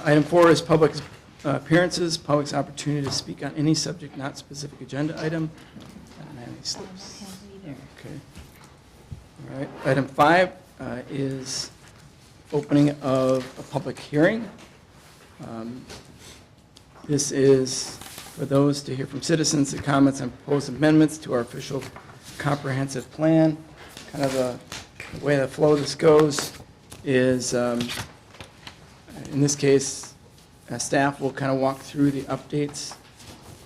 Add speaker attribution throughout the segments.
Speaker 1: Item 4 is public appearances, public's opportunity to speak on any subject not specific agenda item. I don't have any slips. Okay. All right. Item 5 is opening of a public hearing. This is for those to hear from citizens the comments on proposed amendments to our official comprehensive plan. Kind of the way the flow of this goes is, in this case, staff will kind of walk through the updates.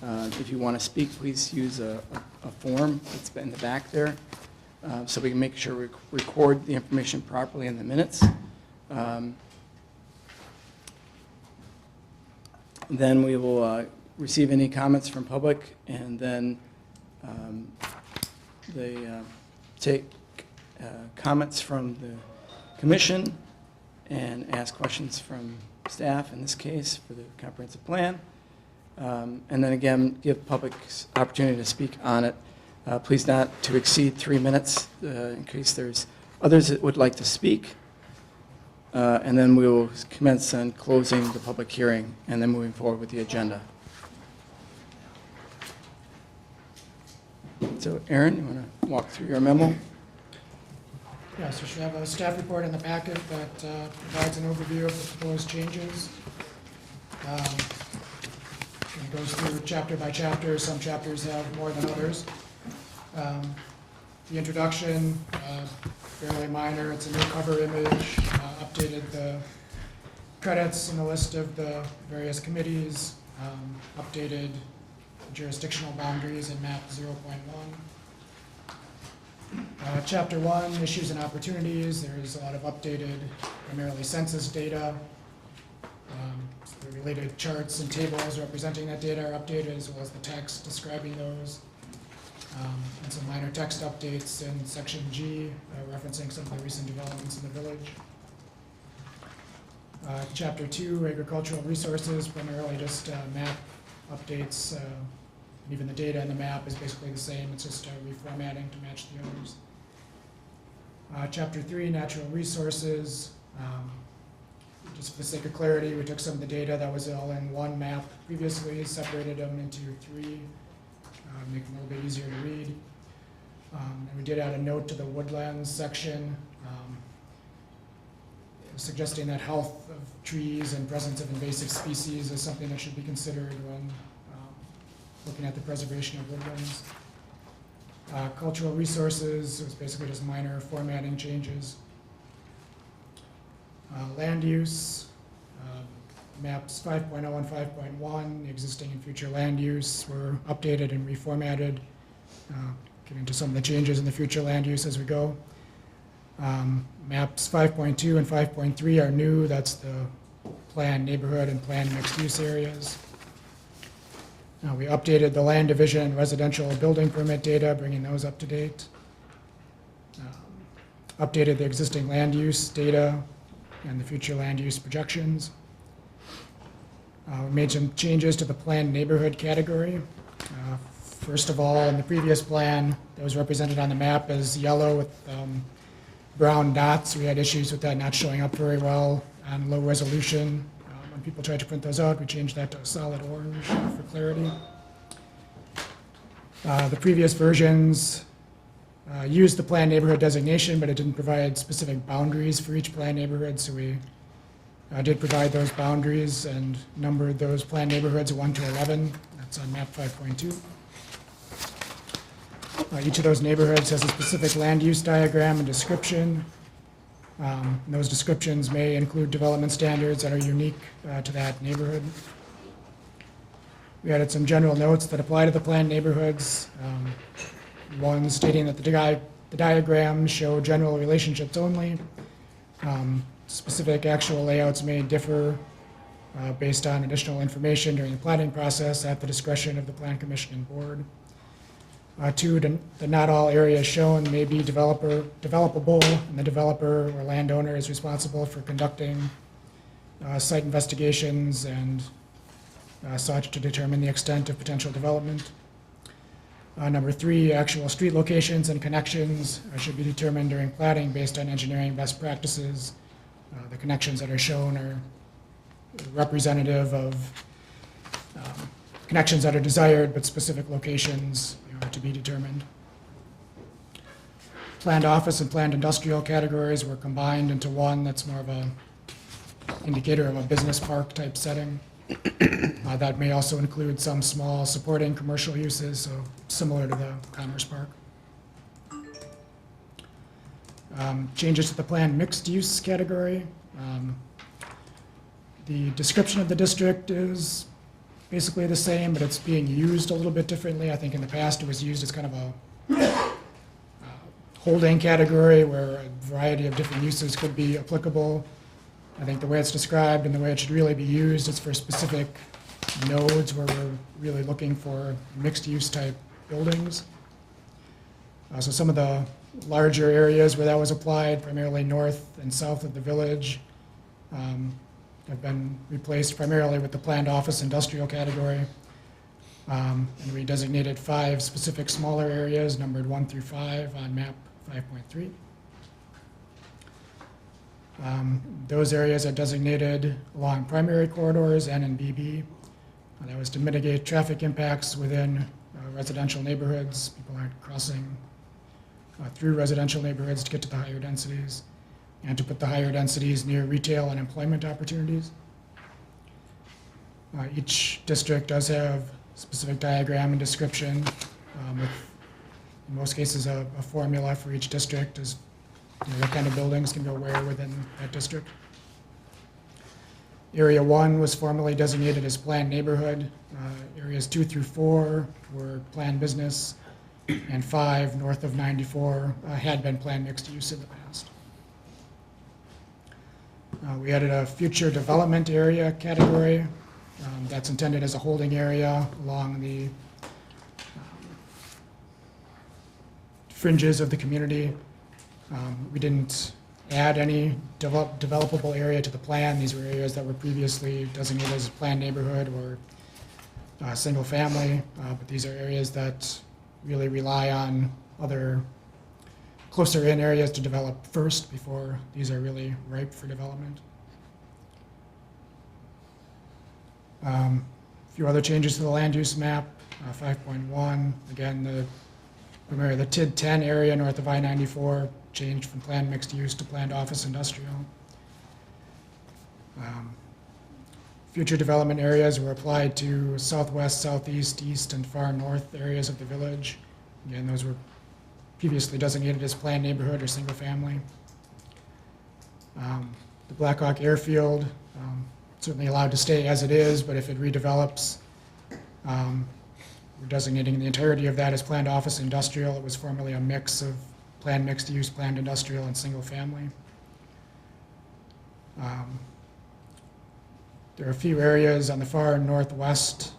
Speaker 1: If you want to speak, please use a form that's in the back there, so we can make sure we record the information properly in the minutes. Then we will receive any comments from public, and then they take comments from the commission and ask questions from staff, in this case, for the comprehensive plan. And then again, give public opportunity to speak on it. Please not to exceed 3 minutes in case there's others that would like to speak. And then we will commence on closing the public hearing and then moving forward with the agenda. So Aaron, you want to walk through your memo?
Speaker 2: Yes, we should have a staff report in the packet that provides an overview of the proposed changes. It goes through chapter by chapter. Some chapters have more than others. The introduction, fairly minor. It's a new cover image, updated the credits in the list of the various committees, updated jurisdictional boundaries in map 0.1. Chapter 1, issues and opportunities. There's a lot of updated, primarily census data. The related charts and tables representing that data are updated, as well as the text describing those. And some minor text updates in section G, referencing some of the recent developments in the village. Chapter 2, agricultural resources, primarily just map updates. Even the data in the map is basically the same. It's just reformatting to match the others. Chapter 3, natural resources. Just for the sake of clarity, we took some of the data that was all in one map previously, separated them into 3, make them a little bit easier to read. And we did add a note to the woodlands section, suggesting that health of trees and presence of invasive species is something that should be considered when looking at the preservation of woodlands. Cultural resources, it was basically just minor formatting changes. Land use, maps 5.0 and 5.1, the existing and future land use were updated and reformatted. Get into some of the changes in the future land use as we go. Maps 5.2 and 5.3 are new. That's the planned neighborhood and planned mixed use areas. We updated the land division and residential building permit data, bringing those up to date. Updated the existing land use data and the future land use projections. We made some changes to the planned neighborhood category. First of all, in the previous plan that was represented on the map as yellow with brown dots, we had issues with that not showing up very well on low resolution. When people tried to print those out, we changed that to a solid orange for clarity. The previous versions used the planned neighborhood designation, but it didn't provide specific boundaries for each planned neighborhood, so we did provide those boundaries and numbered those planned neighborhoods 1 to 11. That's on map 5.2. Each of those neighborhoods has a specific land use diagram and description. Those descriptions may include development standards that are unique to that neighborhood. We added some general notes that apply to the planned neighborhoods. One stating that the diagrams show general relationships only. Specific actual layouts may differ based on additional information during the planning process at the discretion of the Plan Commission and Board. 2, that not all areas shown may be developable, and the developer or landowner is responsible for conducting site investigations and such to determine the extent of potential development. Number 3, actual street locations and connections should be determined during platting based on engineering best practices. The connections that are shown are representative of connections that are desired, but specific locations are to be determined. Planned office and planned industrial categories were combined into one that's more of a indicator of a business park type setting. That may also include some small supporting commercial uses, so similar to the Commerce Park. Changes to the planned mixed use category. The description of the district is basically the same, but it's being used a little bit differently. I think in the past it was used as kind of a holding category where a variety of different uses could be applicable. I think the way it's described and the way it should really be used is for specific nodes where we're really looking for mixed-use type buildings. So some of the larger areas where that was applied, primarily north and south of the village, have been replaced primarily with the planned office industrial category. And we designated 5 specific smaller areas, numbered 1 through 5 on map 5.3. Those areas are designated along primary corridors, N and BB. That was to mitigate traffic impacts within residential neighborhoods. People aren't crossing through residential neighborhoods to get to the higher densities, and to put the higher densities near retail and employment opportunities. Each district does have specific diagram and description, with, in most cases, a formula for each district as what kind of buildings can go where within that district. Area 1 was formerly designated as planned neighborhood. Areas 2 through 4 were planned business, and 5 north of 94 had been planned mixed use in the past. We added a future development area category. That's intended as a holding area along the fringes of the community. We didn't add any developable area to the plan. These were areas that were previously designated as a planned neighborhood or single family, but these are areas that really rely on other closer in areas to develop first before these are really ripe for development. A few other changes to the land use map, 5.1. Again, primarily the TID 10 area north of I-94 changed from planned mixed use to planned office industrial. Future development areas were applied to southwest, southeast, east, and far north areas of the village. Again, those were previously designated as planned neighborhood or single family. The Black Hawk Airfield, certainly allowed to stay as it is, but if it redevelops, we're designating the entirety of that as planned office industrial. It was formerly a mix of planned mixed use, planned industrial, and single family. There are a few areas on the far northwest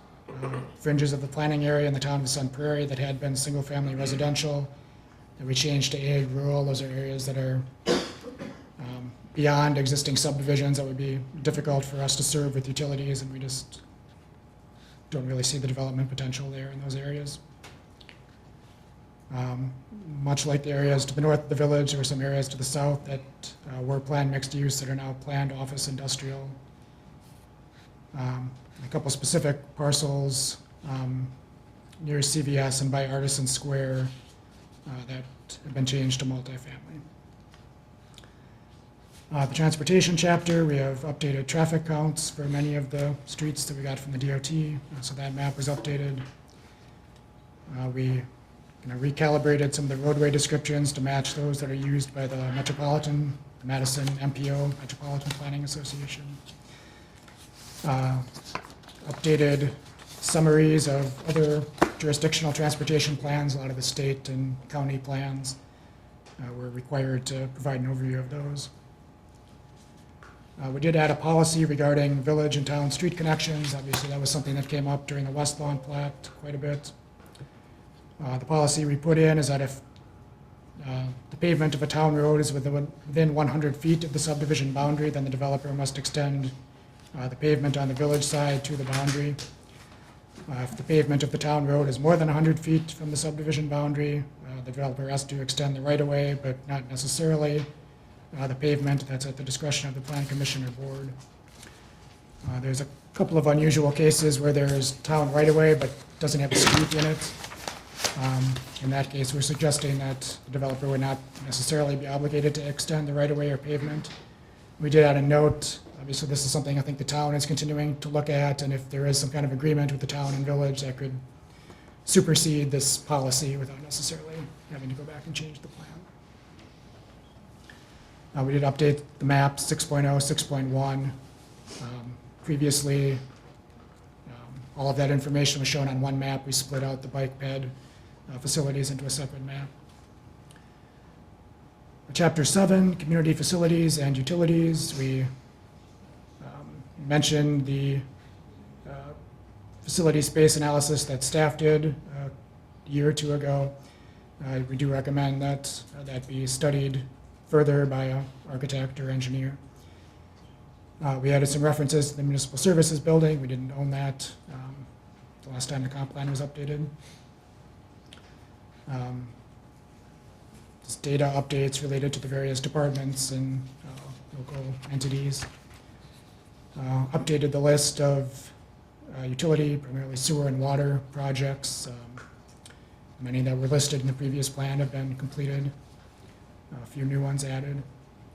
Speaker 2: fringes of the planning area in the town of Sun Prairie that had been single family residential that we changed to ag rural. Those are areas that are beyond existing subdivisions that would be difficult for us to serve with utilities, and we just don't really see the development potential there in those areas. Much like the areas to the north of the village, there were some areas to the south that were planned mixed use that are now planned office industrial. A couple specific parcels near CVS and by Artisan Square that have been changed to multifamily. The transportation chapter, we have updated traffic counts for many of the streets that we got from the DOT, so that map was updated. We recalibrated some of the roadway descriptions to match those that are used by the Madison MPO, Metropolitan Planning Association. Updated summaries of other jurisdictional transportation plans. A lot of the state and county plans were required to provide an overview of those. We did add a policy regarding village and town street connections. Obviously, that was something that came up during the West Lawn plat quite a bit. The policy we put in is that if the pavement of a town road is within 100 feet of the subdivision boundary, then the developer must extend the pavement on the village side to the boundary. If the pavement of the town road is more than 100 feet from the subdivision boundary, the developer has to extend the right-of-way, but not necessarily the pavement. That's at the discretion of the Plan Commission or Board. There's a couple of unusual cases where there's town right-of-way but doesn't have a street in it. In that case, we're suggesting that the developer would not necessarily be obligated to extend the right-of-way or pavement. We did add a note. Obviously, this is something I think the town is continuing to look at, and if there is some kind of agreement with the town and village, that could supersede this policy without necessarily having to go back and change the plan. We did update the map 6.0, 6.1. Previously, all of that information was shown on one map. We split out the bike ped facilities into a separate map. Chapter 7, community facilities and utilities. We mentioned the facility space analysis that staff did a year or two ago. We do recommend that that be studied further by an architect or engineer. We added some references to the municipal services building. We didn't own that the last time the comp plan was updated. Just data updates related to the various departments and local entities. Updated the list of utility, primarily sewer and water projects. Many that were listed in the previous plan have been completed. A few new ones added.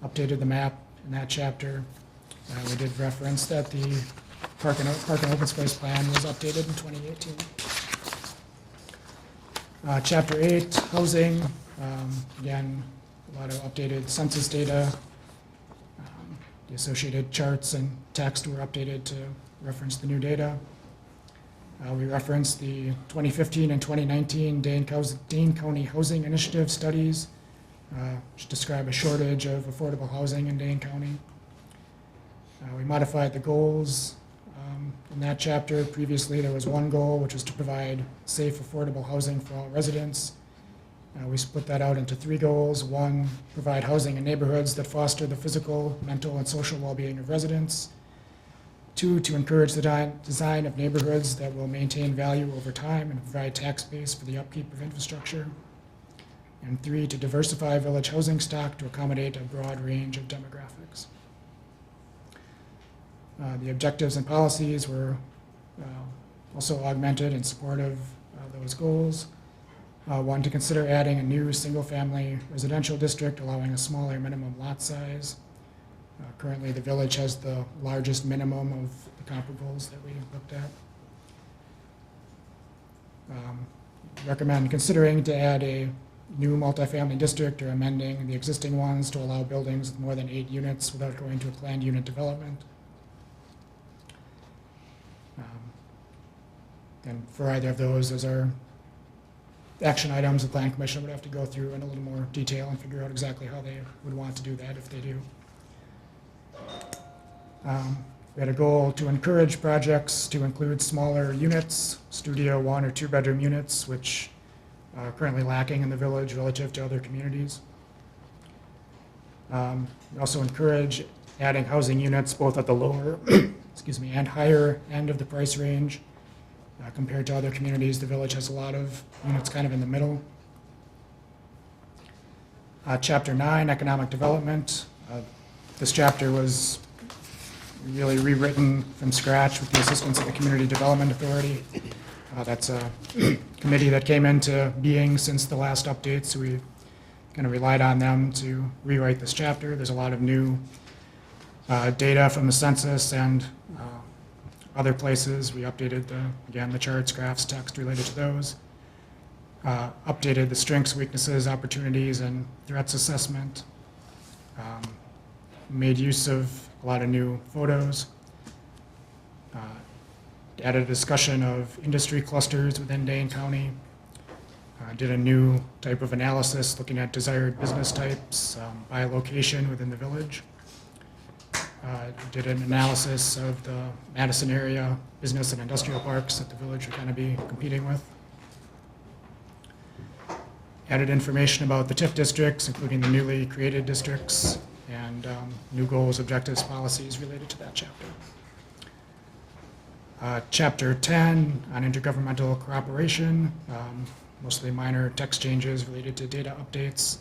Speaker 2: Updated the map in that chapter. We did reference that the Park and Open Space Plan was updated in 2018. Chapter 8, housing. Again, a lot of updated census data. The associated charts and text were updated to reference the new data. We referenced the 2015 and 2019 Dane County Housing Initiative studies, which describe a shortage of affordable housing in Dane County. We modified the goals in that chapter. Previously, there was one goal, which was to provide safe, affordable housing for all residents. We split that out into 3 goals. 1, provide housing in neighborhoods that foster the physical, mental, and social well-being of residents. 2, to encourage the design of neighborhoods that will maintain value over time and provide tax base for the upkeep of infrastructure. And 3, to diversify village housing stock to accommodate a broad range of demographics. The objectives and policies were also augmented in support of those goals. 1, to consider adding a new single-family residential district allowing a smaller minimum lot size. Currently, the village has the largest minimum of the comparables that we looked at. Recommend considering to add a new multifamily district or amending the existing ones to allow buildings with more than 8 units without going to a planned unit development. And for either of those are action items the Plan Commission would have to go through in a little more detail and figure out exactly how they would want to do that if they do. We had a goal to encourage projects to include smaller units, studio 1 or 2 bedroom units, which are currently lacking in the village relative to other communities. We also encourage adding housing units both at the lower and higher end of the price range. Compared to other communities, the village has a lot of units kind of in the middle. Chapter 9, economic development. This chapter was really rewritten from scratch with the assistance of the Community Development Authority. That's a committee that came into being since the last update, so we kind of relied on them to rewrite this chapter. There's a lot of new data from the census and other places. We updated the charts, graphs, text related to those. Updated the strengths, weaknesses, opportunities, and threats assessment. Made use of a lot of new photos. Added a discussion of industry clusters within Dane County. Did a new type of analysis looking at desired business types by location within the village. Did an analysis of the Madison area business and industrial parks that the village would kind of be competing with. Added information about the TIF districts, including the newly created districts, and new goals, objectives, policies related to that chapter. Chapter 10 on intergovernmental cooperation, mostly minor text changes related to data updates.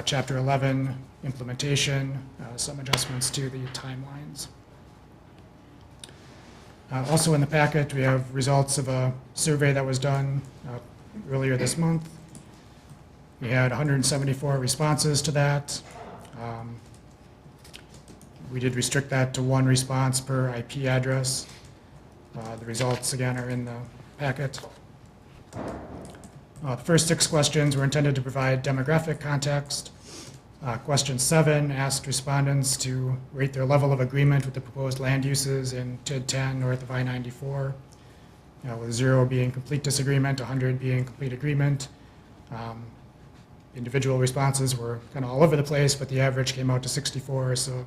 Speaker 2: Chapter 11, implementation, some adjustments to the timelines. Also in the packet, we have results of a survey that was done earlier this month. We had 174 responses to that. We did restrict that to one response per IP address. The results, again, are in the packet. The first 6 questions were intended to provide demographic context. Question 7 asked respondents to rate their level of agreement with the proposed land uses in TID 10 north of I-94, with 0 being complete disagreement, 100 being complete agreement. Individual responses were kind of all over the place, but the average came out to 64, so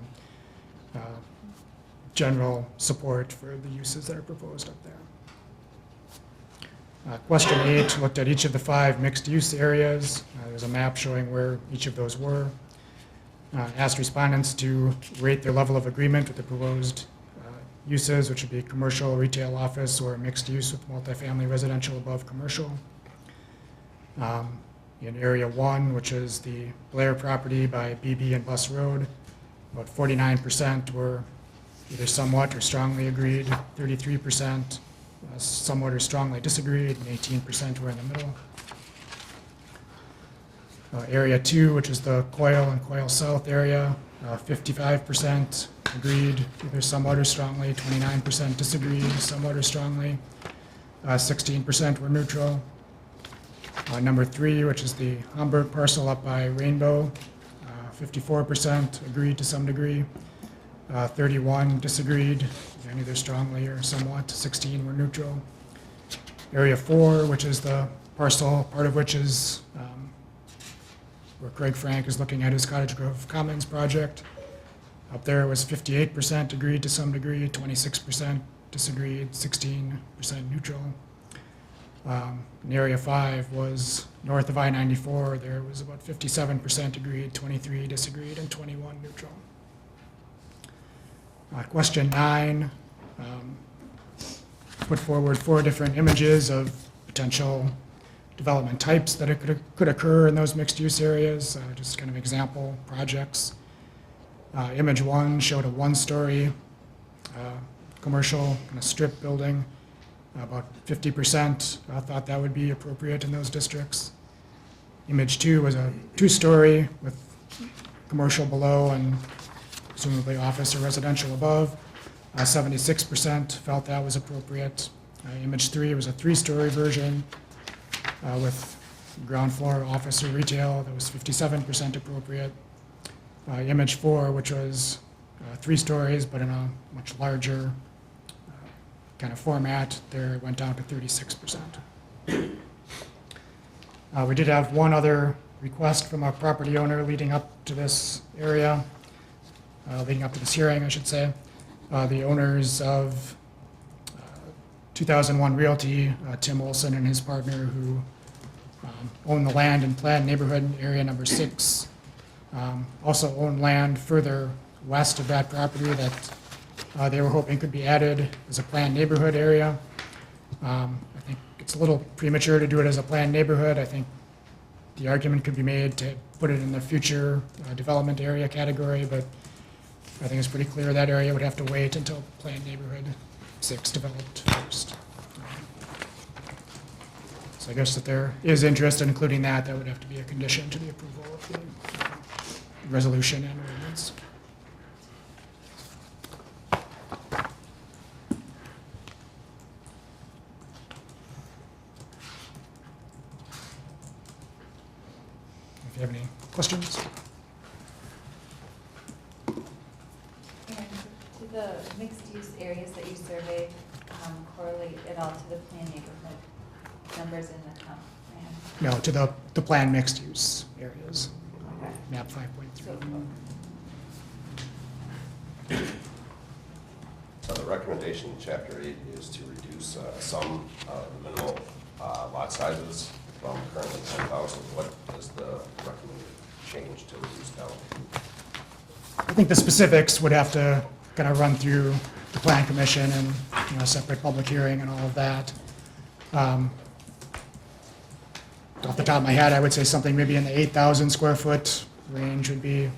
Speaker 2: general support for the uses that are proposed up there. Question 8 looked at each of the 5 mixed-use areas. There's a map showing where each of those were. Asked respondents to rate their level of agreement with the proposed uses, which would be commercial, retail, office, or mixed use with multifamily residential above commercial. In Area 1, which is the Blair property by BB and Bus Road, about 49% were either somewhat or strongly agreed, 33% somewhat or strongly disagreed, and 18% were in the middle. Area 2, which is the Coyle and Coyle South area, 55% agreed, either somewhat or strongly, 29% disagreed, somewhat or strongly, 16% were neutral. Number 3, which is the Hamburg parcel up by Rainbow, 54% agreed to some degree, 31 disagreed, again, either strongly or somewhat, 16 were neutral. Area 4, which is the parcel, part of which is where Craig Frank is looking at his Cottage Grove Commons project. Up there was 58% agreed to some degree, 26% disagreed, 16% neutral. In Area 5 was north of I-94. There was about 57% agreed, 23 disagreed, and 21 neutral. Question 9 put forward 4 different images of potential development types that could occur in those mixed-use areas, just kind of example projects. Image 1 showed a 1-story commercial kind of strip building. About 50% thought that would be appropriate in those districts. Image 2 was a 2-story with commercial below and presumably office or residential above. 76% felt that was appropriate. Image 3 was a 3-story version with ground floor office or retail. That was 57% appropriate. Image 4, which was 3 stories but in a much larger kind of format, there went down to 36%. We did have one other request from a property owner leading up to this area, leading up to this hearing, I should say. The owners of 2001 Realty, Tim Olson and his partner, who own the land in planned neighborhood area number 6, also own land further west of that property that they were hoping could be added as a planned neighborhood area. I think it's a little premature to do it as a planned neighborhood. I think the argument could be made to put it in the future development area category, but I think it's pretty clear that area would have to wait until planned neighborhood 6 developed first. So I guess if there is interest in including that, that would have to be a condition to the approval of the resolution and ordinance. If you have any questions?
Speaker 3: And do the mixed-use areas that you surveyed correlate at all to the planned neighborhood numbers in the comp plan?
Speaker 2: No, to the planned mixed-use areas,
Speaker 3: Okay.
Speaker 2: map 5.3.
Speaker 3: So,
Speaker 4: The recommendation in Chapter 8 is to reduce some minimal lot sizes from currently 10,000. What is the recommended change to reduce down?
Speaker 2: I think the specifics would have to kind of run through the plan commission and, separate public hearing and all of that. Off the top of my head, I would say something maybe in the 8,000 square foot range would be,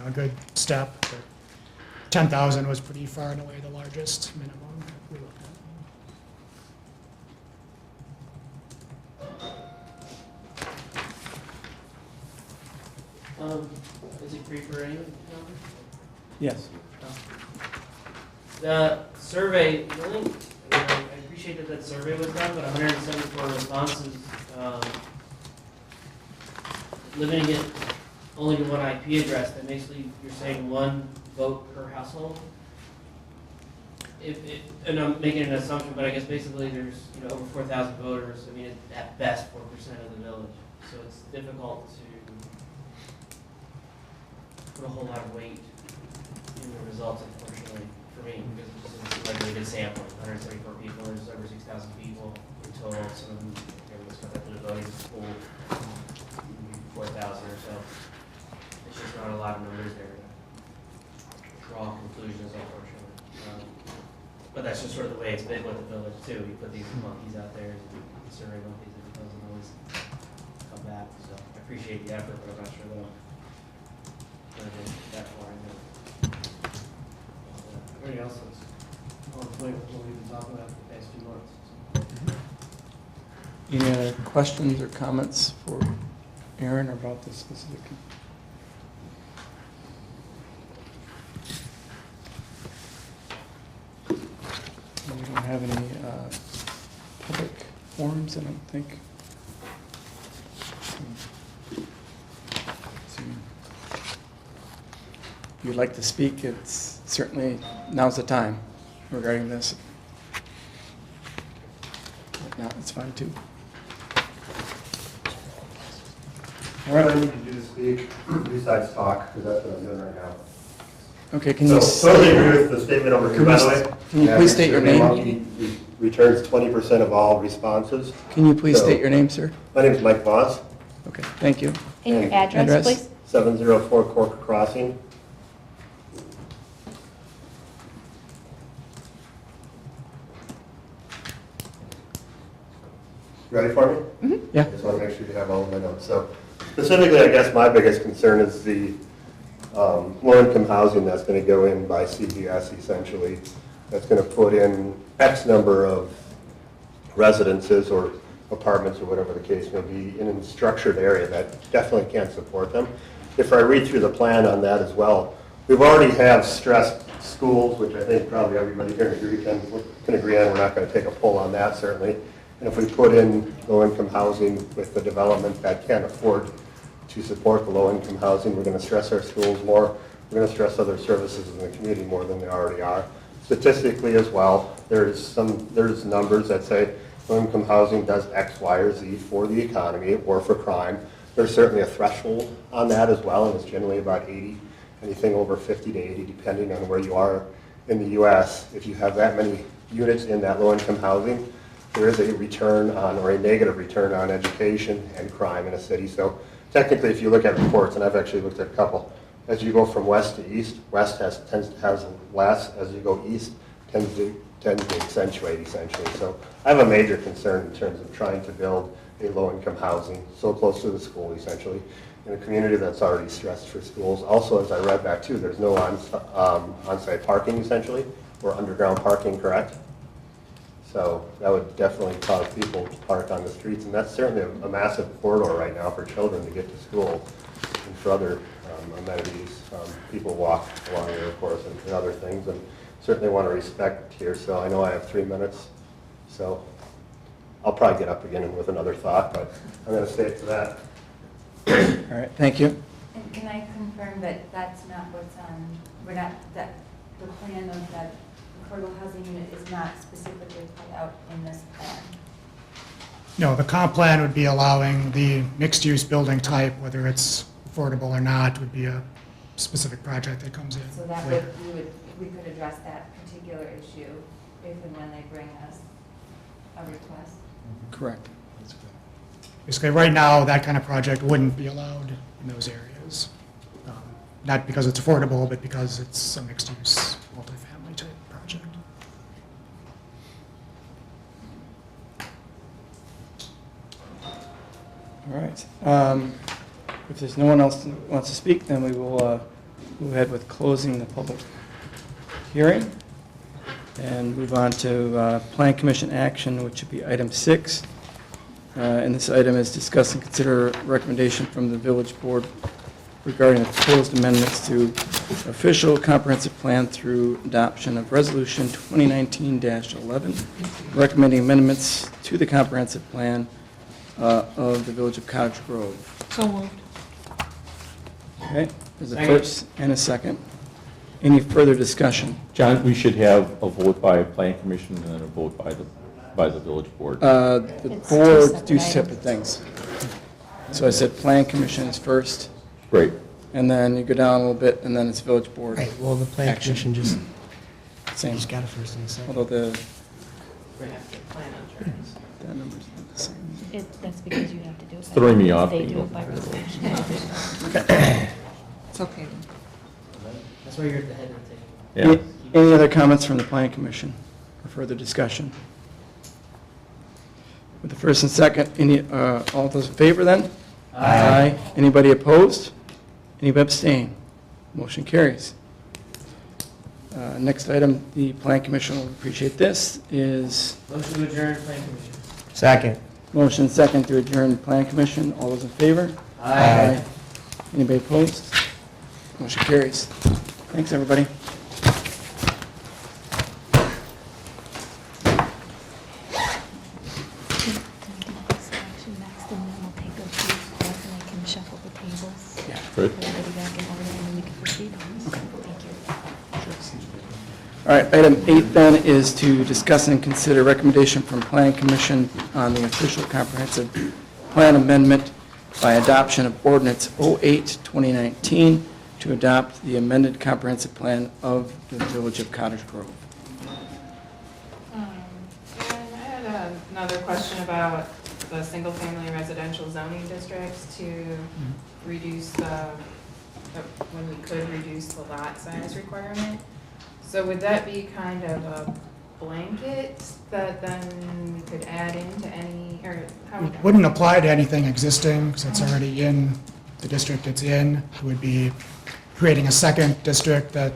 Speaker 2: a good step. But 10,000 was pretty far and away the largest minimum.
Speaker 5: free for anyone?
Speaker 1: Yes.
Speaker 5: The survey, the only, I appreciate that that survey was done, but 174 responses, limiting it only to one IP address, then basically you're saying one vote per household? And I'm making an assumption, but I guess basically there's, over 4,000 voters. I mean, it's at best 4% of the village. So it's difficult to put a whole lot of weight in the results, unfortunately, for me, because it just doesn't seem like a really good sample. 174 people, there's over 6,000 people in total. Some of them, everyone's got that to the voting pool, 4,000 or so. It's just not a lot of numbers there to draw conclusions, unfortunately. But that's just sort of the way it's been with the village too. You put these monkeys out there, and survey monkeys, and it doesn't always come back. So I appreciate the effort, but I'm not sure that I'm going to get that far into it. Everybody else is on point with what we've been talking about for the past few months. So.
Speaker 1: Any other questions or comments for Aaron about this specific? We don't have any public forums, I don't think. So, if you'd like to speak, it's certainly, now's the time regarding this. If not, it's fine too. All
Speaker 6: What I
Speaker 1: right.
Speaker 6: need to do to speak, besides talk, because that's what I'm doing right now.
Speaker 1: Okay, can you
Speaker 6: So, totally
Speaker 1: state,
Speaker 6: agree with the statement over here, by the way.
Speaker 1: can you please state your name?
Speaker 6: Monkey returns 20% of all responses.
Speaker 1: Can you please
Speaker 6: So-
Speaker 1: state your name, sir?
Speaker 6: My name is Mike Voss,
Speaker 1: Okay, thank you.
Speaker 7: And your
Speaker 6: And
Speaker 7: address,
Speaker 1: address?
Speaker 7: please?
Speaker 6: 704 Cork Crossing. You ready for me?
Speaker 1: Yeah.
Speaker 6: I just want to make sure you have all of my notes. So specifically, I guess my biggest concern is the low-income housing that's going to go in by CBS essentially. That's going to put in X number of residences or apartments or whatever the case may be in a structured area that definitely can't support them. If I read through the plan on that as well, we've already have stressed schools, which I think probably everybody can agree on. We're not going to take a poll on that certainly. And if we put in low-income housing with the development that can't afford to support the low-income housing, we're going to stress our schools more. We're going to stress other services in the community more than they already are. Statistically as well, there's numbers that say low-income housing does X, Y, or Z for the economy or for crime. There's certainly a threshold on that as well, and it's generally about 80, anything over 50 to 80, depending on where you are in the U.S. If you have that many units in that low-income housing, there is a return on, or a negative return on education and crime in a city. So technically, if you look at reports, and I've actually looked at a couple, as you go from west to east, west tends to have less. As you go east, tends to accentuate essentially. So I have a major concern in terms of trying to build a low-income housing so close to the school essentially in a community that's already stressed for schools. Also, as I read back too, there's no on-site parking essentially, or underground parking, correct? So that would definitely cause people to park on the streets, and that's certainly a massive corridor right now for children to get to school and for other amenities. People walk along there, of course, and other things, and certainly want to respect here. So I know I have 3 minutes, so I'll probably get up again with another thought, but I'm going to stay to that.
Speaker 1: All right, thank you.
Speaker 3: And can I confirm that that's not what's on, that the plan of that affordable housing unit is not specifically put out in this plan?
Speaker 2: No, the comp plan would be allowing the mixed-use building type, whether it's affordable or not, would be a specific project that comes in.
Speaker 3: So that
Speaker 2: later.
Speaker 3: we could address that particular issue if and when they bring us a request.
Speaker 1: Correct.
Speaker 2: Basically, right now, that kind of project wouldn't be allowed in those areas. Not because it's affordable, but because it's a mixed-use, multifamily type project.
Speaker 1: All right. If there's no one else who wants to speak, then we will move ahead with closing the public hearing and move on to Plan Commission action, which would be item 6. And this item is discuss and consider recommendation from the Village Board regarding the proposed amendments to official comprehensive plan through adoption of Resolution 2019-11, recommending amendments to the comprehensive plan of the Village of Cottage Grove.
Speaker 7: So moved.
Speaker 1: Okay, there's a
Speaker 5: Second.
Speaker 1: first and a second. Any further discussion?
Speaker 8: John, we should have a vote by Plan Commission and then a vote by the village board.
Speaker 1: The
Speaker 7: It's two
Speaker 1: board
Speaker 7: separate
Speaker 1: do
Speaker 7: items.
Speaker 1: separate things. So I said Plan Commission is first,
Speaker 8: Great.
Speaker 1: and then you go down a little bit, and then it's Village Board.
Speaker 9: Right, well, the plan
Speaker 1: Action.
Speaker 9: commission just
Speaker 1: Same,
Speaker 9: got a first and a second.
Speaker 1: although the,
Speaker 5: We're gonna have to plan on terms.
Speaker 1: that number's not the same.
Speaker 7: That's because you have to do it. by
Speaker 8: Throwing me
Speaker 7: ordinance.
Speaker 8: off,
Speaker 7: They
Speaker 8: you
Speaker 7: do
Speaker 8: know.
Speaker 7: it by resolution.
Speaker 9: It's okay.
Speaker 5: That's why you're at the head of the table.
Speaker 8: Yeah.
Speaker 1: Any other comments from the Plan Commission or further discussion? With the first and second, all those in favor then? Aye. Anybody opposed? Anybody abstain? Motion carries. Next item, the Plan Commission will appreciate this, is
Speaker 5: Motion to adjourn, plan commission.
Speaker 9: Second.
Speaker 1: motion second to adjourn the Plan Commission. All those in favor?
Speaker 9: Aye.
Speaker 1: Anybody opposed? Motion carries. Thanks, everybody.
Speaker 7: Action next, and then we'll take a brief break, and I can shuffle the tables.
Speaker 1: Yeah.
Speaker 8: Good.
Speaker 7: Everybody back in order, and then we can proceed. Thank you.
Speaker 1: All right, item 8 then is to discuss and consider recommendation from Plan Commission on the official comprehensive plan amendment by adoption of ordinance 08-2019 to adopt the amended comprehensive plan of the Village of Cottage Grove.
Speaker 10: And I had another question about the single-family residential zoning districts to reduce when we could reduce the lot size requirement. So would that be kind of a blanket that then we could add into any, or how would
Speaker 2: It
Speaker 10: that?
Speaker 2: wouldn't apply to anything existing, because it's already in the district it's in. It would be creating a second district that,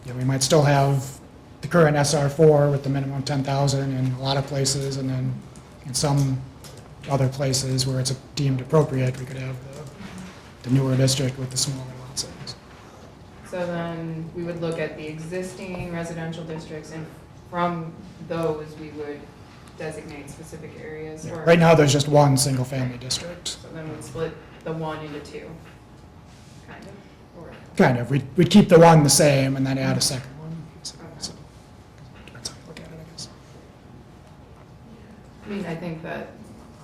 Speaker 2: we might still have the current SR4 with the minimum 10,000 in a lot of places, and then in some other places where it's deemed appropriate, we could have the newer district with the smaller lot size.
Speaker 10: So then we would look at the existing residential districts, and from those, we would designate specific areas or?
Speaker 2: Right now, there's just one single-family district.
Speaker 10: So then we'd split the one into two, kind of, or?
Speaker 2: Kind of. We'd keep the one the same and then add a second one. So, depends how you look at it, I guess.
Speaker 10: I mean, I think that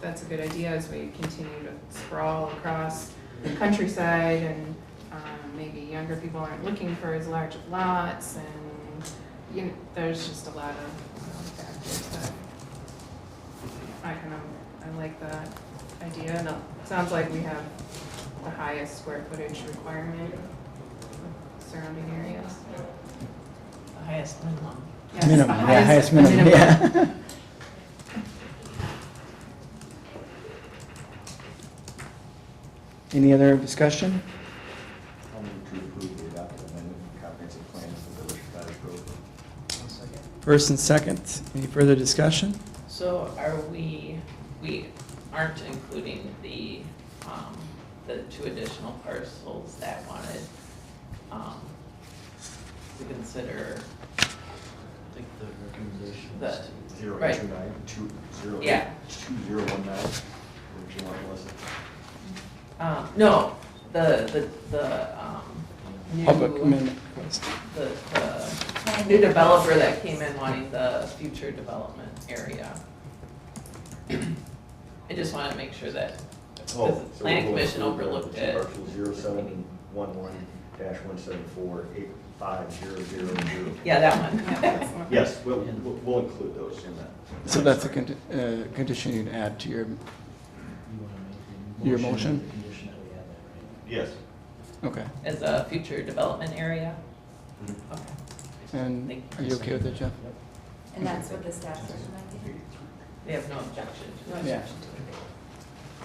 Speaker 10: that's a good idea as we continue to sprawl across the countryside, and maybe younger people aren't looking for as large of lots, and there's just a lot of factors that I like that idea. And it sounds like we have the highest square footage requirement surrounding areas.
Speaker 7: The highest minimum.
Speaker 10: Yes,
Speaker 1: Minimum,
Speaker 10: the
Speaker 1: yeah, highest minimum, yeah. Any other discussion?
Speaker 8: I'll move to approve the adopted amendment to comprehensive plan of the Village of Cottage Grove.
Speaker 1: First and second, any further discussion?
Speaker 11: So are we aren't including the two additional parcels that wanted, to consider,
Speaker 9: I think the recommendation
Speaker 11: The-
Speaker 9: was
Speaker 11: 089,
Speaker 9: 2019.
Speaker 11: Yeah.
Speaker 9: 2019. Would you want to listen?
Speaker 11: no, the new,
Speaker 1: Public amendment request.
Speaker 11: the new developer that came in wanting the future development area. I just want to make sure that,
Speaker 12: Oh,
Speaker 11: because the planning commission
Speaker 12: we'll include
Speaker 11: overlooked
Speaker 12: the
Speaker 11: it.
Speaker 12: Parcel 0711-174-850000.
Speaker 11: Yeah, that one.
Speaker 10: Yeah, that's the one.
Speaker 12: Yes, we'll include those in that.
Speaker 1: So that's a condition you'd add to your,
Speaker 9: You want to make
Speaker 1: Your
Speaker 9: a
Speaker 1: motion?
Speaker 9: with the condition that we have that,
Speaker 12: Yes.
Speaker 1: okay.
Speaker 11: As a future development area?
Speaker 12: Mhm.
Speaker 11: Okay.
Speaker 1: And are you okay with it, Jeff?
Speaker 3: And that's what the staff's recommending?
Speaker 11: They have no objection to it.
Speaker 1: Yeah.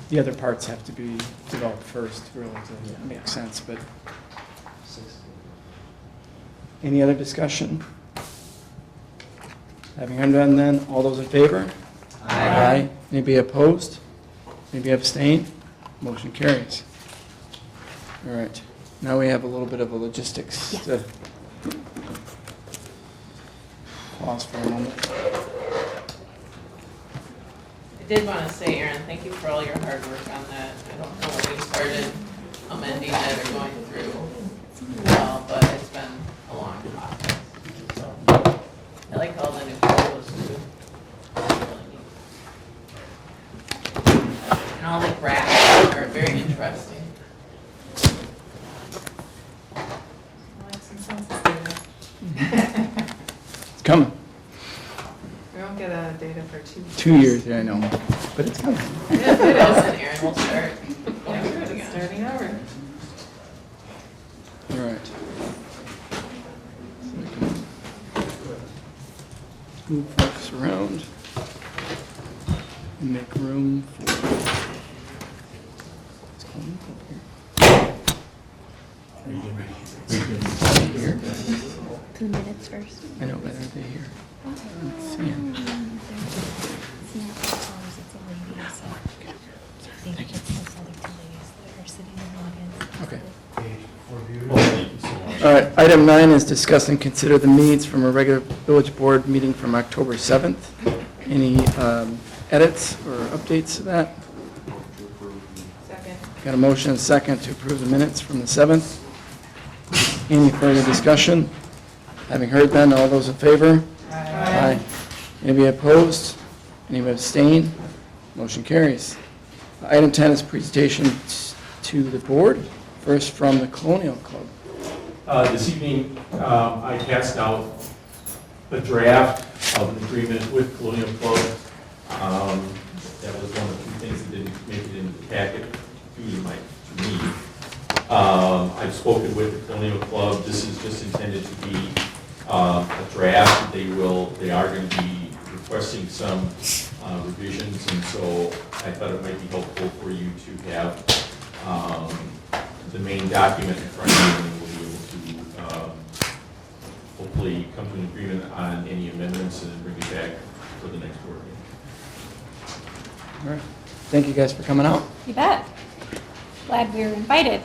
Speaker 1: The other parts have to be developed first, really, to make sense, but
Speaker 9: right? 60.
Speaker 1: any other discussion? Having heard none then, all those in favor? Aye. Anybody opposed? Anybody abstain? Motion carries. All right. Now we have a little bit of a logistics
Speaker 7: Yeah.
Speaker 1: to pause for a moment.
Speaker 11: I did want to say, Erin, thank you for all your hard work on that. I don't know when you started amending it or going through, but it's been a long process. So, I like all the new photos too. Really neat. And all the graphs are very interesting.
Speaker 10: I like some census data.
Speaker 1: It's coming.
Speaker 10: We won't get data for 2 years.
Speaker 1: 2 years, yeah, I know, but it's coming.
Speaker 11: It is, Erin, we'll start.
Speaker 10: Yeah, good, it's starting over.
Speaker 1: All right. So we can move folks around and make room for. What's going on up here? Here?
Speaker 7: To the minutes first.
Speaker 1: I know, but are they here? Let's see 'em.
Speaker 7: It's not ours, it's a lady, so I think it's those other two ladies that are sitting in the audience.
Speaker 1: Okay. All right, item 9 is discuss and consider the minutes from a regular village board meeting from October 7th. Any edits or updates to that?
Speaker 10: Second.
Speaker 1: Got a motion and a second to approve the minutes from the 7th. Any further discussion? Having heard none, all those in favor? Aye. Anybody opposed? Anybody abstain? Motion carries. Item 10 is presentation to the board. First from the Colonial Club.
Speaker 13: This evening, I passed out a draft of an agreement with Colonial Club. That was one of the few things that didn't make it into the packet due to me. I've spoken with the Colonial Club. This is just intended to be a draft. They are going to be requesting some revisions, and so I thought it might be helpful for you to have the main document in front of you, and we'll be able to hopefully come to an agreement on any amendments and then bring it back for the next board meeting.
Speaker 1: All right. Thank you guys for coming out.
Speaker 14: You bet. Glad we were invited.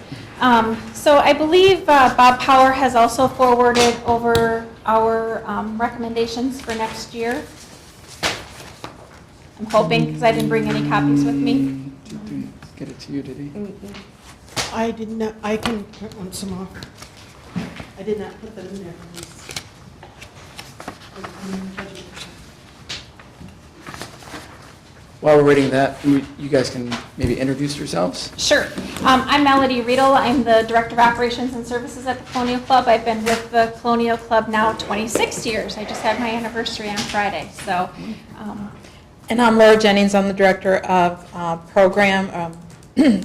Speaker 14: So I believe Bob Power has also forwarded over our recommendations for next year. I'm hoping, because I didn't bring any copies with me.
Speaker 1: Didn't get it to you, did he?
Speaker 15: I did not, I can print some off. I did not put them in there.
Speaker 1: While we're waiting that, you guys can maybe introduce yourselves.
Speaker 14: Sure. I'm Melody Riedel. I'm the Director of Operations and Services at the Colonial Club. I've been with the Colonial Club now 26 years. I just had my anniversary on Friday, so.
Speaker 16: And I'm Laura Jennings. I'm the Director of Program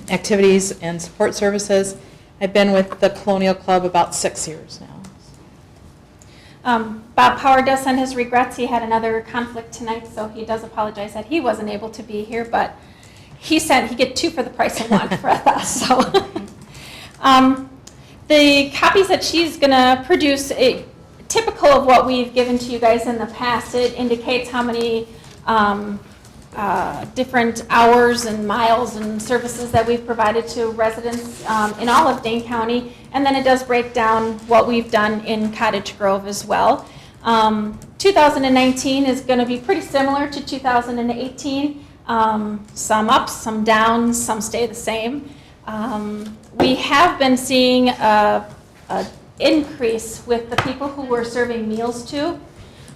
Speaker 16: Activities and Support Services. I've been with the Colonial Club about 6 years now.
Speaker 14: Bob Power does send his regrets. He had another conflict tonight, so he does apologize that he wasn't able to be here, but he said he'd get 2 for the price of 1 for us. So, the copies that she's going to produce, typical of what we've given to you guys in the past, it indicates how many different hours and miles and services that we've provided to residents in all of Dane County, and then it does break down what we've done in Cottage Grove as well. 2019 is going to be pretty similar to 2018. Some ups, some downs, some stay the same. We have been seeing an increase with the people who we're serving meals to.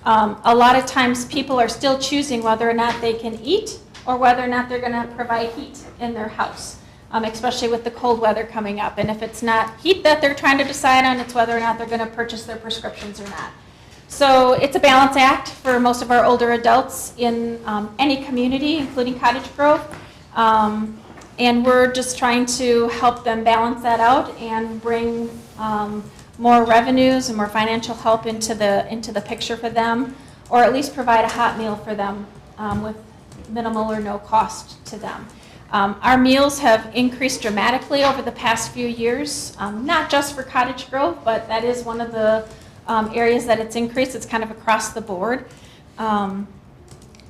Speaker 14: A lot of times people are still choosing whether or not they can eat or whether or not they're going to provide heat in their house, especially with the cold weather coming up. And if it's not heat that they're trying to decide on, it's whether or not they're going to purchase their prescriptions or not. So it's a balance act for most of our older adults in any community, including Cottage Grove. And we're just trying to help them balance that out and bring more revenues and more financial help into the picture for them, or at least provide a hot meal for them with minimal or no cost to them. Our meals have increased dramatically over the past few years, not just for Cottage Grove, but that is one of the areas that it's increased. It's kind of across the board.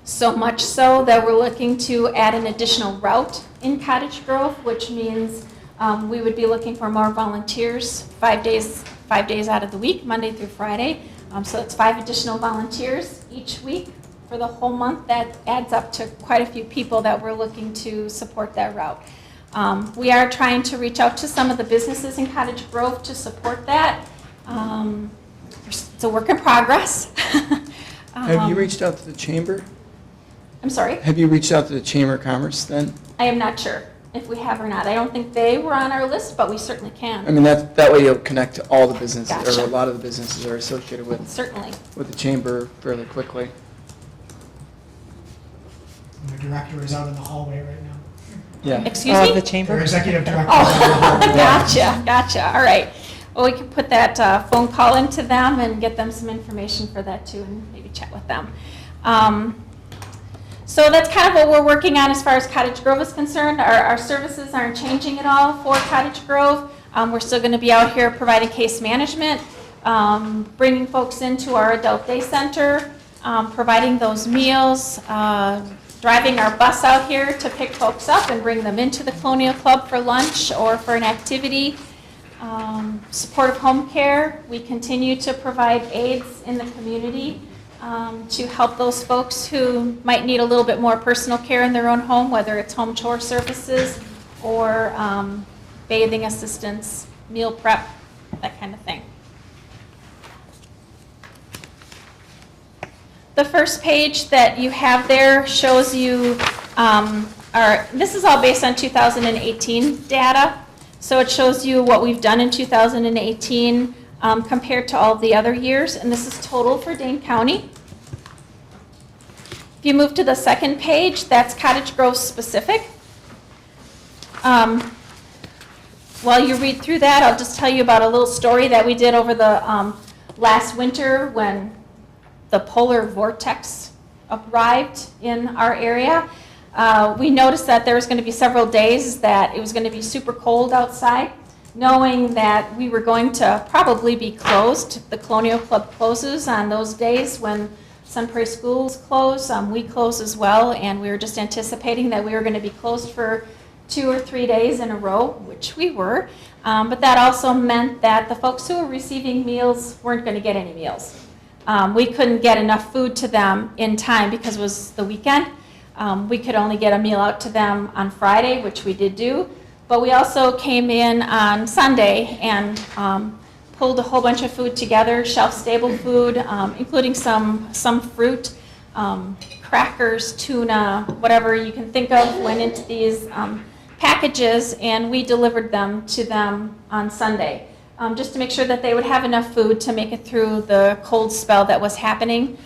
Speaker 14: So much so that we're looking to add an additional route in Cottage Grove, which means We would be looking for more volunteers, 5 days out of the week, Monday through Friday. So it's 5 additional volunteers each week for the whole month. That adds up to quite a few people that we're looking to support that route. We are trying to reach out to some of the businesses in Cottage Grove to support that. It's a work in progress.
Speaker 1: Have you reached out to the chamber?
Speaker 14: I'm sorry?
Speaker 1: Have you reached out to the Chamber of Commerce then?
Speaker 14: I am not sure if we have or not. I don't think they were on our list, but we certainly
Speaker 1: I
Speaker 14: can.
Speaker 1: mean, that way you'll connect to all the businesses,
Speaker 14: Gotcha.
Speaker 1: or a lot of the businesses are associated with
Speaker 14: Certainly.
Speaker 1: the chamber fairly quickly.
Speaker 2: And the director is out in the hallway right now.
Speaker 1: Yeah.
Speaker 14: Excuse me?
Speaker 16: The
Speaker 2: Their
Speaker 16: chamber?
Speaker 2: executive director is out in the hallway.
Speaker 14: Oh, gotcha. All right. Well, we can put that phone call into them and get them some information for that too, and maybe chat with them. So that's kind of what we're working on as far as Cottage Grove is concerned. Our services aren't changing at all for Cottage Grove. We're still going to be out here providing case management, bringing folks into our adult day center, providing those meals, driving our bus out here to pick folks up and bring them into the Colonial Club for lunch or for an activity. Supportive home care. We continue to provide aids in the community to help those folks who might need a little bit more personal care in their own home, whether it's home chore services or bathing assistance, meal prep, that kind of thing. The first page that you have there shows you, this is all based on 2018 data. So it shows you what we've done in 2018 compared to all the other years, and this is total for Dane County. If you move to the second page, that's Cottage Grove specific. While you read through that, I'll just tell you about a little story that we did over the last winter when the polar vortex arrived in our area. We noticed that there was going to be several days that it was going to be super cold outside. Knowing that we were going to probably be closed, the Colonial Club closes on those days when Sun Prairie schools close. We close as well, and we were just anticipating that we were going to be closed for 2 or 3 days in a row, which we were. But that also meant that the folks who were receiving meals weren't going to get any meals. We couldn't get enough food to them in time because it was the weekend. We could only get a meal out to them on Friday, which we did do. But we also came in on Sunday and pulled a whole bunch of food together, shelf-stable food, including some fruit, crackers, tuna, whatever you can think of went into these packages, and we delivered them to them on Sunday, just to make sure that they would have enough food to make it through the cold spell that was happening.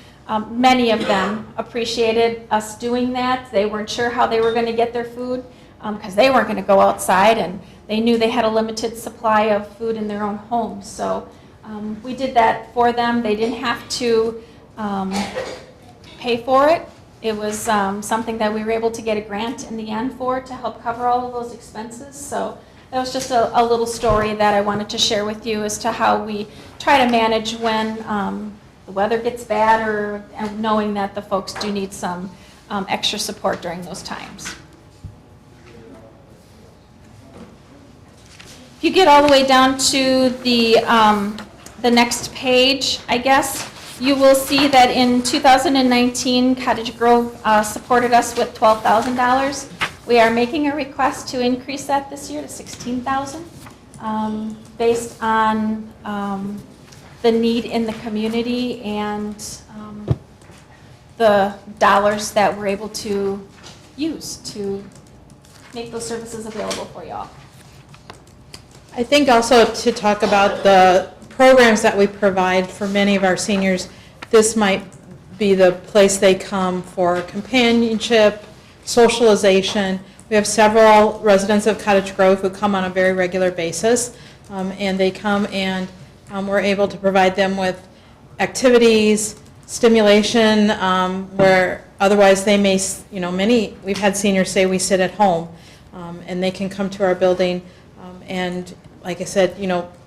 Speaker 14: Many of them appreciated us doing that. They weren't sure how they were going to get their food because they weren't going to go outside, and they knew they had a limited supply of food in their own homes. So we did that for them. They didn't have to pay for it. It was something that we were able to get a grant in the end for to help cover all of those expenses. So that was just a little story that I wanted to share with you as to how we try to manage when the weather gets bad, or knowing that the folks do need some extra support during those times. If you get all the way down to the next page, I guess, you will see that in 2019, Cottage Grove supported us with $12,000. We are making a request to increase that this year to $16,000 based on the need in the community and the dollars that we're able to use to make those services available for y'all.
Speaker 16: I think also to talk about the programs that we provide for many of our seniors, this might be the place they come for companionship, socialization. We have several residents of Cottage Grove who come on a very regular basis, and they come and we're able to provide them with activities, stimulation, where otherwise they may, we've had seniors say we sit at home, and they can come to our building. And like I said,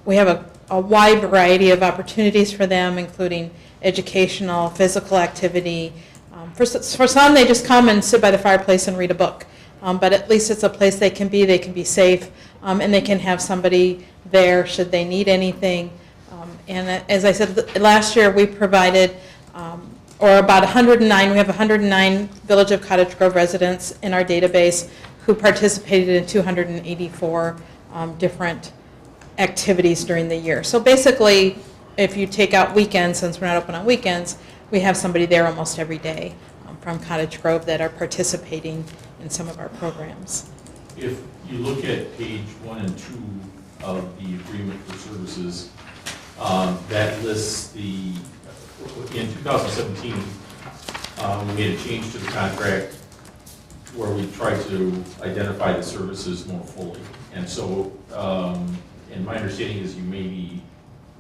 Speaker 16: we have a wide variety of opportunities for them, including educational, physical activity. For some, they just come and sit by the fireplace and read a book. But at least it's a place they can be safe. and they can have somebody there should they need anything. And as I said, last year we provided, or about 109, we have 109 Village of Cottage Grove residents in our database who participated in 284 different activities during the year. So basically, if you take out weekends, since we're not open on weekends, we have somebody there almost every day from Cottage Grove that are participating in some of our programs.
Speaker 13: If you look at page 1 and 2 of the agreement for services, that lists the, in 2017, we made a change to the contract where we tried to identify the services more fully. And so, and my understanding is you may be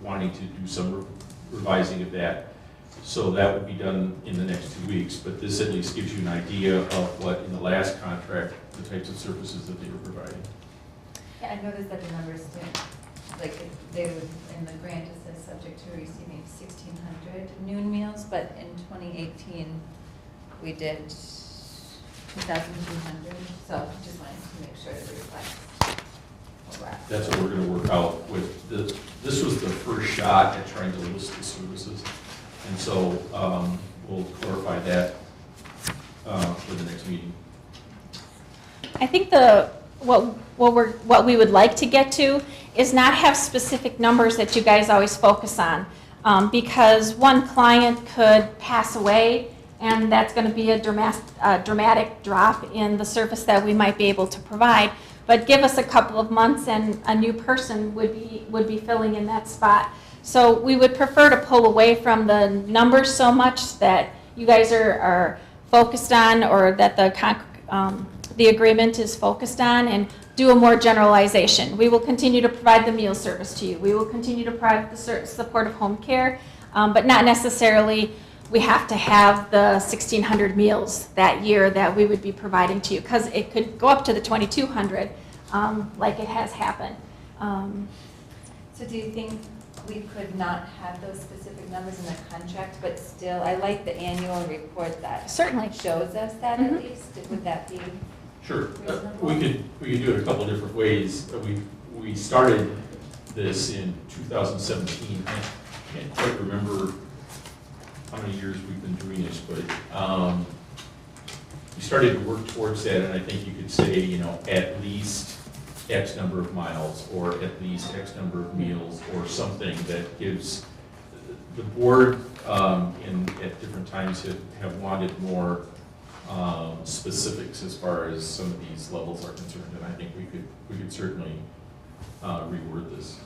Speaker 13: wanting to do some revising of that. So that would be done in the next 2 weeks, but this at least gives you an idea of what in the last contract, the types of services that they were providing.
Speaker 3: Yeah, I noticed that the numbers didn't, like, they would, in the grant, it says subject to receiving 1,600 noon meals, but in 2018, we did 2,200, so just wanted to make sure it reflects what we're at.
Speaker 13: That's what we're gonna work out with. This was the first shot at trying to list the services. And so we'll clarify that for the next meeting.
Speaker 14: I think what we would like to get to is not have specific numbers that you guys always focus on, because one client could pass away, and that's going to be a dramatic drop in the service that we might be able to provide. But give us a couple of months, and a new person would be filling in that spot. So we would prefer to pull away from the numbers so much that you guys are focused on, or that the agreement is focused on, and do a more generalization. We will continue to provide the meal service to you. We will continue to provide the support of home care, but not necessarily we have to have the 1,600 meals that year that we would be providing to you, because it could go up to the 2,200 like it has happened.
Speaker 3: So do you think we could not have those specific numbers in the contract, but still, I like the annual report that
Speaker 14: Certainly
Speaker 3: shows us that at least? Would that be
Speaker 13: Sure.
Speaker 3: reasonable?
Speaker 13: We could do it a couple different ways. We started this in 2017. I can't quite remember how many years we've been doing this, but we started to work towards that, and I think you could say, you know, at least X number of miles, or at least X number of meals, or something that gives the board at different times have wanted more specifics as far as some of these levels are concerned, and I think we could certainly reword this.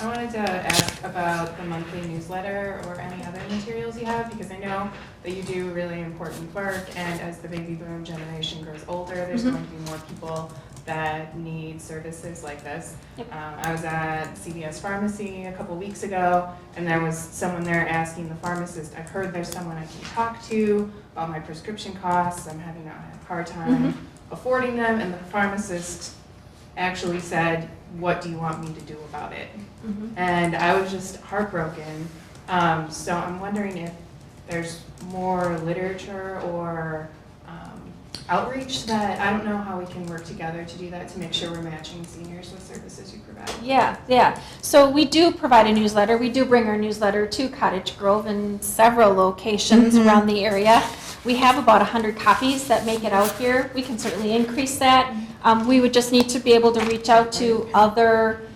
Speaker 10: I wanted to ask about the monthly newsletter or any other materials you have, because I know that you do really important work, and as the baby boom generation grows older, there's going to be more people that need services like this.
Speaker 14: Yep.
Speaker 10: I was at CVS Pharmacy a couple weeks ago, and there was someone there asking the pharmacist, I've heard there's someone I can talk to about my prescription costs, I'm having a hard time affording them, and the pharmacist actually said, what do you want me to do about it? And I was just heartbroken. So I'm wondering if there's more literature or outreach that, I don't know how we can work together to do that, to make sure we're matching seniors with services you provide.
Speaker 14: Yeah. So we do provide a newsletter. We do bring our newsletter to Cottage Grove in several locations around the area. We have about 100 copies that make it out here. We can certainly increase that. We would just need to be able to reach out to other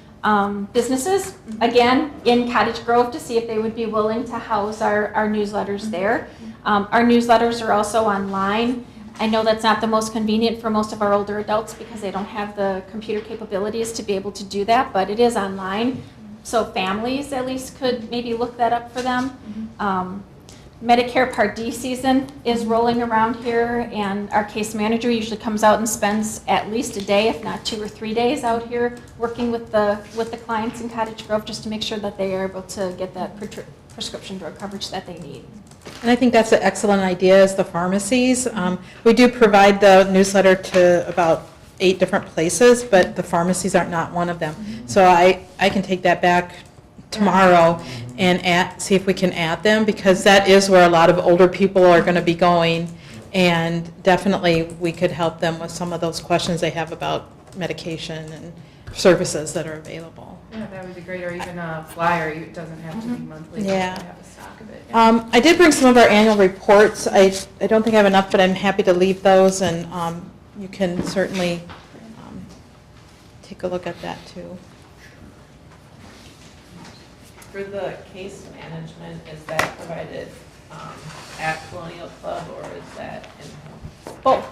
Speaker 14: businesses, again, in Cottage Grove, to see if they would be willing to house our newsletters there. Our newsletters are also online. I know that's not the most convenient for most of our older adults because they don't have the computer capabilities to be able to do that, but it is online. So families at least could maybe look that up for them. Medicare Part D season is rolling around here, and our case manager usually comes out and spends at least a day, if not 2 or 3 days, out here working with the clients in Cottage Grove just to make sure that they are able to get that prescription drug coverage that they need.
Speaker 16: And I think that's an excellent idea, is the pharmacies. We do provide the newsletter to about 8 different places, but the pharmacies are not one of them. So I can take that back tomorrow and see if we can add them, because that is where a lot of older people are going to be going And definitely, we could help them with some of those questions they have about medication and services that are available.
Speaker 10: Yeah, that would be great, or even a flyer, it doesn't have to be monthly, just
Speaker 16: Yeah.
Speaker 10: to have a stock of it.
Speaker 16: I did bring some of our annual reports. I don't think I have enough, but I'm happy to leave those, and you can certainly take a look at that too.
Speaker 11: For the case management, is that provided at Colonial Club or is that in-home?
Speaker 14: Both.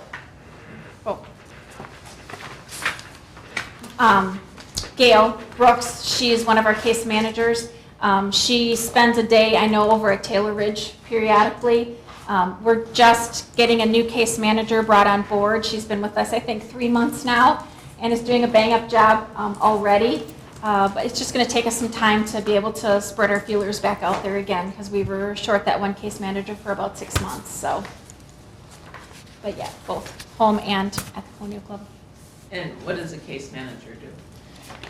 Speaker 14: Both. Gail Brooks, she is one of our case managers. She spends a day, I know, over at Taylor Ridge periodically. We're just getting a new case manager brought on board. She's been with us, I think, 3 months now, and is doing a bang-up job already. But it's just going to take us some time to be able to spread our feelers back out there again, because we were short that one case manager for about 6 months. So, but yeah, both home and at the Colonial Club.
Speaker 11: And what does a case manager do?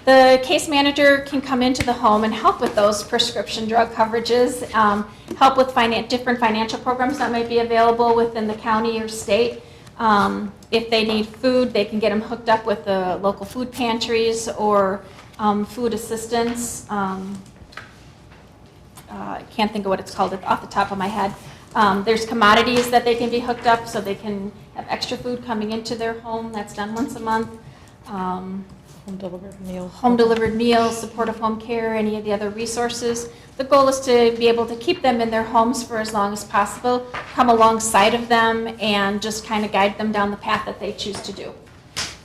Speaker 14: The case manager can come into the home and help with those prescription drug coverages, help with different financial programs that might be available within the county or state. If they need food, they can get them hooked up with the local food pantries or food assistance. I can't think of what it's called off the top of my head. There's commodities that they can be hooked up so they can have extra food coming into their home. That's done once a month.
Speaker 16: Home delivered meals.
Speaker 14: Home delivered meals, supportive home care, any of the other resources. The goal is to be able to keep them in their homes for as long as possible, come alongside of them, and just kind of guide them down the path that they choose to do.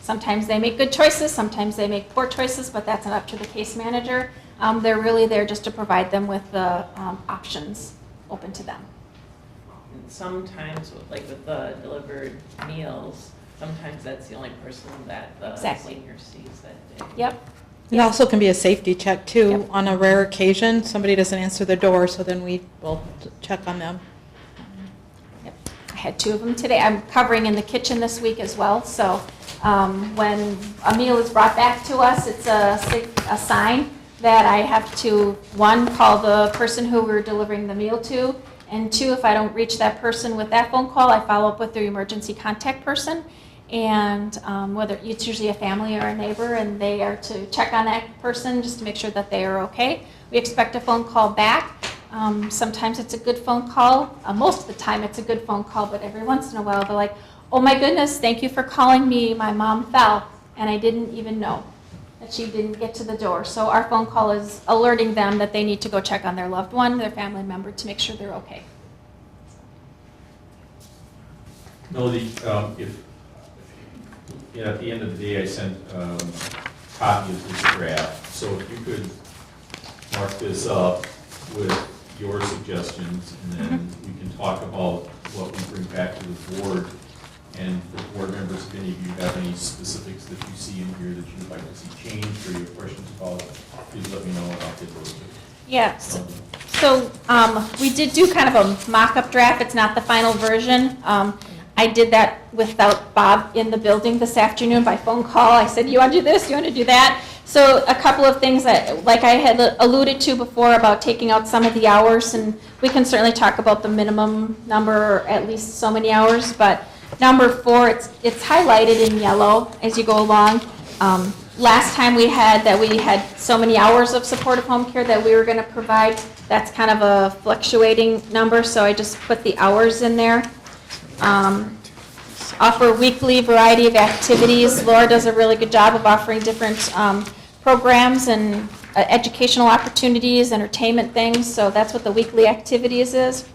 Speaker 14: Sometimes they make good choices, sometimes they make poor choices, but that's not up to the case manager. They're really there just to provide them with the options open to them.
Speaker 11: And sometimes, like with the delivered meals, sometimes that's the only person that the
Speaker 14: Exactly.
Speaker 11: senior sees that day.
Speaker 14: Yep.
Speaker 16: It also can be a safety check too.
Speaker 14: Yep.
Speaker 16: On a rare occasion, somebody doesn't answer their door, so then we will check on them.
Speaker 14: Yep. I had 2 of them today. I'm covering in the kitchen this week as well, so when a meal is brought back to us, it's a sign that I have to, 1, call the person who we're delivering the meal to, and 2, if I don't reach that person with that phone call, I follow up with their emergency contact person, and whether it's usually a family or a neighbor, and they are to check on that person just to make sure that they are okay. We expect a phone call back. Sometimes it's a good phone call. Most of the time it's a good phone call, but every once in a while they're like, oh my goodness, thank you for calling me. My mom fell, and I didn't even know that she didn't get to the door. So our phone call is alerting them that they need to go check on their loved one, their family member, to make sure they're okay.
Speaker 13: No, at the end of the day, I sent copy of this draft, so if you could mark this up with your suggestions, and then we can talk about what we bring back to the board. And the board members, if any of you have any specifics that you see in here that you'd like to see changed or you have questions about, please let me know and I'll get those.
Speaker 14: Yeah, so we did do kind of a mock-up draft. It's not the final version. I did that without Bob in the building this afternoon by phone call. I said, you want to do this, you want to do that? So a couple of things that, like I had alluded to before about taking out some of the hours, and we can certainly talk about the minimum number, or at least so many hours, but number 4, it's highlighted in yellow as you go along. Last time we had so many hours of supportive home care that we were going to provide. That's kind of a fluctuating number, so I just put the hours in there. Offer weekly variety of activities. Laura does a really good job of offering different programs and educational opportunities, entertainment things, so that's what the weekly activities is.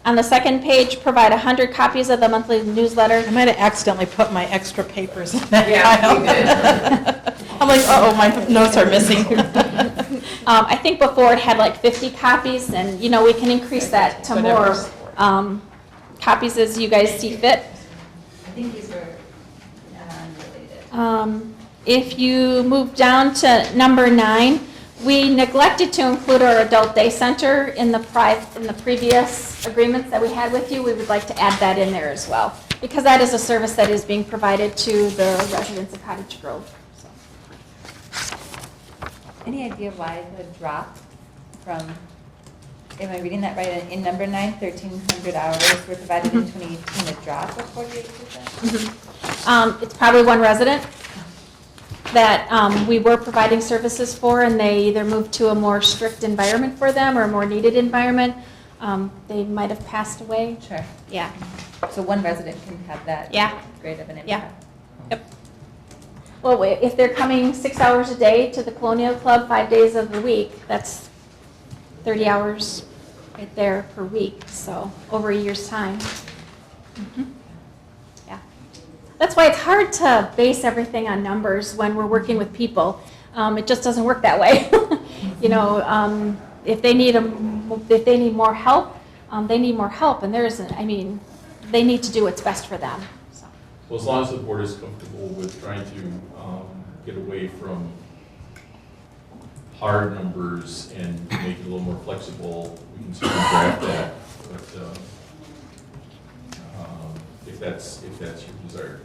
Speaker 14: On the second page, provide 100 copies of the monthly newsletter.
Speaker 16: I might have accidentally put my extra papers in that
Speaker 11: Yeah,
Speaker 16: pile.
Speaker 11: you did.
Speaker 16: I'm like, uh-oh, my notes are missing.
Speaker 14: I think before it had like 50 copies, and we can increase that to more copies as you guys see fit.
Speaker 3: I think these were unrelated.
Speaker 14: If you move down to number 9, we neglected to include our adult day center in the previous agreements that we had with you. We would like to add that in there as well, because that is a service that is being provided to the residents of Cottage Grove. So.
Speaker 3: Any idea why the drop from am I reading that right? In number 9, 1,300 hours were provided in 2018, a drop of 48%?
Speaker 14: It's probably one resident that we were providing services for, and they either moved to a more strict environment for them or a more needed environment. They might have passed away.
Speaker 3: Sure.
Speaker 14: Yeah.
Speaker 3: So one resident can have that
Speaker 14: Yeah.
Speaker 3: great of an
Speaker 14: Yeah.
Speaker 3: impact.
Speaker 14: Yep. Well, if they're coming 6 hours a day to the Colonial Club 5 days of the week, that's 30 hours right there per week, so over a year's time. Yeah. That's why it's hard to base everything on numbers when we're working with people. It just doesn't work that way. You know, if they need more help, they need more help, and they need to do what's best for them. So.
Speaker 13: Well, as long as the board is comfortable with trying to get away from hard numbers and make it a little more flexible, we can certainly draft that. But if that's your desire.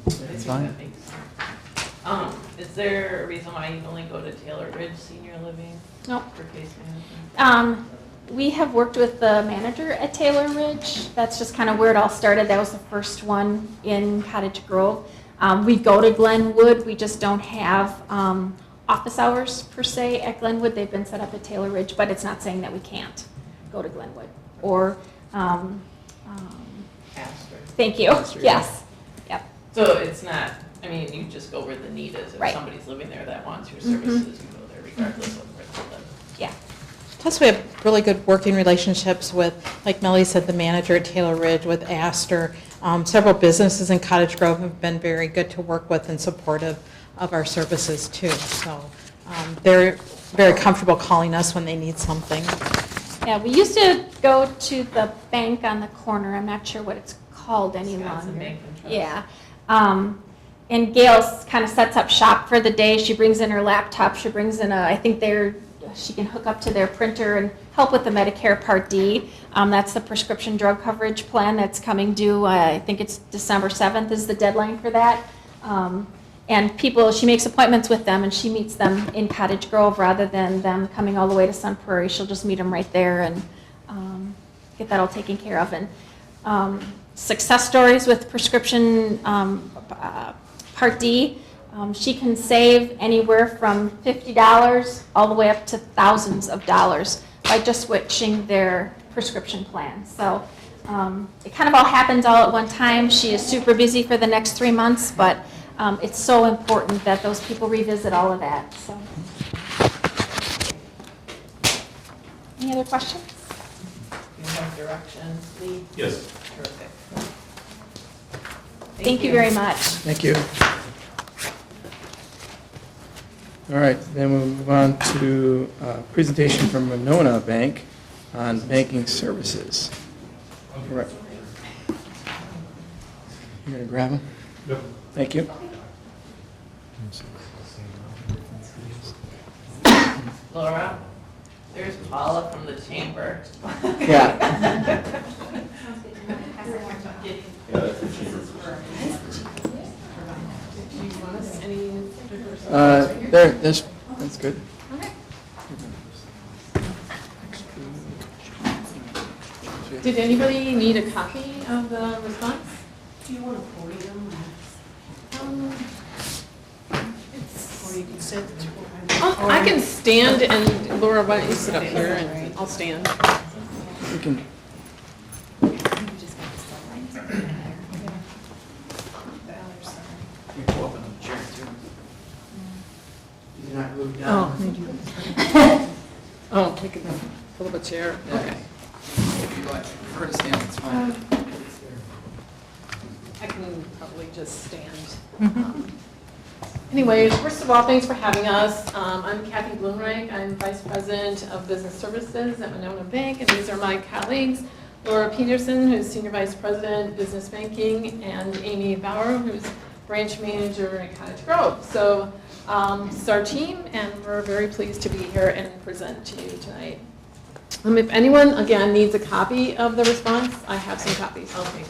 Speaker 1: That's fine.
Speaker 11: Is there a reason why you only go to Taylor Ridge Senior Living?
Speaker 14: Nope.
Speaker 11: For case management?
Speaker 14: We have worked with the manager at Taylor Ridge. That's just kind of where it all started. That was the first one in Cottage Grove. We go to Glenwood. We just don't have office hours per se at Glenwood. They've been set up at Taylor Ridge, but it's not saying that we can't go to Glenwood. Or,
Speaker 11: Astor.
Speaker 14: thank you.
Speaker 1: Astor,
Speaker 14: Yes. Yep.
Speaker 11: So it's not, I mean, you just go where the need is. If
Speaker 14: Right.
Speaker 11: somebody's living there that wants your services, you go there regardless of where they live.
Speaker 14: Yeah.
Speaker 16: Plus, we have really good working relationships with, like Melly said, the manager at Taylor Ridge, with Astor. Several businesses in Cottage Grove have been very good to work with and supportive of our services too. So they're very comfortable calling us when they need something.
Speaker 14: Yeah, we used to go to the bank on the corner. I'm not sure what it's called any
Speaker 11: Wisconsin
Speaker 14: longer.
Speaker 11: Bank and Trust.
Speaker 14: Yeah. And Gail kind of sets up shop for the day. She brings in her laptop. She brings in she can hook up to their printer and help with the Medicare Part D. That's the prescription drug coverage plan that's coming due. I think it's December 7th is the deadline for that. And she makes appointments with them, and she meets them in Cottage Grove rather than them coming all the way to Sun Prairie. She'll just meet them right there and get that all taken care of. And success stories with prescription Part D. She can save anywhere from $50 all the way up to thousands of dollars by just switching their prescription plan. So it kind of all happens all at one time. She is super busy for the next 3 months, but it's so important that those people revisit all of that. So, any other questions?
Speaker 11: You have directions, Lee?
Speaker 13: Yes.
Speaker 11: Terrific.
Speaker 14: Thank you very much.
Speaker 1: Thank you. All right, then we'll move on to a presentation from Monona Bank on banking services. All right. You're going to grab them?
Speaker 13: Yep.
Speaker 1: Thank you.
Speaker 11: Laura, there's Paula from the chamber.
Speaker 1: Yeah. That's good.
Speaker 10: Did anybody need a copy of the response?
Speaker 15: Do you want to podium? Or you can sit.
Speaker 10: I can stand, and Laura, why don't you sit up here and I'll stand.
Speaker 1: We can. Did you not move down?
Speaker 10: Oh, we can pull up a chair, okay.
Speaker 1: If you like, prefer to stand, it's fine.
Speaker 10: I can probably just stand. Anyways, first of all, thanks for having us. I'm Kathy Bloomreich. I'm Vice President of Business Services at Monona Bank, and these are my colleagues, Laura Peterson, who's Senior Vice President, Business Banking, and Amy Bauer, who's Branch Manager at Cottage Grove. So this is our team, and we're very pleased to be here and present to you tonight. If anyone, again, needs a copy of the response, I have some copies.
Speaker 11: Okay.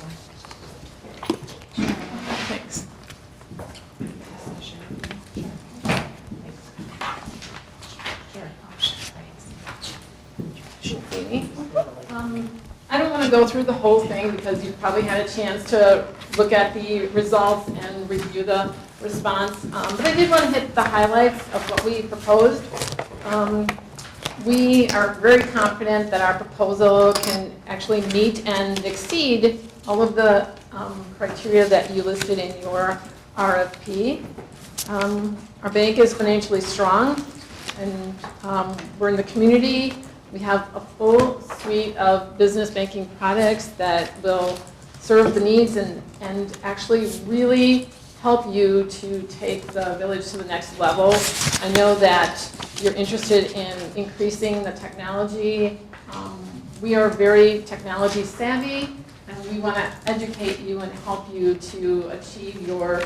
Speaker 10: Thanks.
Speaker 11: I don't want to go through the whole thing because you've probably had a chance to look at the results and review the response. But I did want to hit the highlights of what we proposed. We are very confident that our proposal can actually meet and exceed all of the criteria that you listed in your RFP. Our bank is financially strong, and we're in the community. We have a full suite of business banking products that will serve the needs and actually really help you to take the village to the next level. I know that you're interested in increasing the technology. We are very technology savvy, and we want to educate you and help you to achieve your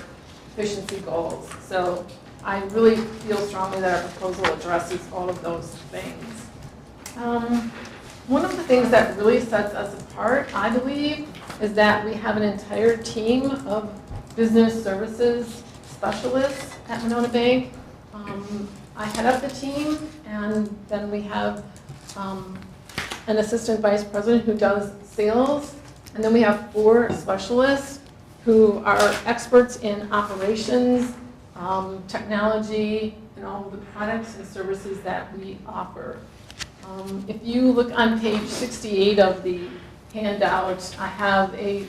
Speaker 11: efficiency goals. So I really feel strongly that our proposal addresses all of those things. One of the things that really sets us apart, I believe, is that we have an entire team of business services specialists at Monona Bank. I head up the team, and then we have an assistant vice president who does sales, and then we have 4 specialists who are experts in operations, technology, and all of the products and services that we offer. If you look on page 68 of the handout, I have a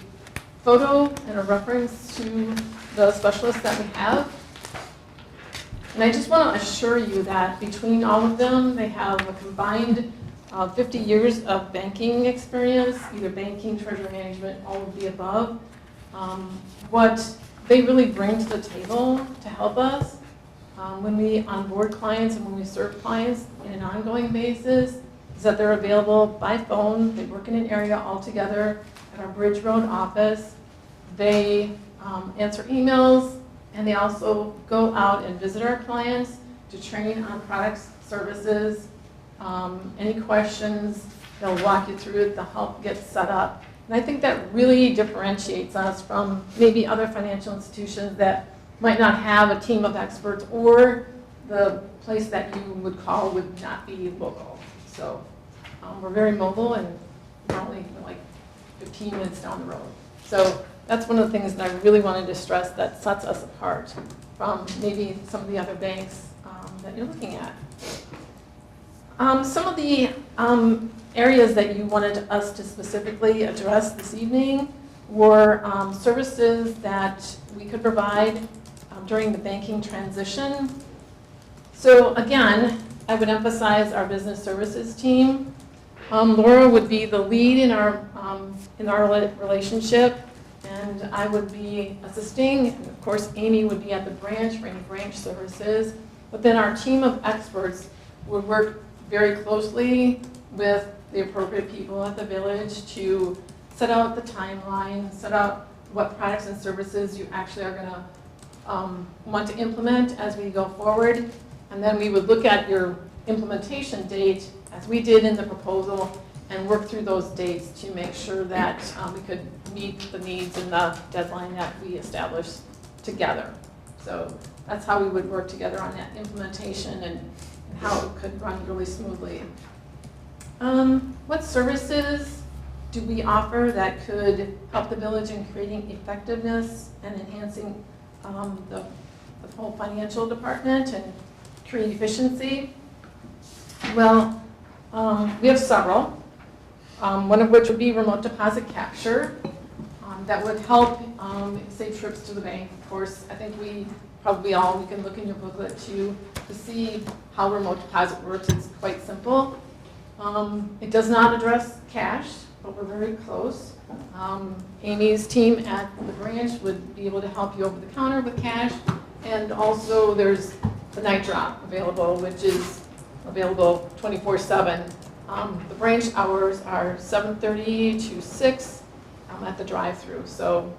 Speaker 11: photo and a reference to the specialists that we have. And I just want to assure you that between all of them, they have a combined 50 years of banking experience, either banking, treasury management, all of the above. What they really bring to the table to help us when we onboard clients and when we serve clients in an ongoing basis is that they're available by phone. They work in an area all together at our Bridge Road office. They answer emails, and they also go out and visit our clients to train on products, services, any questions. They'll walk you through it, they'll help get set up. And I think that really differentiates us from maybe other financial institutions that might not have a team of experts, or the place that you would call would not be local. So we're very mobile, and we're only like 15 minutes down the road. So that's one of the things that I really wanted to stress that sets us apart from maybe some of the other banks that you're looking at. Some of the areas that you wanted us to specifically address this evening were services that we could provide during the banking transition. So again, I would emphasize our business services team. Laura would be the lead in our relationship, and I would be assisting, and of course Amy would be at the branch for any branch services. But then our team of experts would work very closely with the appropriate people at the village to set out the timeline, set out what products and services you actually are going to want to implement as we go forward. And then we would look at your implementation date, as we did in the proposal, and work through those dates to make sure that we could meet the needs and the deadline that we established together. So that's how we would work together on that implementation and how it could run really smoothly. What services do we offer that could help the village in creating effectiveness and enhancing the whole financial department and create efficiency? Well, we have several. One of which would be remote deposit capture. That would help save trips to the bank. Of course, I think we can look in your booklet to see how remote deposit works. It's quite simple. It does not address cash, but we're very close. Amy's team at the branch would be able to help you over the counter with cash. And also there's the night drop available, which is available 24/7. The branch hours are 7:30 to 6 at the drive-through. So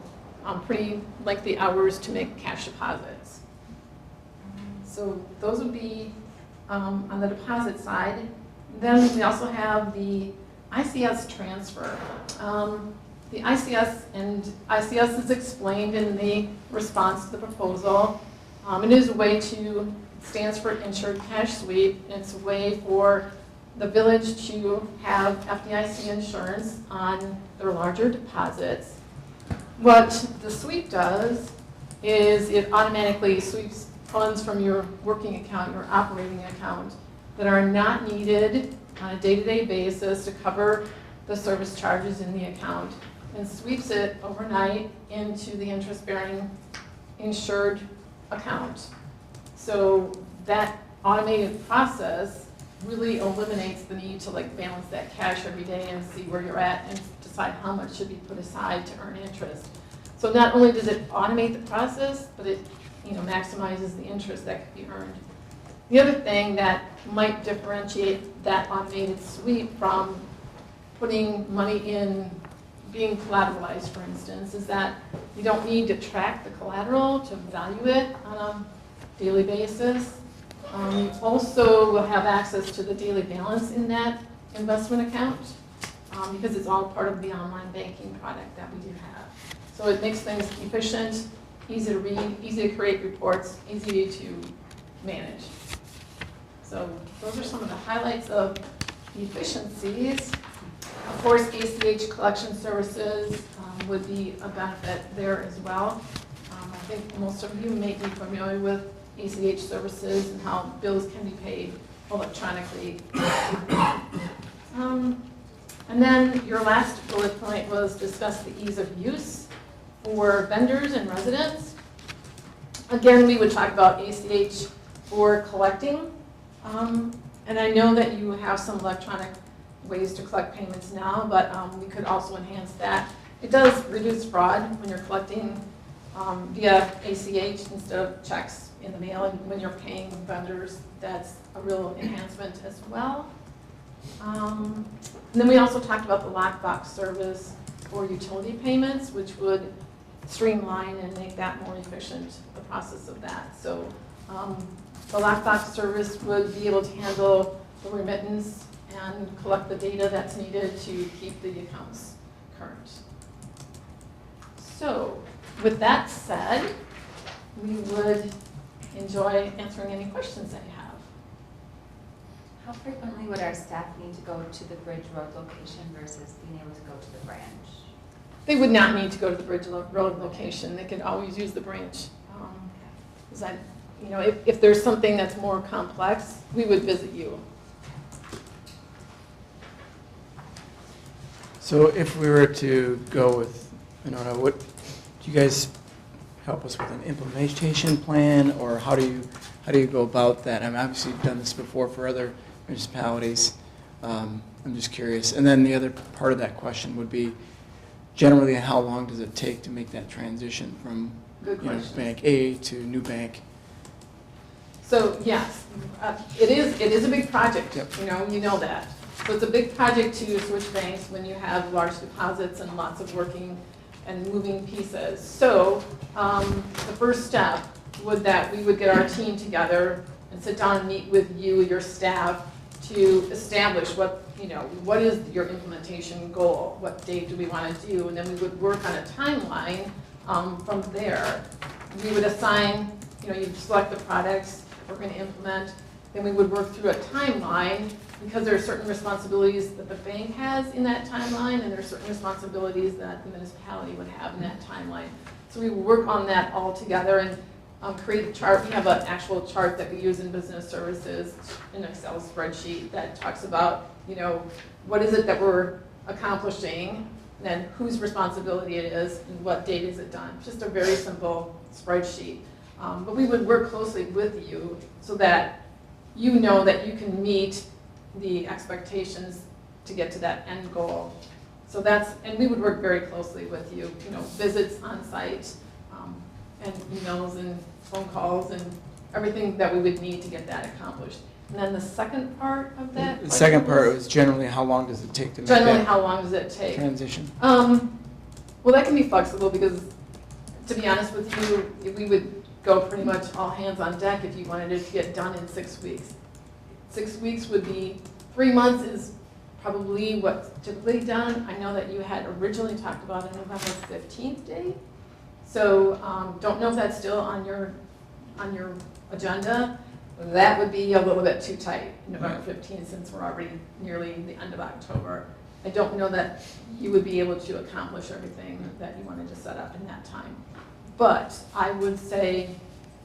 Speaker 11: pretty lengthy hours to make cash deposits. So those would be on the deposit side. Then we also have the ICS transfer. The ICS is explained in the response to the proposal. It is a way to, stands for Insured Cash Sweep, and it's a way for
Speaker 17: the village to have FDIC insurance on their larger deposits. What the sweep does is it automatically sweeps funds from your working account, your operating account, that are not needed on a day-to-day basis to cover the service charges in the account, and sweeps it overnight into the interest-bearing insured account. So that automated process really eliminates the need to like balance that cash every day and see where you're at and decide how much should be put aside to earn interest. So not only does it automate the process, but it maximizes the interest that could be earned. The other thing that might differentiate that automated sweep from putting money in being collateralized, for instance, is that you don't need to track the collateral to value it on a daily basis. You also will have access to the daily balance in that investment account because it's all part of the online banking product that we do have. So it makes things efficient, easy to read, easy to create reports, easy to manage. So those are some of the highlights of the efficiencies. Of course, ACH collection services would be a benefit there as well. I think most of you may be familiar with ACH services and how bills can be paid electronically. And then your last bullet point was discuss the ease of use for vendors and residents. Again, we would talk about ACH for collecting. And I know that you have some electronic ways to collect payments now, but we could also enhance that. It does reduce fraud when you're collecting via ACH instead of checks in the mail, and when you're paying vendors, that's a real enhancement as well. And then we also talked about the lockbox service for utility payments, which would streamline and make that more efficient, the process of that. So the lockbox service would be able to handle the remittance and collect the data that's needed to keep the accounts current. So with that said, we would enjoy answering any questions that you have.
Speaker 3: How frequently would our staff need to go to the Bridge Road location versus being able to go to the branch?
Speaker 17: They would not need to go to the Bridge Road location. They could always use the branch. If there's something that's more complex, we would visit you.
Speaker 1: So if we were to go with, what, do you guys help us with an implementation plan, or how do you go about that? I mean, obviously you've done this before for other municipalities. I'm just curious. And then the other part of that question would be, generally, how long does it take to make that transition from bank A to new bank?
Speaker 17: So yes, it is a big project.
Speaker 1: Yep.
Speaker 17: You know that. So it's a big project to switch banks when you have large deposits and lots of working and moving pieces. So the first step would that we would get our team together and sit down and meet with you, your staff, to establish what is your implementation goal, what date do we want to do, and then we would work on a timeline from there. We would assign, you'd select the products we're going to implement, then we would work through a timeline, because there are certain responsibilities that the bank has in that timeline, and there are certain responsibilities that the municipality would have in that timeline. So we would work on that all together and create a chart. We have an actual chart that we use in business services, an Excel spreadsheet that talks about, what is it that we're accomplishing, and then whose responsibility it is, and what date is it done. Just a very simple spreadsheet. But we would work closely with you so that you know that you can meet the expectations to get to that end goal. So and we would work very closely with you, visits on site, and emails and phone calls and everything that we would need to get that accomplished. And then the second part of that?
Speaker 1: The second part was generally how long does it take to make
Speaker 17: Generally,
Speaker 1: that
Speaker 17: how long does it take?
Speaker 1: transition?
Speaker 17: Well, that can be flexible because, to be honest with you, we would go pretty much all hands on deck if you wanted it to get done in 6 weeks. 6 weeks would be, 3 months is probably what's typically done. I know that you had originally talked about a November 15th date. So don't know if that's still on your agenda. That would be a little bit too tight, November 15th, since we're already nearly the end of October. I don't know that you would be able to accomplish everything that you wanted to set up in that time. But I would say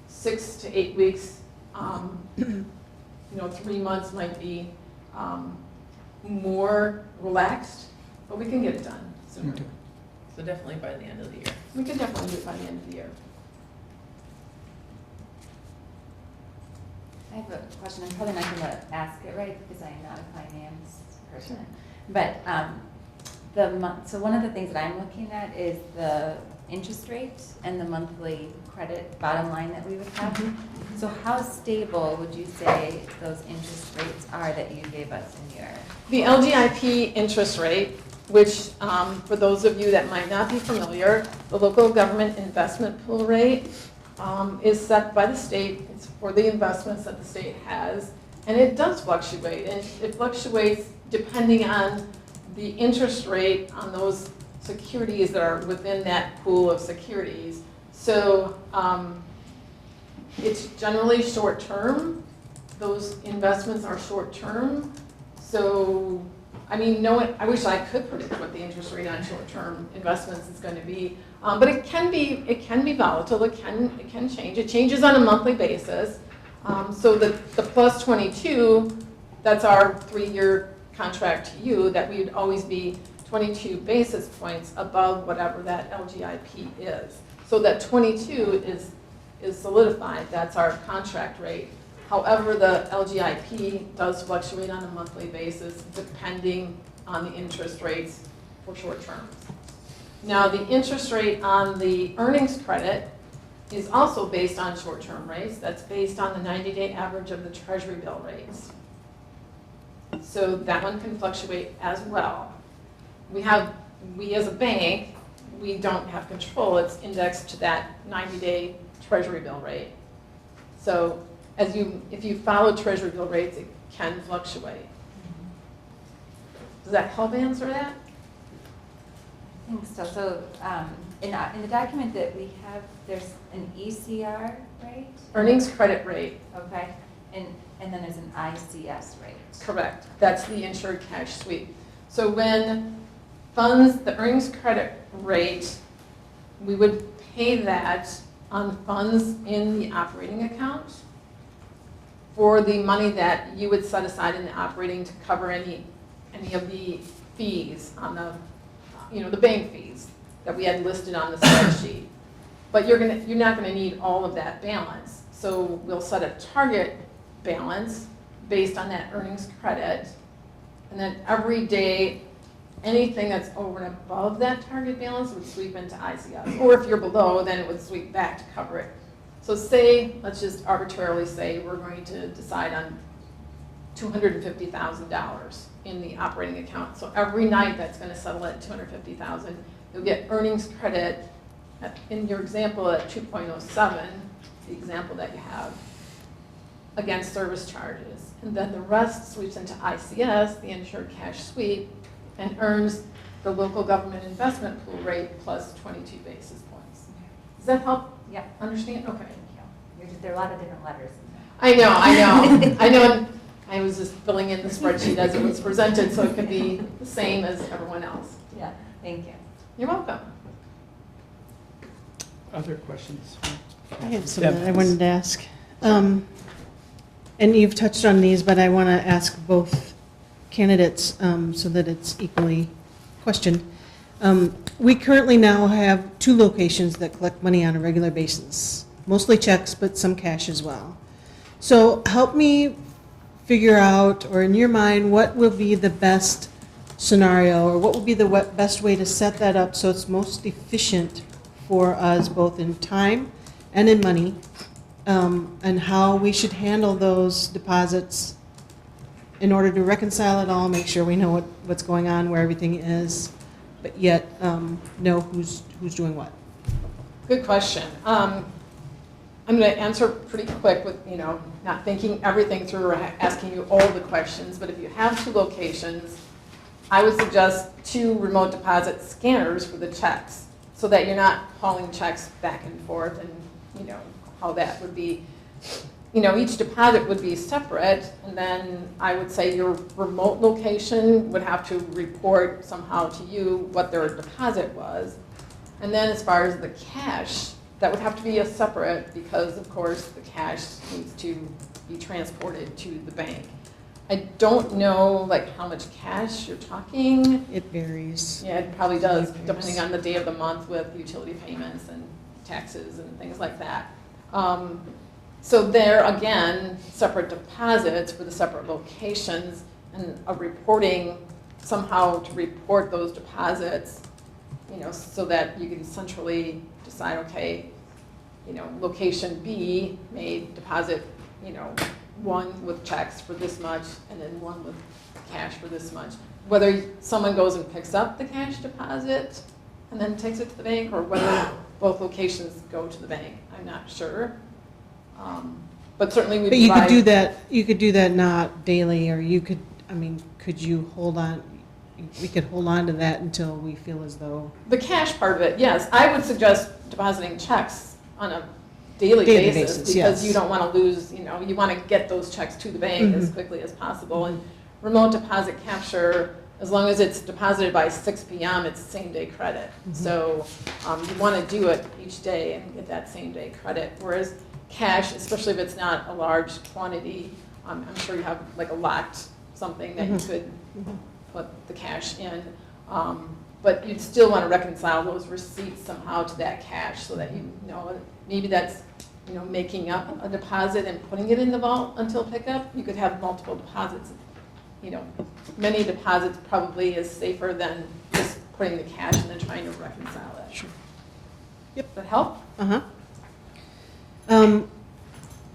Speaker 17: 6 to 8 weeks, 3 months might be more relaxed, but we can get it done sooner.
Speaker 1: Okay.
Speaker 11: So definitely by the end of the year.
Speaker 17: We can definitely do it by the end of the year.
Speaker 3: I have a question. I'm probably not going to ask it right because I'm not a finance person. But so one of the things that I'm looking at is the interest rate and the monthly credit bottom line that we would have. So how stable would you say those interest rates are that you gave us in your?
Speaker 17: The LGIP interest rate, which for those of you that might not be familiar, the local government investment pool rate is set by the state. It's for the investments that the state has, and it does fluctuate. And it fluctuates depending on the interest rate on those securities that are within that pool of securities. So it's generally short-term. Those investments are short-term. So, I mean, I wish I could predict what the interest rate on short-term investments is going to be. But it can be volatile. It can change. It changes on a monthly basis. So the plus 22, that's our 3-year contract to you, that we would always be 22 basis points above whatever that LGIP is. So that 22 is solidified. That's our contract rate. However, the LGIP does fluctuate on a monthly basis depending on the interest rates for short terms. Now, the interest rate on the earnings credit is also based on short-term rates. That's based on the 90-day average of the Treasury bill rates. So that one can fluctuate as well. We as a bank, we don't have control. It's indexed to that 90-day Treasury bill rate. So if you follow Treasury bill rates, it can fluctuate. Does that help answer that?
Speaker 3: I think so. So in the document that we have, there's an ECR rate?
Speaker 17: Earnings credit rate.
Speaker 3: Okay. And then there's an ICS rate.
Speaker 17: Correct. That's the insured cash sweep. So when the earnings credit rate, we would pay that on funds in the operating account for the money that you would set aside in the operating to cover any of the fees on the bank fees that we had listed on the spreadsheet. But you're not going to need all of that balance. So we'll set a target balance based on that earnings credit. And then every day, anything that's over and above that target balance would sweep into ICS. Or if you're below, then it would sweep back to cover it. So let's just arbitrarily say we're going to decide on $250,000 in the operating account. So every night that's going to settle at $250,000. You'll get earnings credit in your example at 2.07, the example that you have, against service charges. And then the rest sweeps into ICS, the insured cash sweep, and earns the local government investment pool rate plus 22 basis points. Does that help?
Speaker 3: Yeah.
Speaker 17: Understand? Okay.
Speaker 3: Thank you. There are a lot of different letters in there.
Speaker 17: I know. I was just filling in the spreadsheet as it was presented, so it could be the same as everyone else.
Speaker 3: Yeah, thank you.
Speaker 17: You're welcome.
Speaker 1: Other questions?
Speaker 15: I have some that I wanted to ask. And you've touched on these, but I want to ask both candidates so that it's equally questioned. We currently now have 2 locations that collect money on a regular basis, mostly checks, but some cash as well. So help me figure out, or in your mind, what will be the best scenario, or what will be the best way to set that up so it's most efficient for us, both in time and in money, and how we should handle those deposits in order to reconcile it all, make sure we know what's going on, where everything is, but yet know who's doing what.
Speaker 17: Good question. I'm going to answer pretty quick with, not thinking everything through or asking you all the questions, but if you have 2 locations, I would suggest 2 remote deposit scanners for the checks so that you're not hauling checks back and forth and, how that would be. each deposit would be separate, and then I would say your remote location would have to report somehow to you what their deposit was. And then as far as the cash, that would have to be a separate, because of course the cash needs to be transported to the bank. I don't know like how much cash you're talking.
Speaker 15: It varies.
Speaker 17: Yeah, it probably does,
Speaker 15: It varies.
Speaker 17: depending on the day of the month with utility payments and taxes and things like that. So there, again, separate deposits for the separate locations and a reporting, somehow to report those deposits, so that you can centrally decide, okay, location B made deposit, one with checks for this much and then one with cash for this much. Whether someone goes and picks up the cash deposit and then takes it to the bank, or whether both locations go to the bank, I'm not sure. But certainly we
Speaker 15: But you could
Speaker 17: provide-
Speaker 15: do that not daily, or you could, could you hold on, we could hold on to that until we feel as though.
Speaker 17: The cash part of it, yes. I would suggest depositing checks on a daily
Speaker 15: Daily
Speaker 17: basis,
Speaker 15: basis,
Speaker 17: because
Speaker 15: yes.
Speaker 17: you don't want to lose, you want to get those checks to the bank as quickly as possible. And remote deposit capture, as long as it's deposited by 6 p.m., it's same-day credit. So you want to do it each day and get that same-day credit. Whereas cash, especially if it's not a large quantity, I'm sure you have like a locked something that you could put the cash in. But you'd still want to reconcile those receipts somehow to that cash, so that maybe that's making up a deposit and putting it in the vault until pickup. You could have multiple deposits. Many deposits probably is safer than just putting the cash and then trying to reconcile it.
Speaker 15: Sure.
Speaker 17: Yep. Does that help?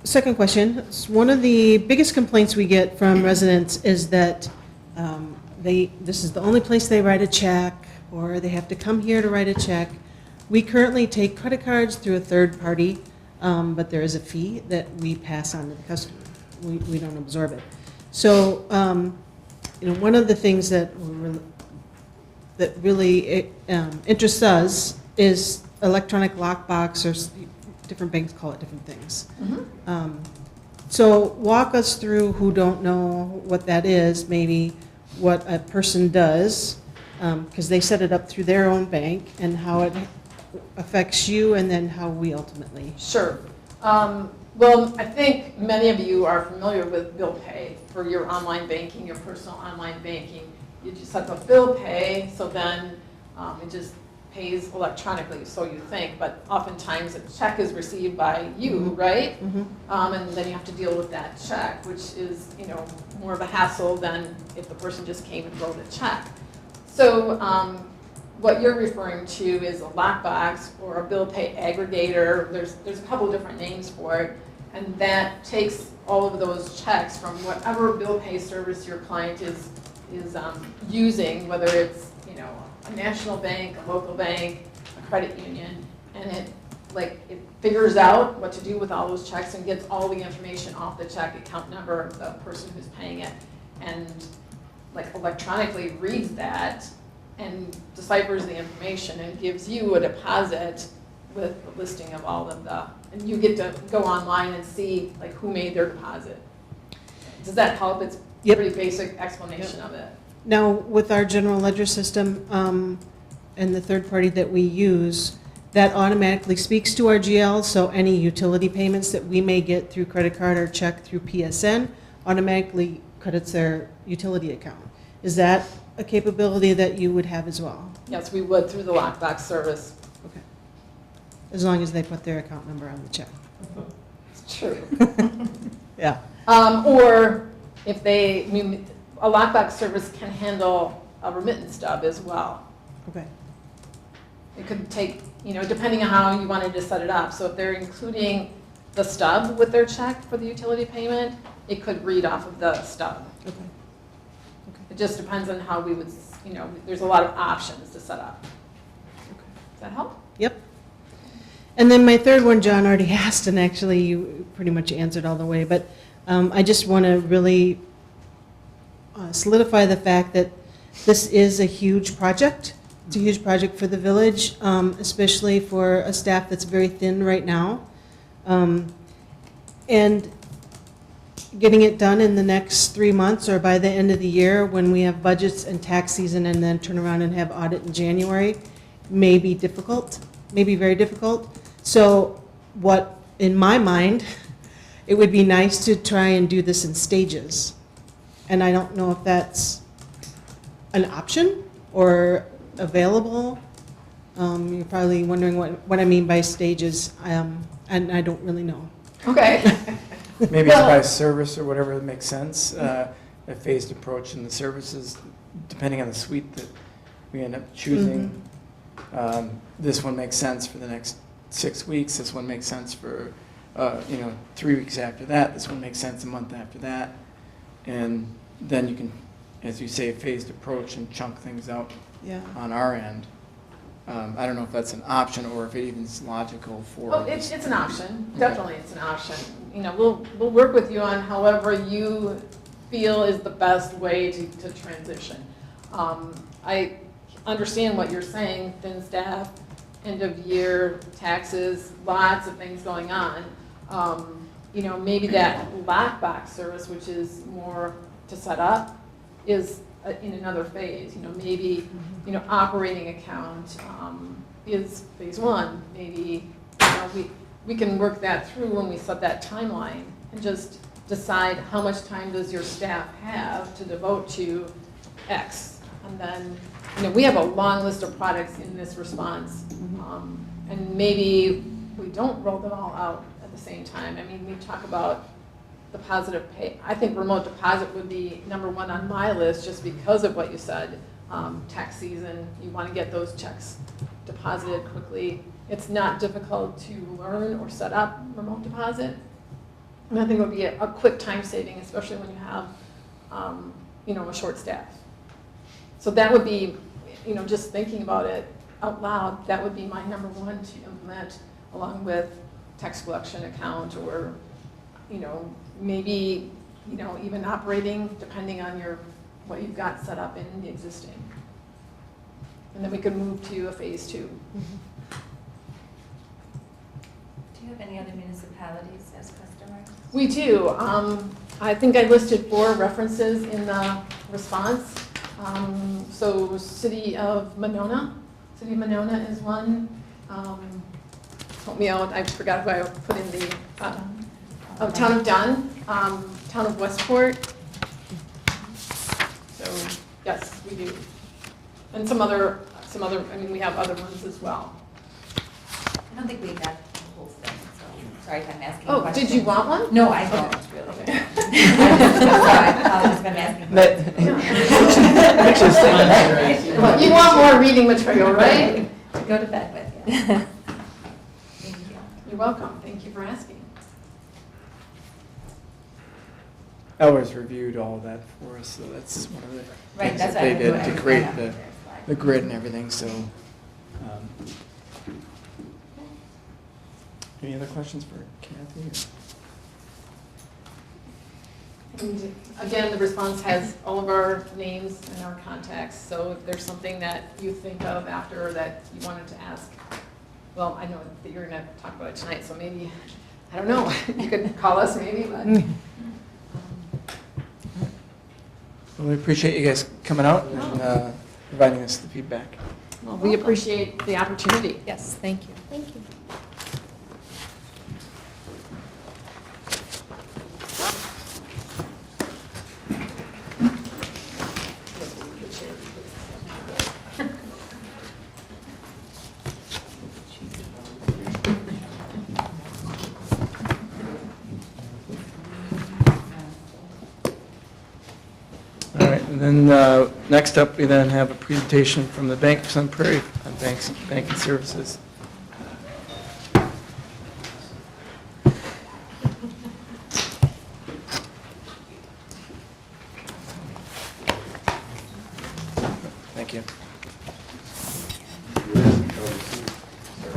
Speaker 15: Second question, one of the biggest complaints we get from residents is that this is the only place they write a check, or they have to come here to write a check. We currently take credit cards through a third party, but there is a fee that we pass on to the customer. We don't absorb it. So, one of the things that really interests us is electronic lockbox, or different banks call it different things. So walk us through, who don't know what that is, maybe what a person does, because they set it up through their own bank, and how it affects you, and then how we ultimately.
Speaker 17: Sure. Well, I think many of you are familiar with bill pay for your online banking, your personal online banking. You just set up bill pay, so then it just pays electronically, so you think, but oftentimes a check is received by you, right? And then you have to deal with that check, which is, more of a hassle than if the person just came and wrote a check. So what you're referring to is a lockbox or a bill pay aggregator. There's a couple different names for it, and that takes all of those checks from whatever bill pay service your client is using, whether it's a national bank, a local bank, a credit union, and it figures out what to do with all those checks and gets all the information off the check, account number of the person who's paying it, and electronically reads that and deciphers the information and gives you a deposit with the listing of all of and you get to go online and see who made their deposit. Does that help? It's a pretty basic explanation of it.
Speaker 15: Now, with our general ledger system and the third party that we use, that automatically speaks to our GL, so any utility payments that we may get through credit card or check through PSN automatically credits their utility account. Is that a capability that you would have as well?
Speaker 17: Yes, we would through the lockbox service.
Speaker 15: Okay. As long as they put their account number on the check.
Speaker 17: It's true.
Speaker 15: Yeah.
Speaker 17: Or if a lockbox service can handle a remittance stub as well.
Speaker 15: Okay.
Speaker 17: It could take, depending on how you wanted to set it up. So if they're including the stub with their check for the utility payment, it could read off of the stub.
Speaker 15: Okay.
Speaker 17: It just depends on how we would, there's a lot of options to set up. Does that help?
Speaker 15: Yep. And then my third one, John already asked, and actually you pretty much answered all the way, but I just want to really solidify the fact that this is a huge project. It's a huge project for the village, especially for a staff that's very thin right now. And getting it done in the next 3 months or by the end of the year when we have budgets and tax season and then turn around and have audit in January may be difficult, may be very difficult. So what, in my mind, it would be nice to try and do this in stages. And I don't know if that's an option or available. You're probably wondering what I mean by stages, and I don't really know.
Speaker 17: Okay.
Speaker 1: Maybe
Speaker 17: Well-
Speaker 1: it's by service or whatever makes sense, a phased approach in the services, depending on the suite that we end up choosing. This one makes sense for the next 6 weeks, this one makes sense for, 3 weeks after that, this one makes sense a month after that. And then you can, as you say, phased approach and chunk things out
Speaker 15: Yeah.
Speaker 1: on our end. I don't know if that's an option or if it even is logical for.
Speaker 17: Oh, it's an option, definitely it's an option. You know, we'll work with you on however you feel is the best way to transition. I understand what you're saying, thin staff, end of year, taxes, lots of things going on. Maybe that lockbox service, which is more to set up, is in another phase. Maybe, operating account is phase one. Maybe, we can work that through when we set that timeline and just decide how much time does your staff have to devote to X. And then, we have a long list of products in this response. And maybe we don't roll them all out at the same time. I mean, we talk about the positive pay. I think remote deposit would be number one on my list just because of what you said. Tax season, you want to get those checks deposited quickly. It's not difficult to learn or set up remote deposit. And I think it would be a quick time saving, especially when you have, a short staff. So that would be, just thinking about it out loud, that would be my number one to implement along with tax collection account or, maybe, even operating depending on what you've got set up in the existing. And then we could move to a phase two.
Speaker 3: Do you have any other municipalities as customers?
Speaker 17: We do. I think I listed 4 references in the response. So City of Monona is one. Help me out, I forgot who I put in the, Town of Dunn, Town of Westport. So, yes, we do. And some other, we have other ones as well.
Speaker 3: I don't think we got the whole thing, so sorry if I'm asking
Speaker 17: Oh,
Speaker 3: questions.
Speaker 17: did you want one?
Speaker 3: No, I don't, really.
Speaker 17: Okay.
Speaker 3: Sorry, I apologize if I'm asking questions.
Speaker 17: Well, you want more reading material, right?
Speaker 3: To go to bed with, yeah. Thank you.
Speaker 17: You're welcome. Thank you for asking.
Speaker 1: Elmer's reviewed all of that for us, so that's one of the
Speaker 3: Right,
Speaker 1: things
Speaker 3: that's
Speaker 1: that they
Speaker 3: what I
Speaker 1: did
Speaker 3: was
Speaker 1: to
Speaker 3: doing.
Speaker 1: create
Speaker 3: Yeah.
Speaker 1: the grid and everything, so. Any other questions for Kathy?
Speaker 17: And again, the response has all of our names and our contacts, so if there's something that you think of after that you wanted to ask, well, I know that you're gonna talk about it tonight, so maybe, I don't know, you could call us maybe, but.
Speaker 1: Well, we appreciate you guys coming out and providing us the feedback.
Speaker 17: Well, we appreciate the opportunity.
Speaker 16: Yes, thank you.
Speaker 7: Thank you.
Speaker 1: All right, and then next up, we then have a presentation from the Bank of Sun Prairie on banking services. Thank you.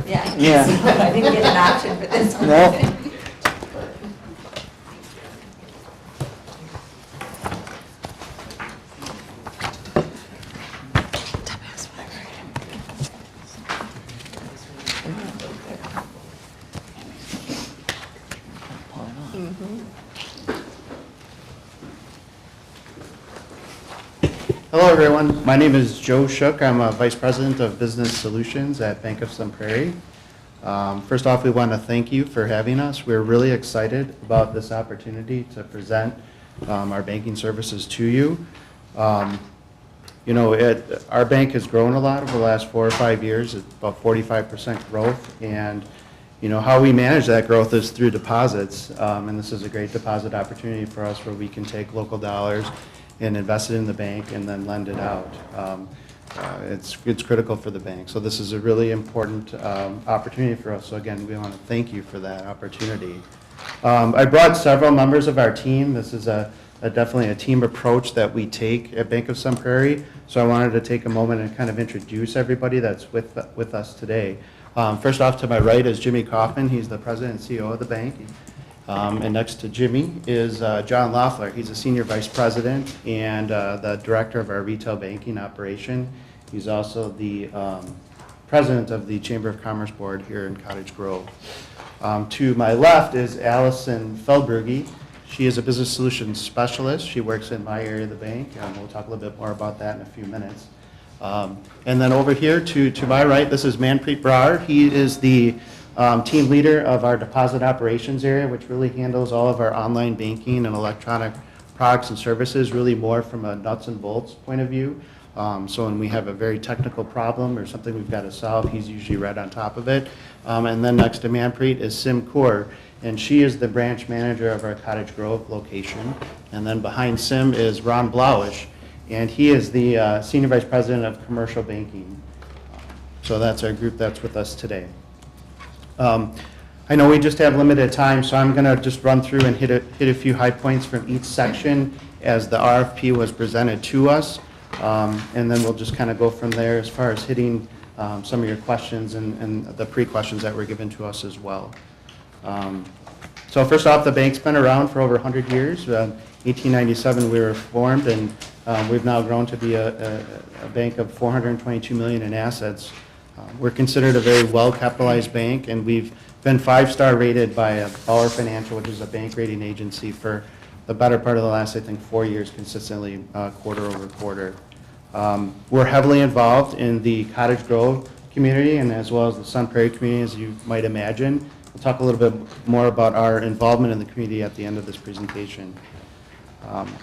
Speaker 3: Yeah, I can
Speaker 1: Yeah.
Speaker 3: see, but I didn't get an option for this one.
Speaker 1: No.
Speaker 18: Hello, everyone. My name is Joe Shook. I'm a Vice President of Business Solutions at Bank of Sun Prairie. First off, we want to thank you for having us. We're really excited about this opportunity to present our banking services to you. Our bank has grown a lot over the last 4 or 5 years, it's about 45% growth, and how we manage that growth is through deposits, and this is a great deposit opportunity for us where we can take local dollars and invest it in the bank and then lend it out. It's critical for the bank. So this is a really important opportunity for us. So again, we want to thank you for that opportunity. I brought several members of our team. This is definitely a team approach that we take at Bank of Sun Prairie. So I wanted to take a moment and kind of introduce everybody that's with us today. First off, to my right is Jimmy Kaufman. He's the president and CEO of the bank. And next to Jimmy is John Loeffler. He's a senior vice president and the director of our retail banking operation. He's also the president of the Chamber of Commerce Board here in Cottage Grove. To my left is Allison Feldbergy. She is a business solutions specialist. She works in my area of the bank. We'll talk a little bit more about that in a few minutes. And then over here to my right, this is Manpreet Brar. He is the team leader of our deposit operations area, which really handles all of our online banking and electronic products and services, really more from a nuts and bolts point of view. So when we have a very technical problem or something we've got to solve, he's usually right on top of it. And then next to Manpreet is Sim Kaur, and she is the branch manager of our Cottage Grove location. And then behind Sim is Ron Blowish, and he is the senior vice president of commercial banking. So that's our group that's with us today. I know we just have limited time, so I'm going to just run through and hit a few high points from each section as the RFP was presented to us. And then we'll just kind of go from there as far as hitting some of your questions and the pre-questions that were given to us as well. So first off, the bank's been around for over 100 years. 1897 we were formed, and we've now grown to be a bank of $422 million in assets. We're considered a very well-capitalized bank, and we've been 5-star rated by Bauer Financial, which is a bank rating agency, for the better part of the last, I think, 4 years consistently, quarter over quarter. We're heavily involved in the Cottage Grove community and as well as the Sun Prairie community, as you might imagine. We'll talk a little bit more about our involvement in the community at the end of this presentation.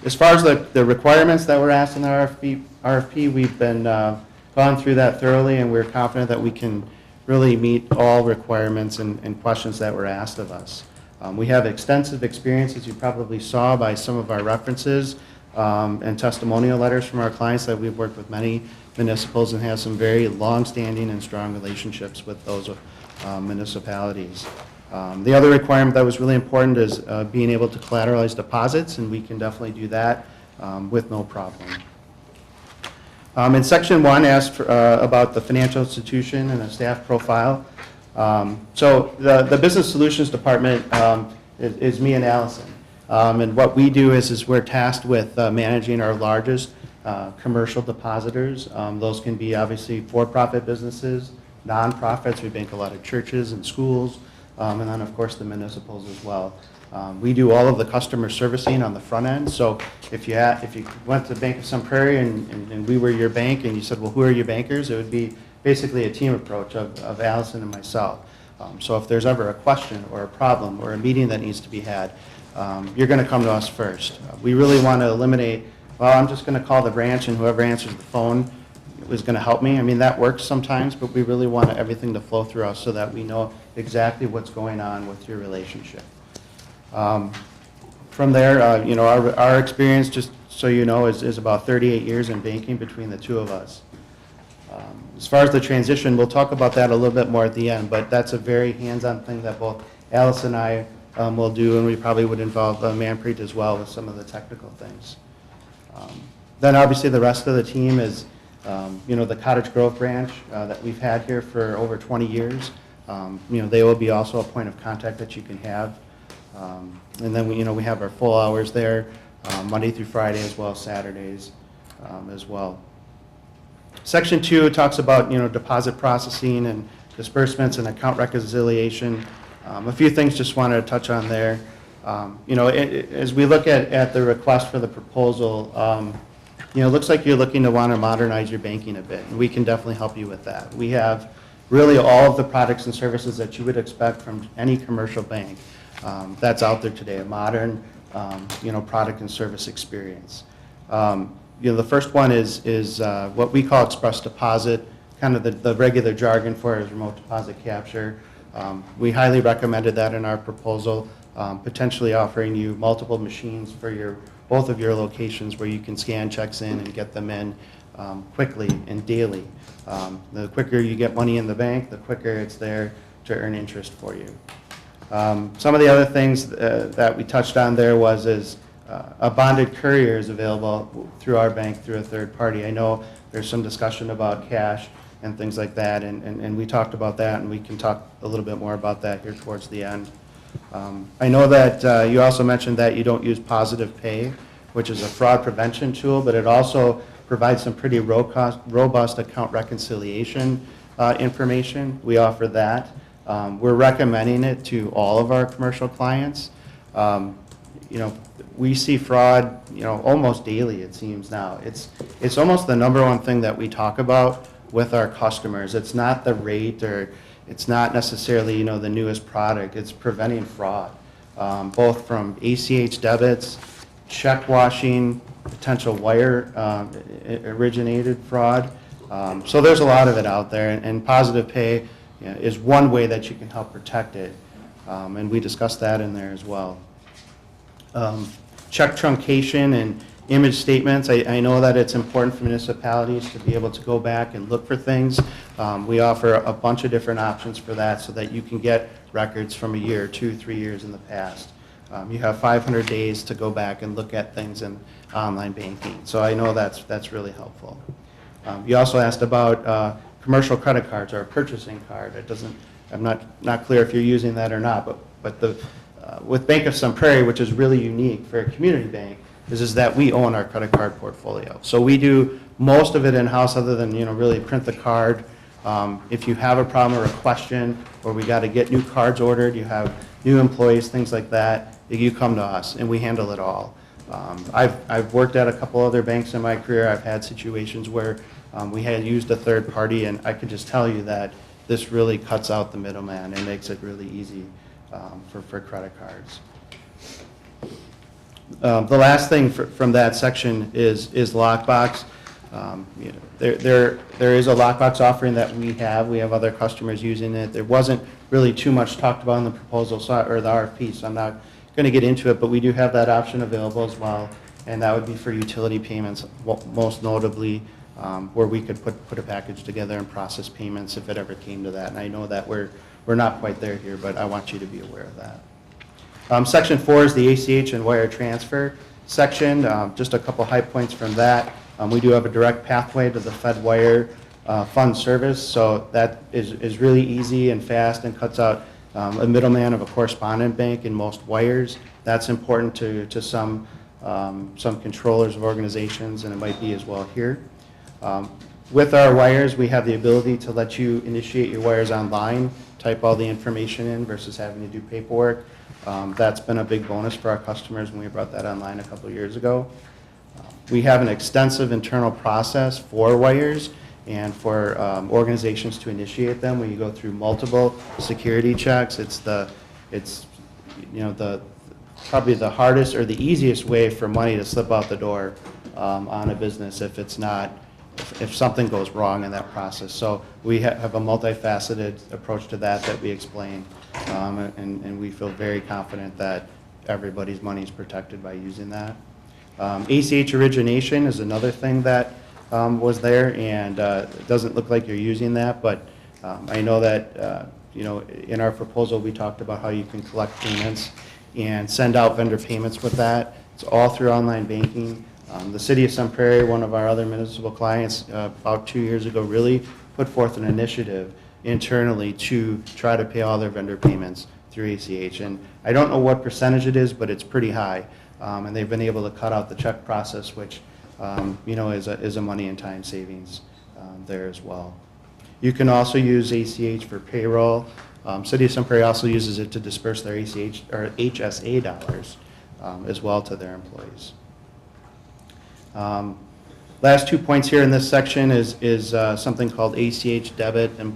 Speaker 18: As far as the requirements that were asked in the RFP, we've been gone through that thoroughly, and we're confident that we can really meet all requirements and questions that were asked of us. We have extensive experience, as you probably saw by some of our references and testimonial letters from our clients, that we've worked with many municipals and have some very long-standing and strong relationships with those municipalities. The other requirement that was really important is being able to collateralize deposits, and we can definitely do that with no problem. In section 1 asked about the financial institution and a staff profile. So the business solutions department is me and Allison. And what we do is we're tasked with managing our largest commercial depositors. Those can be obviously for-profit businesses, nonprofits. We bank a lot of churches and schools, and then of course the municipals as well. We do all of the customer servicing on the front end. So if you went to Bank of Sun Prairie and we were your bank and you said, well, who are your bankers? It would be basically a team approach of Allison and myself. So if there's ever a question or a problem or a meeting that needs to be had, you're going to come to us first. We really want to eliminate, well, I'm just going to call the branch and whoever answers the phone is going to help me. I mean, that works sometimes, but we really want everything to flow through us so that we know exactly what's going on with your relationship. From there, our experience, just so you know, is about 38 years in banking between the two of us. As far as the transition, we'll talk about that a little bit more at the end, but that's a very hands-on thing that both Alice and I will do, and we probably would involve Manpreet as well with some of the technical things. Then obviously the rest of the team is, the Cottage Grove branch that we've had here for over 20 years. They will be also a point of contact that you can have. And then we have our full hours there, Monday through Friday as well as Saturdays as well. Section 2 talks about deposit processing and disbursements and account reconciliation. A few things just wanted to touch on there. As we look at the request for the proposal, it looks like you're looking to want to modernize your banking a bit, and we can definitely help you with that. We have really all of the products and services that you would expect from any commercial bank that's out there today, a modern, product and service experience. The first one is what we call express deposit, kind of the regular jargon for it is remote deposit capture. We highly recommended that in our proposal, potentially offering you multiple machines for both of your locations where you can scan checks in and get them in quickly and daily. The quicker you get money in the bank, the quicker it's there to earn interest for you. Some of the other things that we touched on there is a bonded courier is available through our bank through a third party. I know there's some discussion about cash and things like that, and we talked about that, and we can talk a little bit more about that here towards the end. I know that you also mentioned that you don't use Positive Pay, which is a fraud prevention tool, but it also provides some pretty robust account reconciliation information. We offer that. We're recommending it to all of our commercial clients. We see fraud, almost daily, it seems now. It's almost the number one thing that we talk about with our customers. It's not the rate, or it's not necessarily, the newest product. It's preventing fraud, both from ACH debits, check washing, potential wire originated fraud. So there's a lot of it out there, and Positive Pay is one way that you can help protect it, and we discussed that in there as well. Check truncation and image statements. I know that it's important for municipalities to be able to go back and look for things. We offer a bunch of different options for that so that you can get records from a year, 2, 3 years in the past. You have 500 days to go back and look at things in online banking. So I know that's really helpful. You also asked about commercial credit cards or a purchasing card. I'm not clear if you're using that or not, but with Bank of Sun Prairie, which is really unique for a community bank, is that we own our credit card portfolio. So we do most of it in-house, other than really print the card. If you have a problem or a question, or we got to get new cards ordered, you have new employees, things like that, you come to us and we handle it all. I've worked at a couple other banks in my career. I've had situations where we had used a third party, and I could just tell you that this really cuts out the middleman and makes it really easy for credit cards. The last thing from that section is Lockbox. There is a Lockbox offering that we have. We have other customers using it. There wasn't really too much talked about in the proposal or the RFP, so I'm not going to get into it, but we do have that option available as well, and that would be for utility payments, most notably, where we could put a package together and process payments if it ever came to that. And I know that we're not quite there here, but I want you to be aware of that. Section 4 is the ACH and wire transfer section. Just a couple high points from that. We do have a direct pathway to the FedWire fund service, so that is really easy and fast and cuts out a middleman of a correspondent bank in most wires. That's important to some controllers of organizations, and it might be as well here. With our wires, we have the ability to let you initiate your wires online, type all the information in versus having to do paperwork. That's been a big bonus for our customers when we brought that online a couple of years ago. We have an extensive internal process for wires and for organizations to initiate them. When you go through multiple security checks, it's probably the hardest or the easiest way for money to slip out the door on a business if something goes wrong in that process. So we have a multifaceted approach to that we explain, and we feel very confident that everybody's money is protected by using that. ACH origination is another thing that was there, and it doesn't look like you're using that, but I know that in our proposal we talked about how you can collect payments and send out vendor payments with that. It's all through online banking. The City of Sun Prairie, one of our other municipal clients, about 2 years ago really put forth an initiative internally to try to pay all their vendor payments through ACH. And I don't know what percentage it is, but it's pretty high. And they've been able to cut out the check process, which is a money and time savings there as well. You can also use ACH for payroll. City of Sun Prairie also uses it to disperse their ACH or HSA dollars as well to their employees. Last 2 points here in this section is something called ACH debit and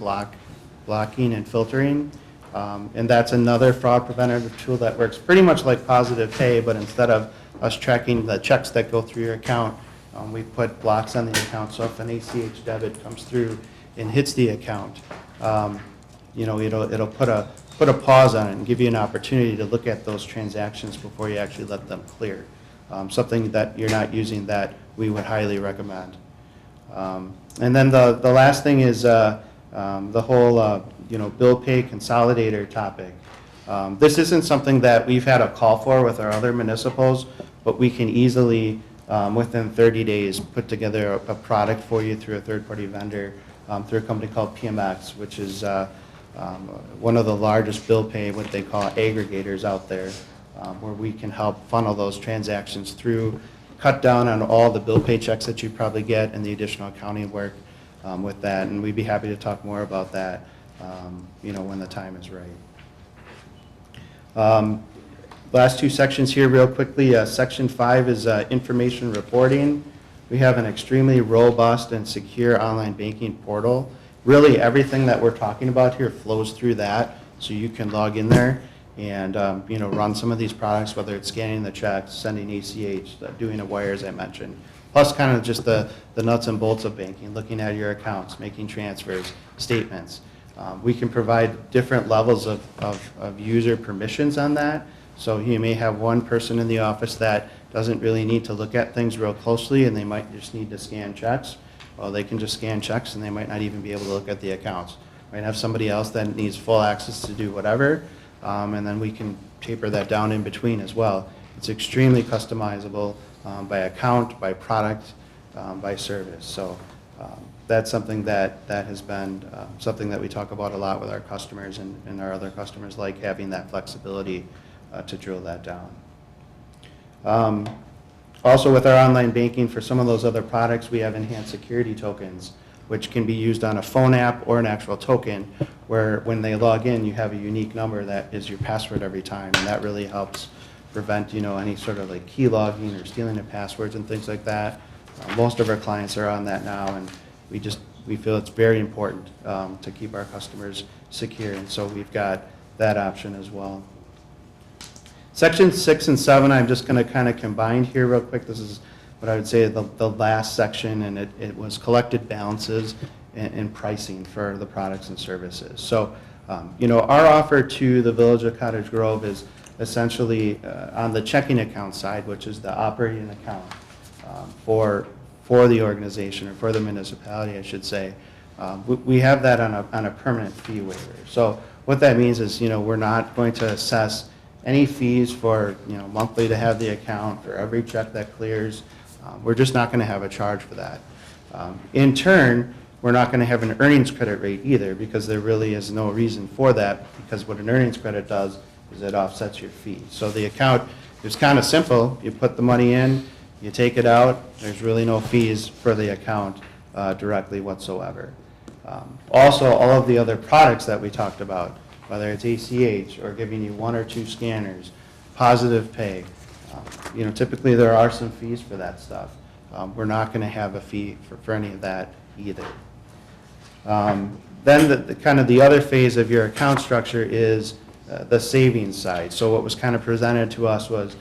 Speaker 18: blocking and filtering. And that's another fraud preventative tool that works pretty much like Positive Pay, but instead of us tracking the checks that go through your account, we put blocks on the account. So if an ACH debit comes through and hits the account, it'll put a pause on it and give you an opportunity to look at those transactions before you actually let them clear. Something that you're not using that we would highly recommend. And then the last thing is the whole bill pay consolidator topic. This isn't something that we've had a call for with our other municipals, but we can easily, within 30 days, put together a product for you through a third-party vendor, through a company called PMX, which is one of the largest bill pay, what they call aggregators out there, where we can help funnel those transactions through, cut down on all the bill pay checks that you probably get and the additional accounting work with that. And we'd be happy to talk more about that, when the time is right. Last 2 sections here real quickly. Section 5 is information reporting. We have an extremely robust and secure online banking portal. Really everything that we're talking about here flows through that, so you can log in there and run some of these products, whether it's scanning the checks, sending ACH, doing a wire as I mentioned, plus kind of just the nuts and bolts of banking, looking at your accounts, making transfers, statements. We can provide different levels of user permissions on that. So you may have one person in the office that doesn't really need to look at things real closely, and they might just need to scan checks. Well, they can just scan checks, and they might not even be able to look at the accounts. Might have somebody else that needs full access to do whatever, and then we can taper that down in between as well. It's extremely customizable by account, by product, by service. So that's something that has been something that we talk about a lot with our customers, and our other customers like having that flexibility to drill that down. Also with our online banking, for some of those other products, we have enhanced security tokens, which can be used on a phone app or an actual token, where when they log in, you have a unique number that is your password every time, and that really helps prevent any sort of like key logging or stealing of passwords and things like that. Most of our clients are on that now, and we feel it's very important to keep our customers secure, and so we've got that option as well. Section 6 and 7, I'm just going to kind of combine here real quick. This is what I would say the last section, and it was collected balances and pricing for the products and services. So, our offer to the Village of Cottage Grove is essentially on the checking account side, which is the operating account for the organization, or for the municipality, I should say. We have that on a permanent fee waiver. So what that means is, we're not going to assess any fees for, monthly to have the account, for every check that clears. We're just not going to have a charge for that. In turn, we're not going to have an earnings credit rate either, because there really is no reason for that, because what an earnings credit does is it offsets your fee. So the account is kind of simple. You put the money in, you take it out, there's really no fees for the account directly whatsoever. Also, all of the other products that we talked about, whether it's ACH or giving you 1 or 2 scanners, Positive Pay, typically there are some fees for that stuff. We're not going to have a fee for any of that either. Then the kind of the other phase of your account structure is the savings side. So what was kind of presented to us was,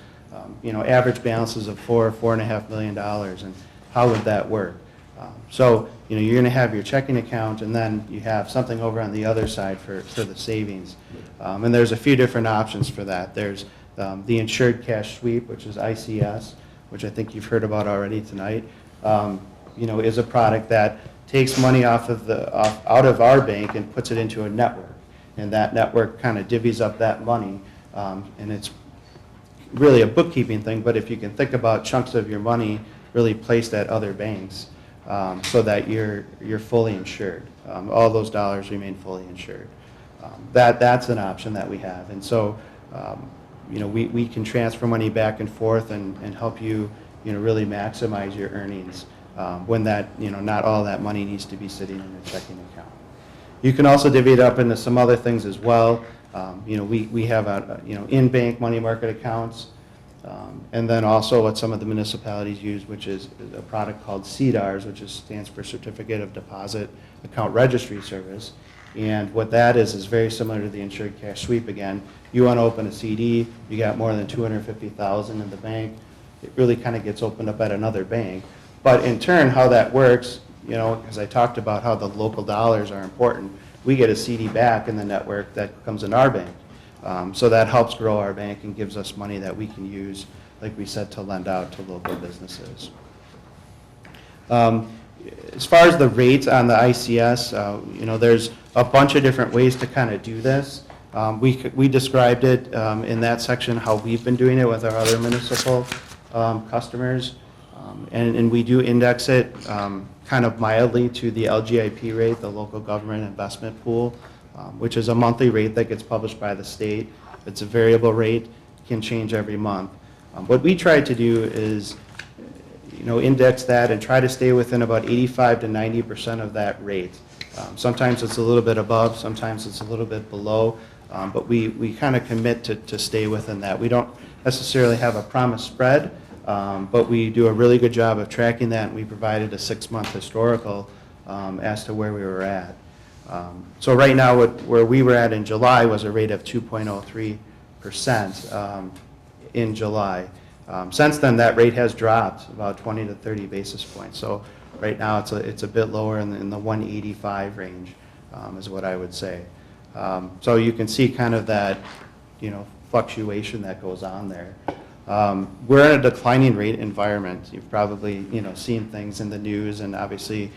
Speaker 18: average balances of $4.5 million, and how would that work? So, you're going to have your checking account, and then you have something over on the other side for the savings. And there's a few different options for that. There's the Insured Cash Sweep, which is ICS, which I think you've heard about already tonight, is a product that takes money out of our bank and puts it into a network. And that network kind of divvies up that money, and it's really a bookkeeping thing, but if you can think about chunks of your money really placed at other banks, so that you're fully insured. All those dollars remain fully insured. That's an option that we have. And so, we can transfer money back and forth and help you, really maximize your earnings when that, not all that money needs to be sitting in a checking account. You can also divvy it up into some other things as well. We have in-bank money market accounts. And then also what some of the municipalities use, which is a product called CDARS, which stands for Certificate of Deposit Account Registry Service. And what that is very similar to the insured cash sweep again. You want to open a CD, you got more than $250,000 in the bank, it really kind of gets opened up at another bank. But in turn, how that works, you know, because I talked about how the local dollars are important, we get a CD back in the network that comes in our bank. So that helps grow our bank and gives us money that we can use, like we said, to lend out to local businesses. As far as the rates on the ICS, you know, there's a bunch of different ways to kind of do this. We described it in that section, how we've been doing it with our other municipal customers. And we do index it kind of mildly to the LGIP rate, the local government investment pool, which is a monthly rate that gets published by the state. It's a variable rate, can change every month. What we try to do is, you know, index that and try to stay within about 85 to 90% of that rate. Sometimes it's a little bit above, sometimes it's a little bit below, but we kind of commit to stay within that. We don't necessarily have a promised spread, but we do a really good job of tracking that, and we provided a 6-month historical as to where we were at. So right now, where we were at in July was a rate of 2.03% in July. Since then, that rate has dropped about 20 to 30 basis points. So right now, it's a bit lower in the 185 range, is what I would say. So you can see kind of that, you know, fluctuation that goes on there. We're in a declining rate environment. You've probably, you know, seen things in the news, and obviously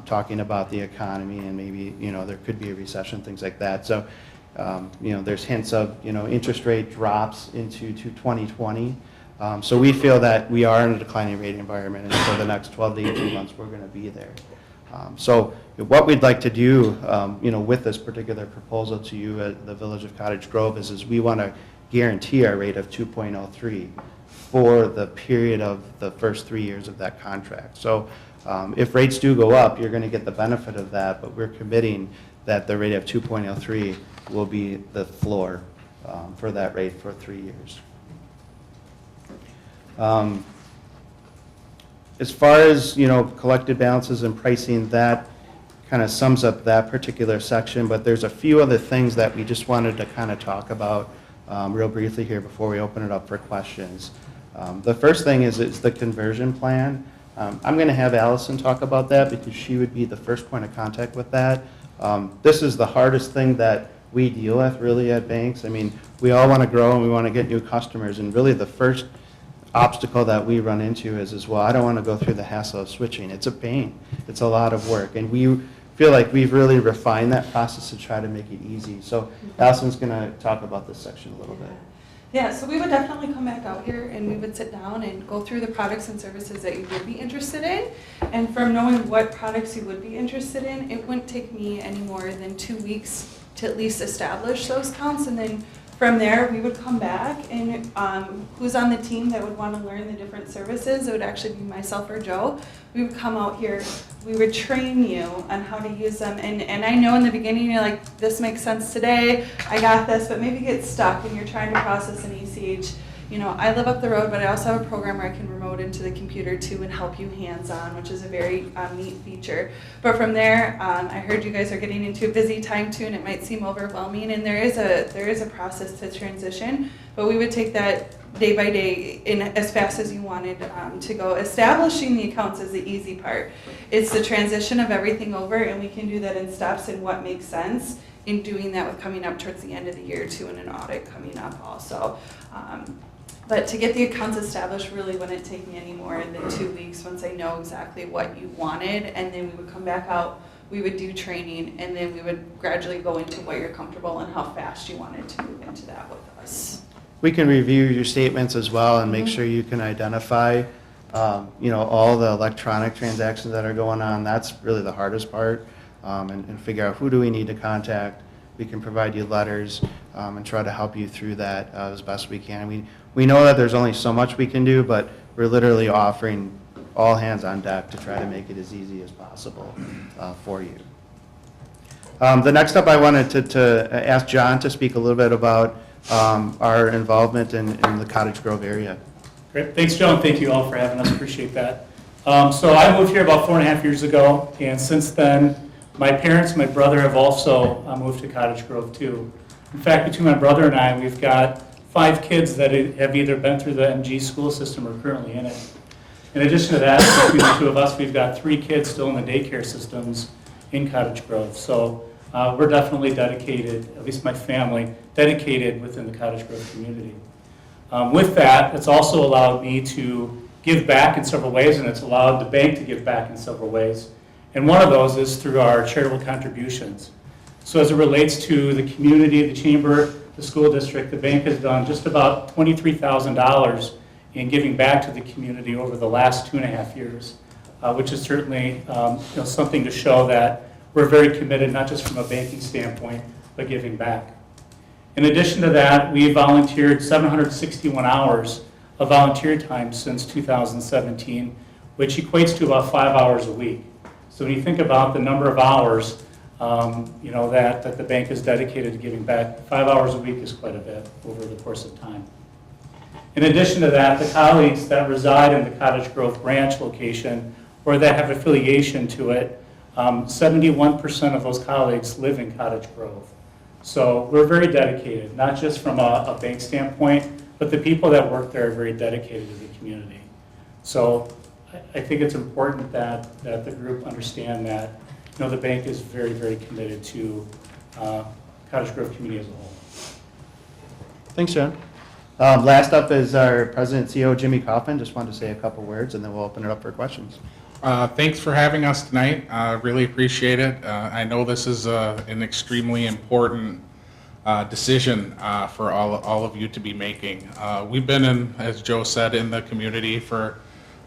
Speaker 18: talking about the economy, and maybe, you know, there could be a recession, things like that. So, you know, there's hints of, you know, interest rate drops into 2020. So we feel that we are in a declining rate environment, and for the next 12 to 18 months, we're going to be there. So what we'd like to do, you know, with this particular proposal to you at the Village of Cottage Grove is we want to guarantee our rate of 2.03 for the period of the first 3 years of that contract. So if rates do go up, you're going to get the benefit of that, but we're committing that the rate of 2.03 will be the floor for that rate for 3 years. As far as, you know, collected balances and pricing, that kind of sums up that particular section, but there's a few other things that we just wanted to kind of talk about real briefly here before we open it up for questions. The first thing is the conversion plan. I'm going to have Allison talk about that because she would be the first point of contact with that. This is the hardest thing that we deal with really at banks. I mean, we all want to grow and we want to get new customers, and really the first obstacle that we run into is, well, I don't want to go through the hassle of switching. It's a pain. It's a lot of work, and we feel like we've really refined that process to try to make it easy. So Allison's going to talk about this section a little bit.
Speaker 19: Yeah, so we would definitely come back out here and we would sit down and go through the products and services that you would be interested in. And from knowing what products you would be interested in, it wouldn't take me any more than 2 weeks to at least establish those counts. And then from there, we would come back and who's on the team that would want to learn the different services, it would actually be myself or Joe. We would come out here, we would train you on how to use them. And I know in the beginning you're like, this makes sense today, I got this, but maybe you get stuck and you're trying to process an ACH. You know, I live up the road, but I also have a program where I can remote into the computer too and help you hands-on, which is a very neat feature. But from there, I heard you guys are getting into a busy time too, and it might seem overwhelming, and there is a process to transition, but we would take that day by day in as fast as you wanted to go. Establishing the accounts is the easy part. It's the transition of everything over, and we can do that in steps and what makes sense in doing that with coming up towards the end of the year too, and an audit coming up also. But to get the accounts established really wouldn't take me any more than 2 weeks once I know exactly what you wanted, and then we would come back out, we would do training, and then we would gradually go into what you're comfortable and how fast you wanted to move into that with us.
Speaker 18: We can review your statements as well and make sure you can identify, you know, all the electronic transactions that are going on. That's really the hardest part, and figure out who do we need to contact. We can provide you letters and try to help you through that as best we can. We know that there's only so much we can do, but we're literally offering all hands on deck to try to make it as easy as possible for you. The next up, I wanted to ask John to speak a little bit about our involvement in the Cottage Grove area.
Speaker 20: Great. Thanks, Joe, and thank you all for having us. Appreciate that. So I moved here about 4.5 years ago, and since then, my parents and my brother have also moved to Cottage Grove too. In fact, between my brother and I, we've got 5 kids that have either been through the MG school system or currently in it. In addition to that, between the 2 of us, we've got 3 kids still in the daycare systems in Cottage Grove. So we're definitely dedicated, at least my family, dedicated within the Cottage Grove community. With that, it's also allowed me to give back in several ways, and it's allowed the bank to give back in several ways. And one of those is through our charitable contributions. So as it relates to the community, the chamber, the school district, the bank has done just about $23,000 in giving back to the community over the last 2.5 years, which is certainly something to show that we're very committed, not just from a banking standpoint, but giving back. In addition to that, we volunteered 761 hours of volunteer time since 2017, which equates to about 5 hours a week. So when you think about the number of hours that the bank is dedicated to giving back, 5 hours a week is quite a bit over the course of time. In addition to that, the colleagues that reside in the Cottage Grove branch location or that have affiliation to it, 71% of those colleagues live in Cottage Grove. So we're very dedicated, not just from a bank standpoint, but the people that work there are very dedicated to the community. So I think it's important that the group understand that the bank is very, very committed to Cottage Grove community as a whole.
Speaker 18: Thanks, John. Last up is our President and CEO, Jimmy Kaufman. Just wanted to say a couple words, and then we'll open it up for questions.
Speaker 21: Thanks for having us tonight. Really appreciate it. I know this is an extremely important decision for all of you to be making. We've been in, as Joe said, in the community for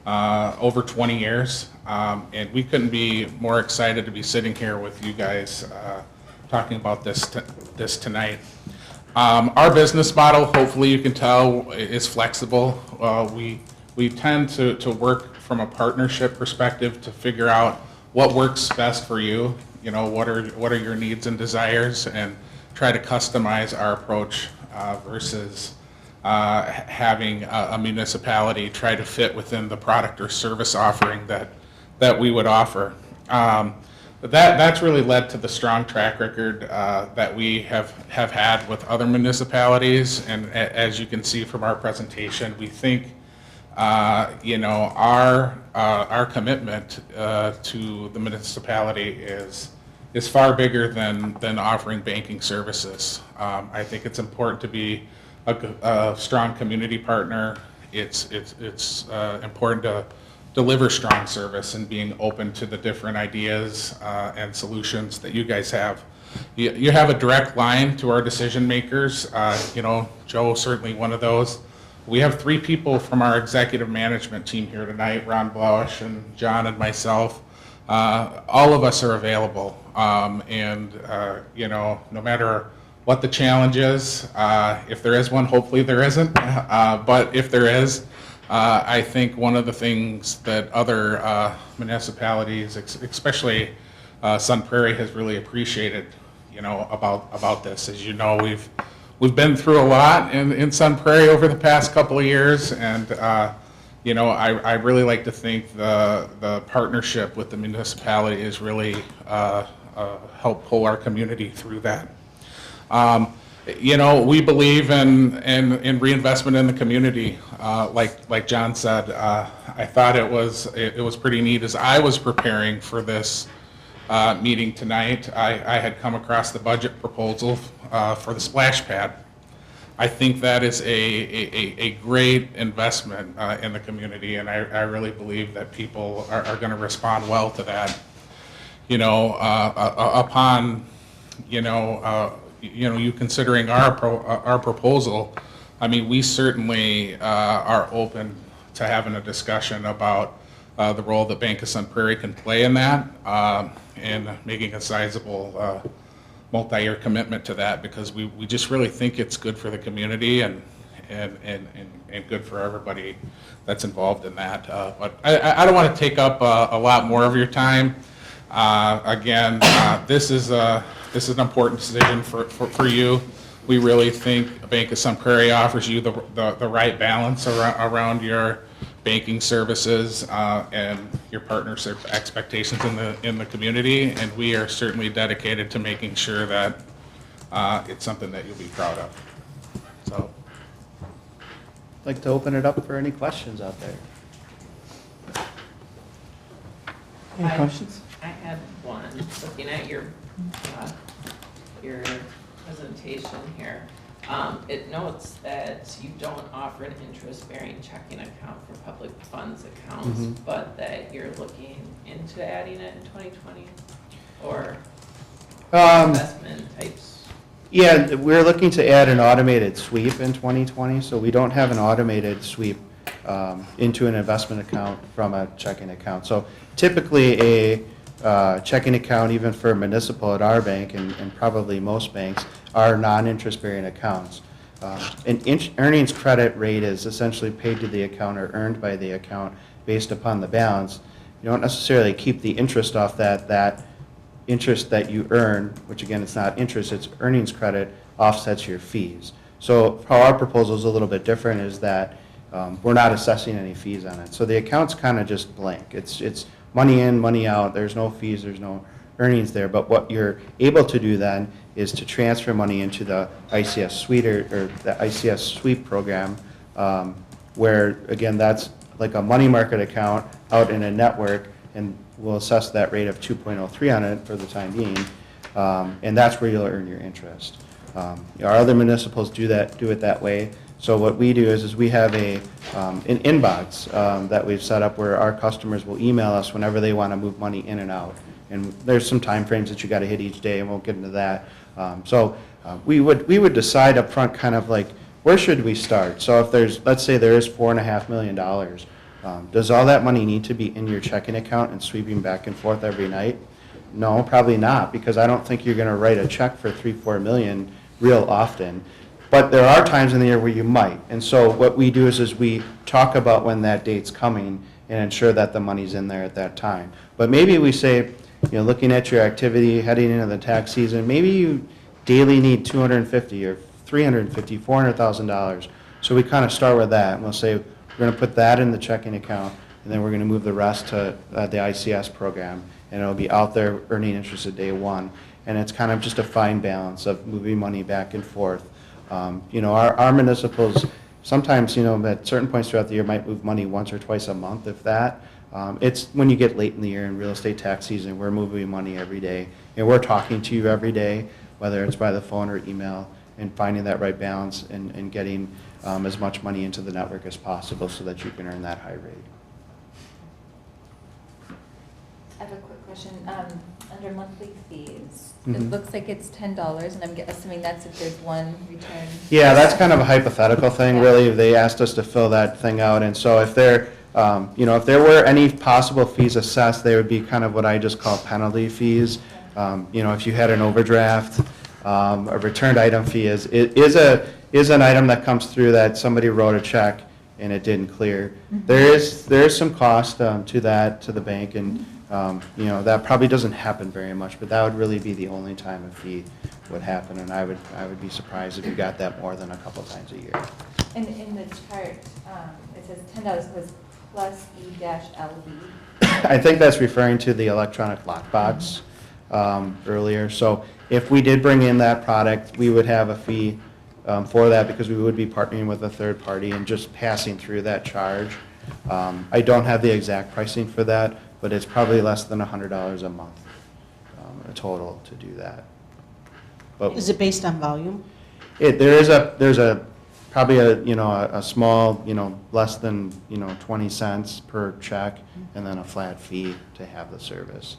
Speaker 21: over 20 years, and we couldn't be more excited to be sitting here with you guys talking about this tonight. Our business model, hopefully you can tell, is flexible. We tend to work from a partnership perspective to figure out what works best for you. What are your needs and desires, and try to customize our approach versus having a municipality try to fit within the product or service offering that we would offer. But that's really led to the strong track record that we have had with other municipalities, and as you can see from our presentation, we think our commitment to the municipality is far bigger than offering banking services. I think it's important to be a strong community partner. It's important to deliver strong service and being open to the different ideas and solutions that you guys have. You have a direct line to our decision makers. Joe, certainly one of those. We have 3 people from our executive management team here tonight, Ron Blausch and John and myself. All of us are available, and no matter what the challenge is, if there is one, hopefully there isn't, but if there is, I think one of the things that other municipalities, especially Sun Prairie, has really appreciated, about this. As you know, we've been through a lot in Sun Prairie over the past couple of years, and I really like to think the partnership with the municipality has really helped pull our community through that. We believe in reinvestment in the community. Like John said, I thought it was pretty neat. As I was preparing for this meeting tonight, I had come across the budget proposal for the splash pad. I think that is a great investment in the community, and I really believe that people are going to respond well to that. Upon you considering our proposal, I mean, we certainly are open to having a discussion about the role that Bank of Sun Prairie can play in that, and making a sizable multi-year commitment to that, because we just really think it's good for the community and good for everybody that's involved in that. But I don't want to take up a lot more of your time. Again, this is an important decision for you. We really think a Bank of Sun Prairie offers you the right balance around your banking services and your partners' expectations in the community, and we are certainly dedicated to making sure that it's something that you'll be proud of. So,
Speaker 18: I'd like to open it up for any questions out there. Any questions?
Speaker 11: I had one, looking at your presentation here. It notes that you don't offer an interest-bearing checking account for public funds accounts,
Speaker 18: Mhm.
Speaker 11: but that you're looking into adding it in 2020, or investment types?
Speaker 18: Yeah, we're looking to add an automated sweep in 2020, so we don't have an automated sweep into an investment account from a checking account. So typically a checking account, even for municipal at our bank and probably most banks, are non-interest bearing accounts. An earnings credit rate is essentially paid to the account or earned by the account based upon the balance. You don't necessarily keep the interest off that interest that you earn, which again, it's not interest, it's earnings credit, offsets your fees. So how our proposal is a little bit different is that we're not assessing any fees on it. So the account's kind of just blank. It's money in, money out, there's no fees, there's no earnings there. But what you're able to do then is to transfer money into the ICS suite or the ICS sweep program, where again, that's like a money market account out in a network, and we'll assess that rate of 2.03 on it for the time being, and that's where you'll earn your interest. Our other municipals do it that way. So what we do is we have an inbox that we've set up where our customers will email us whenever they want to move money in and out. And there's some time frames that you got to hit each day, and we'll get into that. We would decide up front kind of like, where should we start? So if there's, let's say there is $4.5 million, does all that money need to be in your checking account and sweeping back and forth every night? No, probably not, because I don't think you're going to write a check for $3-4 million real often. But there are times in the year where you might. And so what we do is we talk about when that date's coming and ensure that the money's in there at that time. But maybe we say, looking at your activity heading into the tax season, maybe you daily need $250 or $350, $400,000. So we kind of start with that, and we'll say, we're going to put that in the checking account, and then we're going to move the rest to the ICS program, and it'll be out there earning interest at day one. And it's kind of just a fine balance of moving money back and forth. Our municipals sometimes, at certain points throughout the year might move money once or twice a month, if that. It's when you get late in the year in real estate tax season, we're moving money every day, and we're talking to you every day, whether it's by the phone or email, and finding that right balance and getting as much money into the network as possible so that you can earn that high rate.
Speaker 3: I have a quick question. Under monthly fees, it
Speaker 18: Mhm.
Speaker 3: looks like it's $10, and I'm assuming that's if there's one return.
Speaker 18: Yeah, that's kind of a hypothetical thing,
Speaker 3: Yeah.
Speaker 18: really. They asked us to fill that thing out, and so if there were any possible fees assessed, they would be kind of what I just call penalty fees. If you had an overdraft, a returned item fee is an item that comes through that somebody wrote a check and it didn't clear.
Speaker 3: Mhm.
Speaker 18: There is some cost to that, to the bank, and that probably doesn't happen very much, but that would really be the only time a fee would happen, and I would be surprised if you got that more than a couple times a year.
Speaker 3: And in the chart, it says $10 was plus E-LB.
Speaker 18: I think that's referring to the electronic lockbox earlier. So if we did bring in that product, we would have a fee for that because we would be partnering with a third party and just passing through that charge. I don't have the exact pricing for that, but it's probably less than $100 a month total to do that. But
Speaker 15: Is it based on volume?
Speaker 18: there's probably a small, less than 20 cents per check, and then a flat fee to have the service.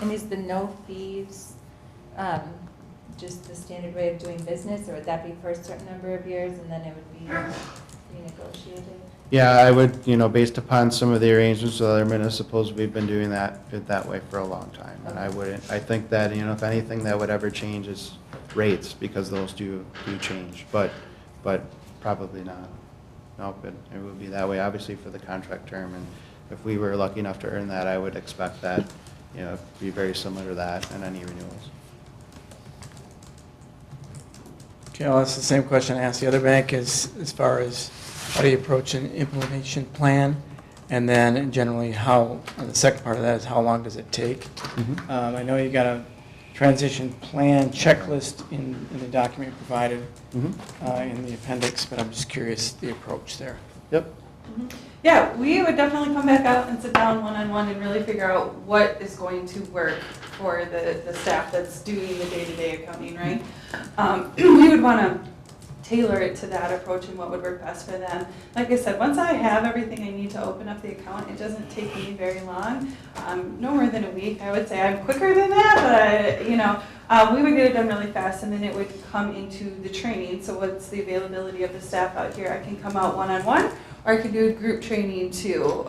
Speaker 3: And is the no fees just the standard way of doing business, or would that be for a certain number of years and then it would be renegotiated?
Speaker 18: Yeah, I would, based upon some of the arrangements with other municipals, we've been doing that way for a long time. And I think that, if anything that would ever change is rates, because those do change, but probably not. No, but it would be that way, obviously, for the contract term, and if we were lucky enough to earn that, I would expect that, be very similar to that in any renewals.
Speaker 1: Okay, I'll ask the same question I asked the other bank as far as how do you approach an implementation plan? And then generally how, the second part of that is how long does it take? I know you got a transition plan checklist in the document provided in the appendix, but I'm just curious the approach there.
Speaker 18: Yep.
Speaker 19: Yeah, we would definitely come back out and sit down one-on-one and really figure out what is going to work for the staff that's doing the day-to-day accounting, right? We would want to tailor it to that approach and what would work best for them. Like I said, once I have everything I need to open up the account, it doesn't take me very long, no more than a week. I would say I'm quicker than that, but we would get it done really fast, and then it would come into the training. So what's the availability of the staff out here? I can come out one-on-one, or I can do a group training too,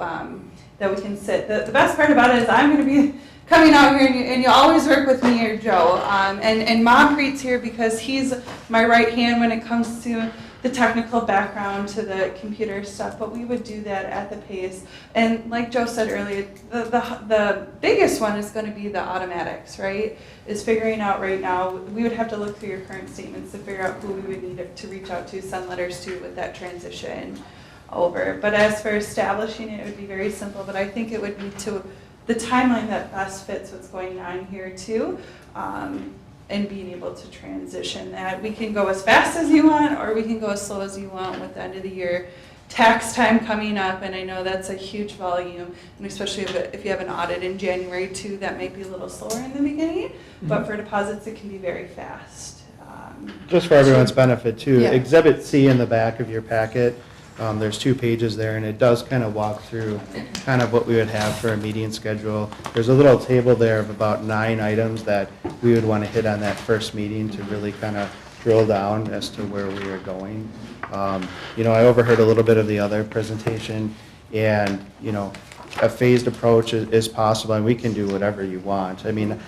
Speaker 19: that we can sit. The best part about it is I'm going to be coming out here, and you always work with me or Joe. And Mom Preet's here because he's my right hand when it comes to the technical background, to the computer stuff. But we would do that at the pace. And like Joe said earlier, the biggest one is going to be the automatics, right? Is figuring out right now, we would have to look through your current statements to figure out who we would need to reach out to, send letters to with that transition over. But as for establishing it, it would be very simple. But I think it would be to the timeline that best fits what's going on here too, and being able to transition that. We can go as fast as you want, or we can go as slow as you want with the end of the year tax time coming up, and I know that's a huge volume, and especially if you have an audit in January too, that might be a little slower in the beginning, but for deposits it can be very fast.
Speaker 18: Just for everyone's benefit too,
Speaker 19: Yeah.
Speaker 18: Exhibit C in the back of your packet, there's 2 pages there, and it does kind of walk through kind of what we would have for a meeting schedule. There's a little table there of about 9 items that we would want to hit on that first meeting to really kind of drill down as to where we are going. I overheard a little bit of the other presentation, and, a phased approach is possible, and we can do whatever you want. I mean,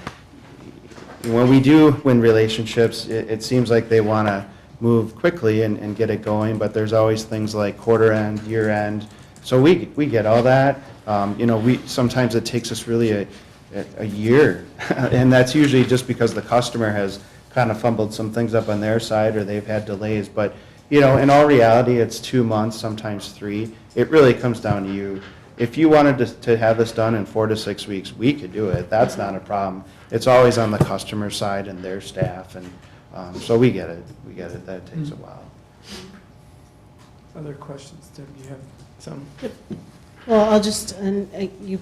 Speaker 18: when we do win relationships, it seems like they want to move quickly and get it going, but there's always things like quarter end, year end. So we get all that. Sometimes it takes us really a year, and that's usually just because the customer has kind of fumbled some things up on their side, or they've had delays. But in all reality, it's 2 months, sometimes 3. It really comes down to you. If you wanted to have this done in 4 to 6 weeks, we could do it. That's not a problem. It's always on the customer side and their staff, and so we get it. We get it. That takes a while.
Speaker 1: Other questions? Deb, you have some?
Speaker 15: Well, I'll just, you've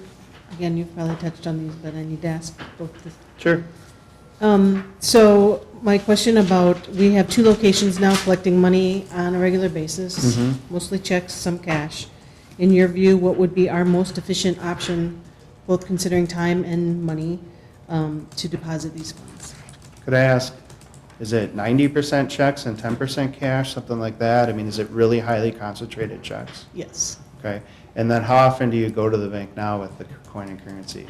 Speaker 15: probably touched on these, but I need to ask both.
Speaker 18: Sure.
Speaker 15: So my question about, we have 2 locations now collecting money on a regular basis, mostly checks, some cash. In your view, what would be our most efficient option, both considering time and money, to deposit these funds?
Speaker 18: Could I ask, is it 90% checks and 10% cash, something like that? I mean, is it really highly concentrated checks?
Speaker 15: Yes.
Speaker 18: Okay. And then how often do you go to the bank now with the coin and currency?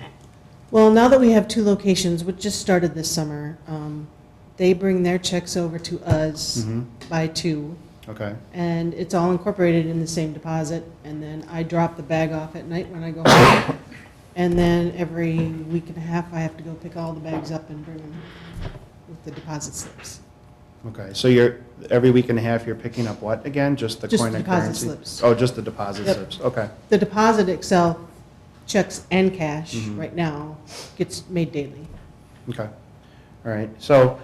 Speaker 15: Well, now that we have 2 locations, which just started this summer, they bring their checks over to us by 2.
Speaker 18: Okay.
Speaker 15: And it's all incorporated in the same deposit, and then I drop the bag off at night when I go home. And then every week and a half, I have to go pick all the bags up and bring them with the deposit slips.
Speaker 18: Okay, so every week and a half, you're picking up what again? Just the coin and currency?
Speaker 15: Just the deposit slips.
Speaker 18: Oh, just the deposit
Speaker 15: Yep.
Speaker 18: slips, okay.
Speaker 15: The deposit itself, checks and cash, right now, gets made daily.
Speaker 18: Okay, all right. So,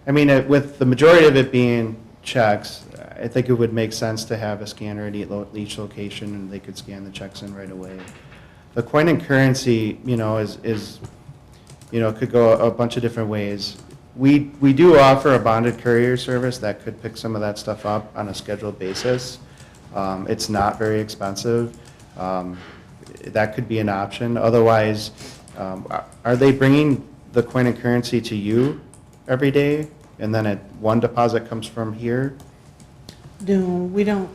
Speaker 18: I mean, with the majority of it being checks, I think it would make sense to have a scanner at each location, and they could scan the checks in right away. The coin and currency, is could go a bunch of different ways. We do offer a bonded courier service that could pick some of that stuff up on a scheduled basis. It's not very expensive. That could be an option. Otherwise, are they bringing the coin and currency to you every day, and then one deposit comes from here?
Speaker 15: No, we don't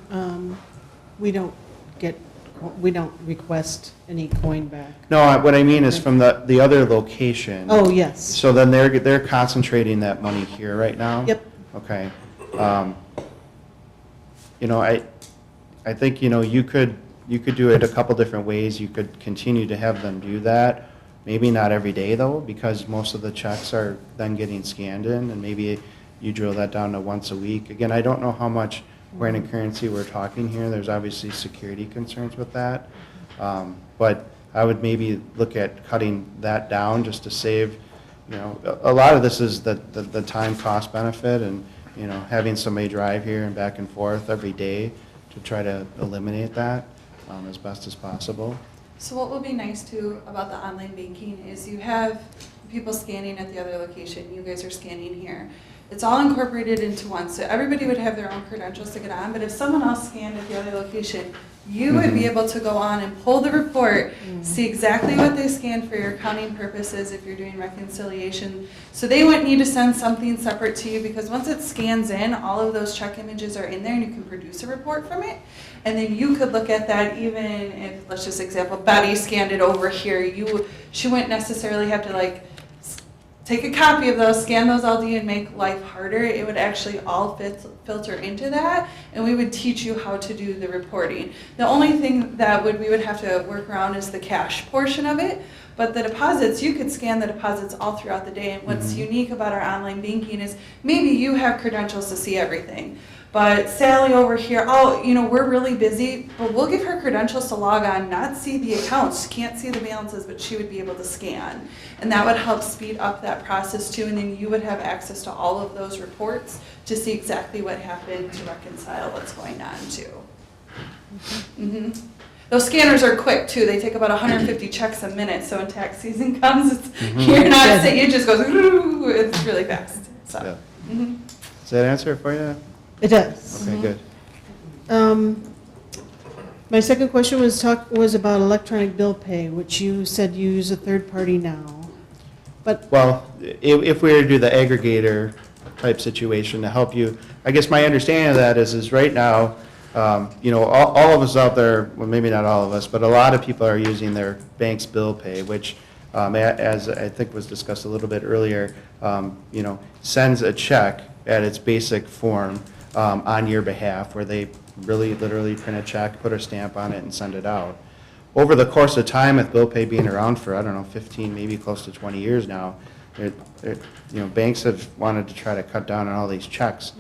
Speaker 15: request any coin back.
Speaker 18: No, what I mean is from the other location.
Speaker 15: Oh, yes.
Speaker 18: So then they're concentrating that money here right now?
Speaker 15: Yep.
Speaker 18: Okay. I think, you could do it a couple different ways. You could continue to have them do that. Maybe not every day though, because most of the checks are then getting scanned in, and maybe you drill that down to once a week. Again, I don't know how much foreign currency we're talking here. There's obviously security concerns with that. But I would maybe look at cutting that down just to save, you know, a lot of this is the time cost benefit and, you know, having somebody drive here and back and forth every day to try to eliminate that as best as possible.
Speaker 19: So what will be nice too about the online banking is you have people scanning at the other location, you guys are scanning here. It's all incorporated into one, so everybody would have their own credentials to get on, but if someone else scanned at the other location, you would be able to go on and pull the report, see exactly what they scanned for your accounting purposes if you're doing reconciliation. So they wouldn't need to send something separate to you because once it scans in, all of those check images are in there and you can produce a report from it. And then you could look at that even if, let's just example, Betty scanned it over here. She wouldn't necessarily have to like take a copy of those, scan those all and make life harder. It would actually all filter into that, and we would teach you how to do the reporting. The only thing that we would have to work around is the cash portion of it, but the deposits, you could scan the deposits all throughout the day, and what's unique about our online banking is maybe you have credentials to see everything. But Sally over here, we're really busy, but we'll give her credentials to log on, not see the accounts. She can't see the balances, but she would be able to scan. And that would help speed up that process too, and then you would have access to all of those reports to see exactly what happened to reconcile what's going on too. Those scanners are quick too. They take about 150 checks a minute, so when tax season comes, you're not saying, it just goes, it's really fast. So.
Speaker 18: Does that answer it for you?
Speaker 15: It does.
Speaker 18: Okay, good.
Speaker 15: My second question was about electronic bill pay, which you said you use a third party now. But
Speaker 18: Well, if we were to do the aggregator type situation to help you, I guess my understanding of that is right now, all of us out there, well, maybe not all of us, but a lot of people are using their bank's bill pay, which, as I think was discussed a little bit earlier, sends a check at its basic form on your behalf, where they really literally print a check, put a stamp on it, and send it out. Over the course of time, with bill pay being around for, 15, maybe close to 20 years now, banks have wanted to try to cut down on all these checks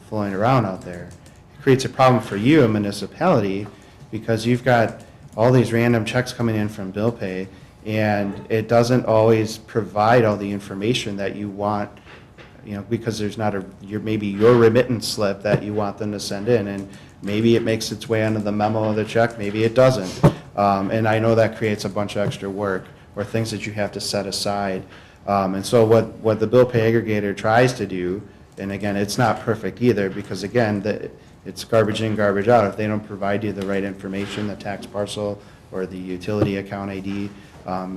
Speaker 18: flowing around out there. It creates a problem for you, a municipality, because you've got all these random checks coming in from bill pay, and it doesn't always provide all the information that you want, because there's not maybe your remittance slip that you want them to send in, and maybe it makes its way onto the memo of the check, maybe it doesn't. And I know that creates a bunch of extra work or things that you have to set aside. And so what the bill pay aggregator tries to do, and again, it's not perfect either, because again, it's garbage in, garbage out. If they don't provide you the right information, the tax parcel or the utility account ID,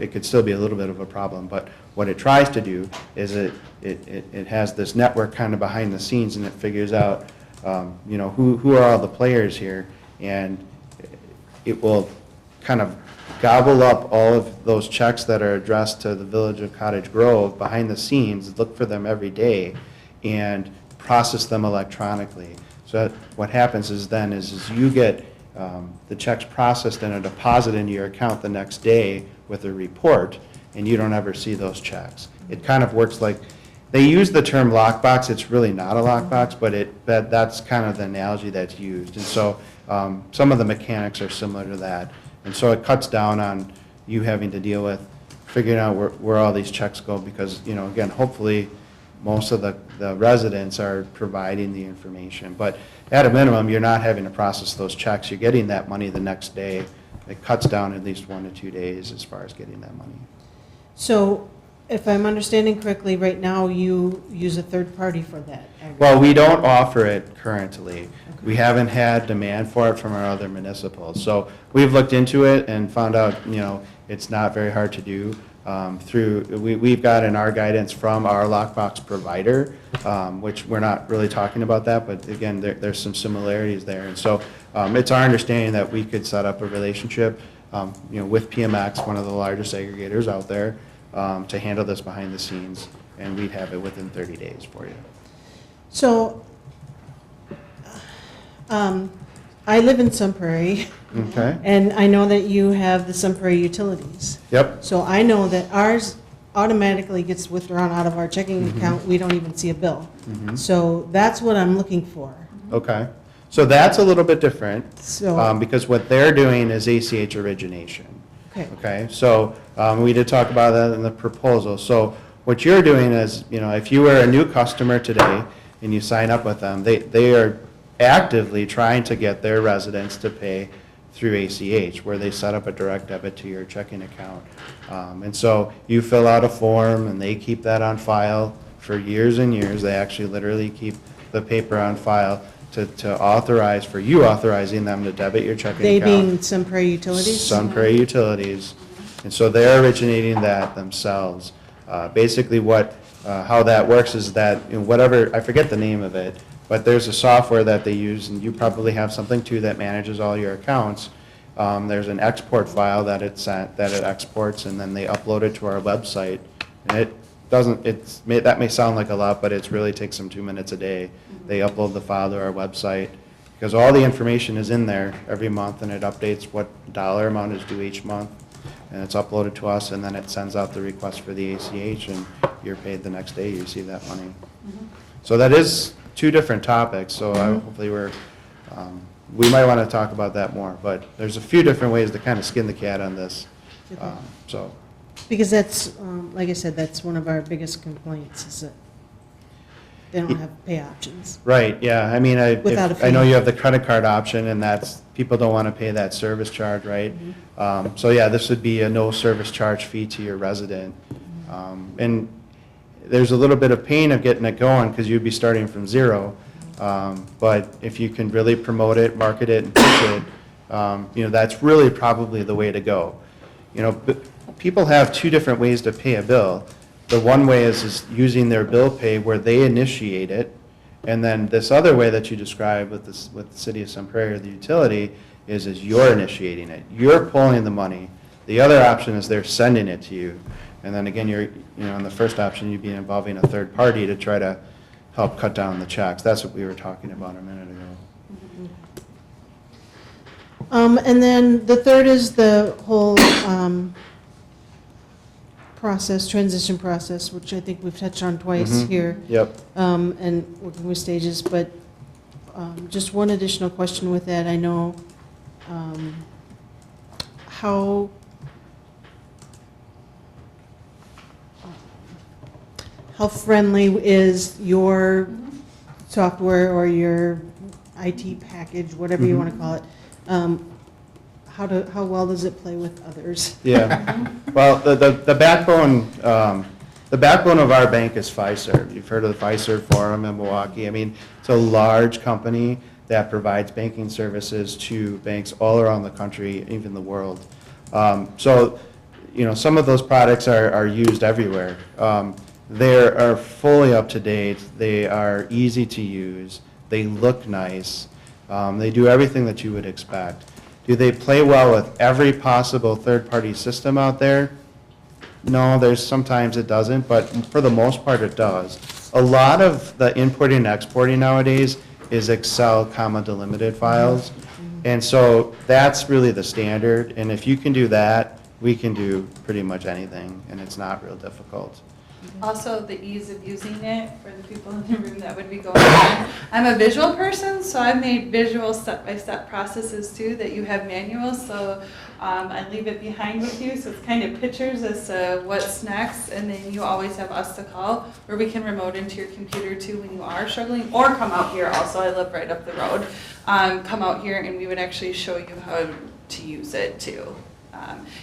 Speaker 18: it could still be a little bit of a problem. But what it tries to do is it has this network kind of behind the scenes, and it figures out who are all the players here, and it will kind of gobble up all of those checks that are addressed to the village of Cottage Grove behind the scenes, look for them every day, and process them electronically. So what happens is you get the checks processed and a deposit into your account the next day with a report, and you don't ever see those checks. It kind of works like, they use the term lockbox. It's really not a lockbox, but that's kind of the analogy that's used. And so some of the mechanics are similar to that. And so it cuts down on you having to deal with figuring out where all these checks go, because, again, hopefully most of the residents are providing the information. But at a minimum, you're not having to process those checks. You're getting that money the next day. It cuts down at least 1 to 2 days as far as getting that money.
Speaker 15: so, if I'm understanding correctly, right now you use a third party for that?
Speaker 18: Well, we don't offer it currently. We haven't had demand for it from our other municipals. So we've looked into it and found out, it's not very hard to do. We've got in our guidance from our lockbox provider, which we're not really talking about that, but again, there's some similarities there. And so it's our understanding that we could set up a relationship, with PMX, one of the largest aggregators out there, to handle this behind the scenes, and we'd have it within 30 days for you.
Speaker 15: So, I live in Sun Prairie.
Speaker 18: Okay.
Speaker 15: And I know that you have the Sun Prairie utilities.
Speaker 18: Yep.
Speaker 15: So I know that ours automatically gets withdrawn out of our checking
Speaker 18: Mhm.
Speaker 15: account, we don't even see a bill.
Speaker 18: Mhm.
Speaker 15: So that's what I'm looking for.
Speaker 18: Okay, so that's a little bit different,
Speaker 15: So,
Speaker 18: because what they're doing is ACH origination.
Speaker 15: okay,
Speaker 18: Okay, so we did talk about that in the proposal. So what you're doing is, if you were a new customer today and you sign up with them, they are actively trying to get their residents to pay through ACH, where they set up a direct debit to your checking account. And so you fill out a form and they keep that on file for years and years. They actually literally keep the paper on file to authorize, for you authorizing them to debit your checking
Speaker 15: they
Speaker 18: account.
Speaker 15: being Sun Prairie Utilities?
Speaker 18: Sun Prairie Utilities, and so they're originating that themselves. Basically how that works is that, whatever, I forget the name of it, but there's a software that they use, and you probably have something too that manages all your accounts. There's an export file that it exports, and then they upload it to our website. And it doesn't, that may sound like a lot, but it really takes them 2 minutes a day. They upload the file to our website, because all the information is in there every month, and it updates what dollar amount is due each month, and it's uploaded to us, and then it sends out the request for the ACH, and you're paid the next day, you receive that money. So that is two different topics, so hopefully we might want to talk about that more, but there's a few different ways to kind of skin the cat on this. So,
Speaker 15: Because that's, like I said, that's one of our biggest complaints, is that they don't have pay options.
Speaker 18: right, yeah, I mean,
Speaker 15: Without a
Speaker 18: I know
Speaker 15: fee.
Speaker 18: you have the credit card option, and that's, people don't want to pay that service charge, right? So yeah, this would be a no service charge fee to your resident. And there's a little bit of pain of getting it going, because you'd be starting from zero. But if you can really promote it, market it, and push it, that's really probably the way to go. People have two different ways to pay a bill. The one way is using their bill pay where they initiate it, and then this other way that you described with the city of Sun Prairie, or the utility, is you're initiating it. You're pulling the money. The other option is they're sending it to you. And then again, in the first option, you'd be involving a third party to try to help cut down the checks. That's what we were talking about a minute ago.
Speaker 15: And then the third is the whole transition process, which I think we've touched on twice
Speaker 18: Mhm.
Speaker 15: here.
Speaker 18: Yep.
Speaker 15: And working with stages, but just one additional question with that. I know how friendly is your software or your IT package, whatever you
Speaker 18: Mhm.
Speaker 15: want to call it? How well does it play with others?
Speaker 18: Yeah. Well, the backbone of our bank is Fiserv. You've heard of the Fiserv Forum in Milwaukee. I mean, it's a large company that provides banking services to banks all around the country, even the world. So, some of those products are used everywhere. They are fully up to date. They are easy to use. They look nice. They do everything that you would expect. Do they play well with every possible third-party system out there? No, sometimes it doesn't, but for the most part it does. A lot of the importing and exporting nowadays is Excel, delimited files. And so that's really the standard, and if you can do that, we can do pretty much anything, and it's not real difficult.
Speaker 19: Also, the ease of using it for the people in the room that would be going on. I'm a visual person, so I've made visual step-by-step processes too that you have manuals, so I leave it behind with you, so it's kind of pictures as to what's next, and then you always have us to call, or we can remote into your computer too when you are struggling, or come out here also, I live right up the road. Come out here and we would actually show you how to use it too.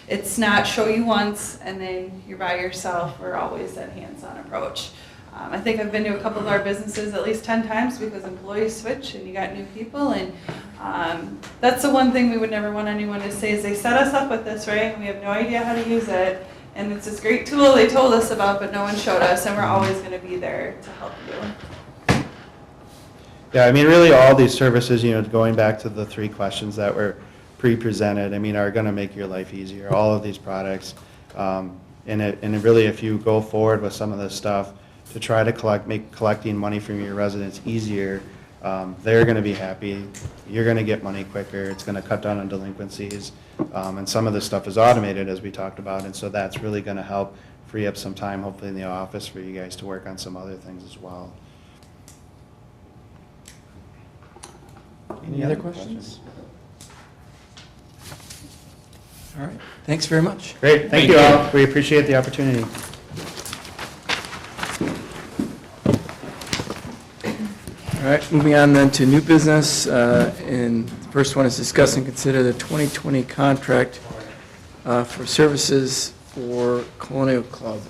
Speaker 19: It's not show you once and then you're by yourself. We're always that hands-on approach. I think I've been to a couple of our businesses at least 10 times because employees switch and you got new people, and that's the one thing we would never want anyone to say is they set us up with this, right? And we have no idea how to use it, and it's this great tool they told us about but no one showed us, and we're always going to be there to help you.
Speaker 18: Yeah, I mean, really all these services, going back to the three questions that were pre-presented, I mean, are going to make your life easier, all of these products. And really, if you go forward with some of this stuff to try to make collecting money from your residents easier, they're going to be happy. You're going to get money quicker. It's going to cut down on delinquencies. And some of this stuff is automated, as we talked about, and so that's really going to help free up some time, hopefully in the office, for you guys to work on some other things as well.
Speaker 1: Any other questions? All right, thanks very much.
Speaker 18: Great, thank you all. We appreciate the opportunity.
Speaker 1: All right, moving on then to new business. And the first one is discuss and consider the 2020 contract for services for Colonial Club.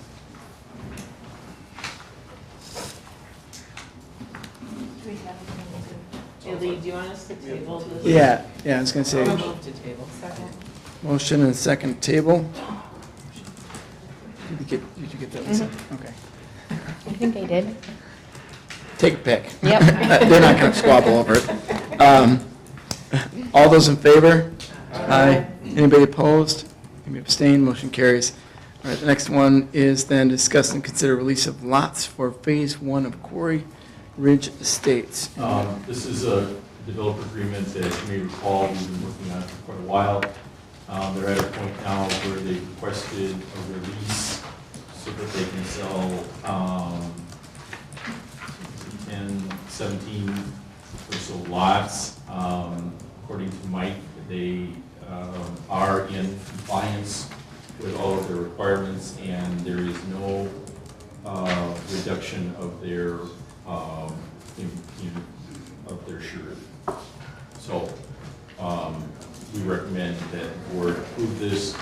Speaker 11: Hey Lee, do you want us to table this?
Speaker 1: Yeah, I was going to say.
Speaker 11: I'll move to table. Second.
Speaker 1: Motion and second table. Did you get that, Lisa? Okay.
Speaker 7: I think I did.
Speaker 1: Take a pick.
Speaker 7: Yep.
Speaker 1: They're not going to squabble over it. All those in favor? Aye. Anybody opposed? Anybody abstained? Motion carries. All right, the next one is then discuss and consider release of lots for Phase 1 of Quarry Ridge Estates.
Speaker 13: This is a developer agreement that you may recall we've been working on for quite a while. They're at a point now where they requested a release so that they can sell 10, 17 or so lots. According to Mike, they are in compliance with all of their requirements, and there is no reduction of their of their surety. So we recommend that the board approve this,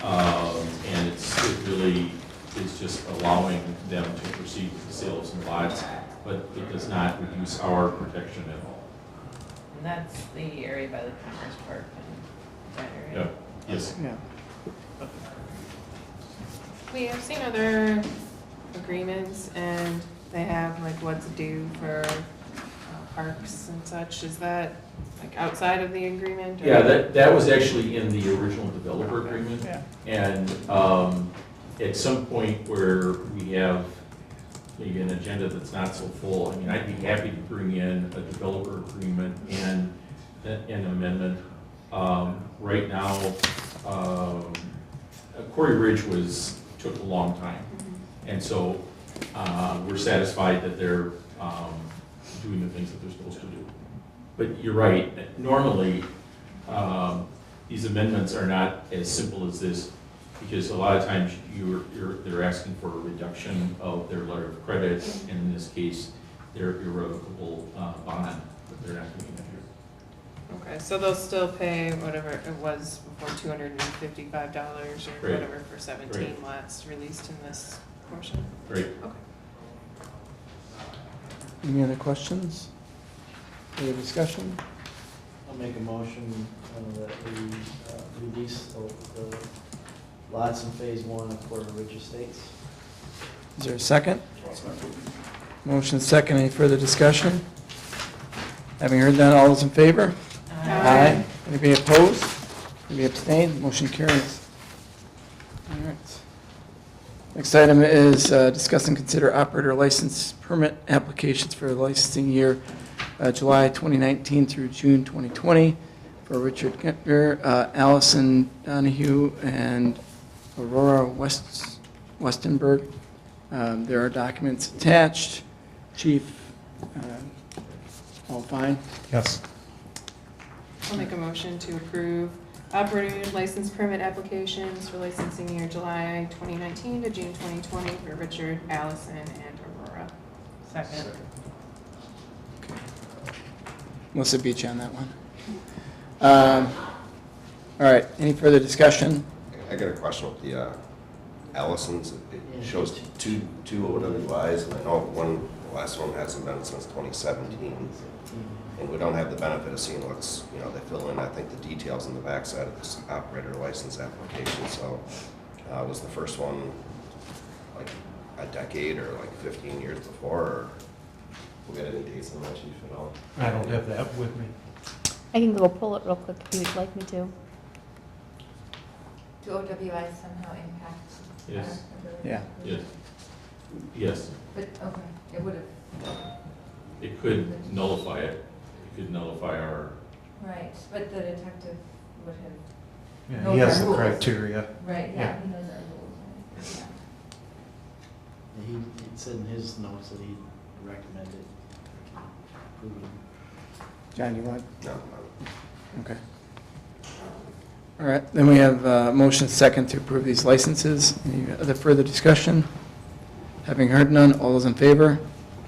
Speaker 13: and it really is just allowing them to proceed with the sale of some lots, but it does not reduce our protection at all.
Speaker 11: And that's the area by the Commerce Park and that area?
Speaker 13: Yeah. Yes.
Speaker 1: Yeah.
Speaker 10: We have seen other agreements and they have like what's due for parks and such. Is that like outside of the agreement? Or?
Speaker 13: Yeah, that was actually in the original developer agreement.
Speaker 10: Yeah.
Speaker 13: And at some point where we have maybe an agenda that's not so full, I mean, I'd be happy to bring in a developer agreement and an amendment. Right now, Quarry Ridge took a long time. And so we're satisfied that they're doing the things that they're supposed to do. But you're right, normally these amendments are not as simple as this, because a lot of times they're asking for a reduction of their letter of credit, and in this case, their irrevocable bond, but they're not doing that here.
Speaker 10: Okay, so they'll still pay whatever it was before, $255 or
Speaker 13: Great.
Speaker 10: whatever for 17
Speaker 13: Great.
Speaker 10: lots released in this portion?
Speaker 13: Great.
Speaker 10: Okay.
Speaker 1: Any other questions? Any discussion?
Speaker 9: I'll make a motion that we release the lots in Phase 1 of Quarter Ridge Estates.
Speaker 1: Is there a second? Motion second. Any further discussion? Having heard that, all those in favor? Aye. Anybody opposed? Anybody abstained? Motion carries. All right. Next item is discuss and consider operator license permit applications for the licensing year July 2019 through June 2020 for Richard Gentner, Allison Donahue, and Aurora Westenberg. There are documents attached. Chief, all fine?
Speaker 2: Yes.
Speaker 10: I'll make a motion to approve operator license permit applications for licensing year July 2019 to June 2020 for Richard, Allison, and Aurora.
Speaker 11: Second.
Speaker 1: Melissa beat you on that one. All right, any further discussion?
Speaker 4: I got a question with the Allisons. It shows two OWIs, and I know the last one hasn't been since 2017. And we don't have the benefit of seeing what's, they fill in, I think, the details on the backside of this operator license application. So was the first one like a decade or like 15 years before? Or we got any dates on that, Chief, at all?
Speaker 2: I don't have that with me.
Speaker 7: I can go pull it real quick if you'd like me to.
Speaker 3: Do OWIs somehow impact?
Speaker 13: Yes.
Speaker 1: Yeah.
Speaker 13: Yes. Yes.
Speaker 3: But, okay, it would have.
Speaker 13: It could nullify it. It could nullify our.
Speaker 3: Right, but the detective would have.
Speaker 2: Yeah,
Speaker 3: knows
Speaker 2: he has
Speaker 3: our
Speaker 2: the
Speaker 3: rules.
Speaker 2: criteria.
Speaker 3: Right,
Speaker 2: Yeah.
Speaker 3: yeah, he knows our rules. Right?
Speaker 9: He said in his notes that he recommended approving.
Speaker 1: John, you want?
Speaker 4: No,
Speaker 1: Okay. All right, then we have motion second to approve these licenses. Any other further discussion? Having heard none, all those in favor?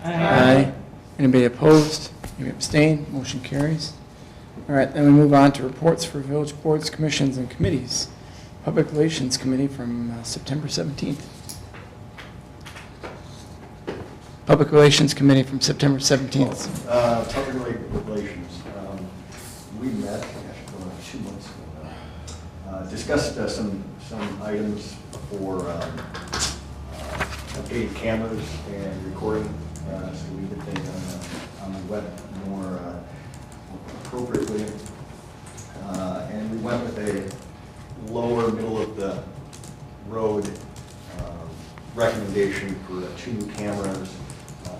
Speaker 1: Aye. Anybody opposed? Anybody abstain? Motion carries. All right, then we move on to reports for village boards, commissions, and committees. Public Relations Committee from September 17th. Public Relations Committee from September 17th.
Speaker 8: Public relations, we met, gosh, 2 months ago now, discussed some items for updated cameras and recording, so we did things on the web more appropriately. And we went with a lower middle of the road recommendation for 2 new cameras,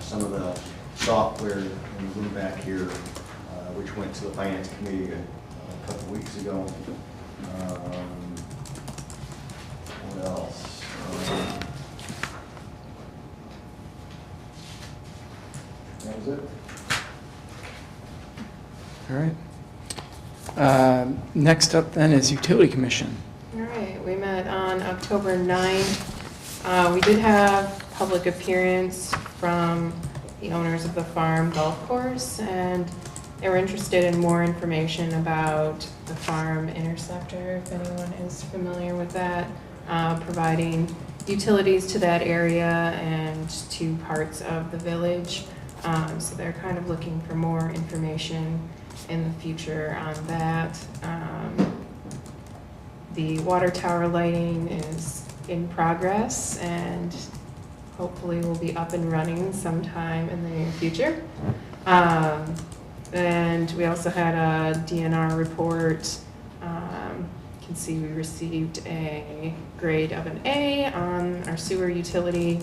Speaker 8: some of the software in the room back here, which went to the Finance Committee a couple weeks ago. What else? That was it.
Speaker 1: All right. Next up then is Utility Commission.
Speaker 10: All right, we met on October 9th. We did have public appearance from the owners of the farm golf course, and they were interested in more information about the farm interceptor, if anyone is familiar with that, providing utilities to that area and to parts of the village. So they're kind of looking for more information in the future on that. The water tower lighting is in progress and hopefully will be up and running sometime in the near future. And we also had a DNR report. You can see we received a grade of an A on our sewer utility.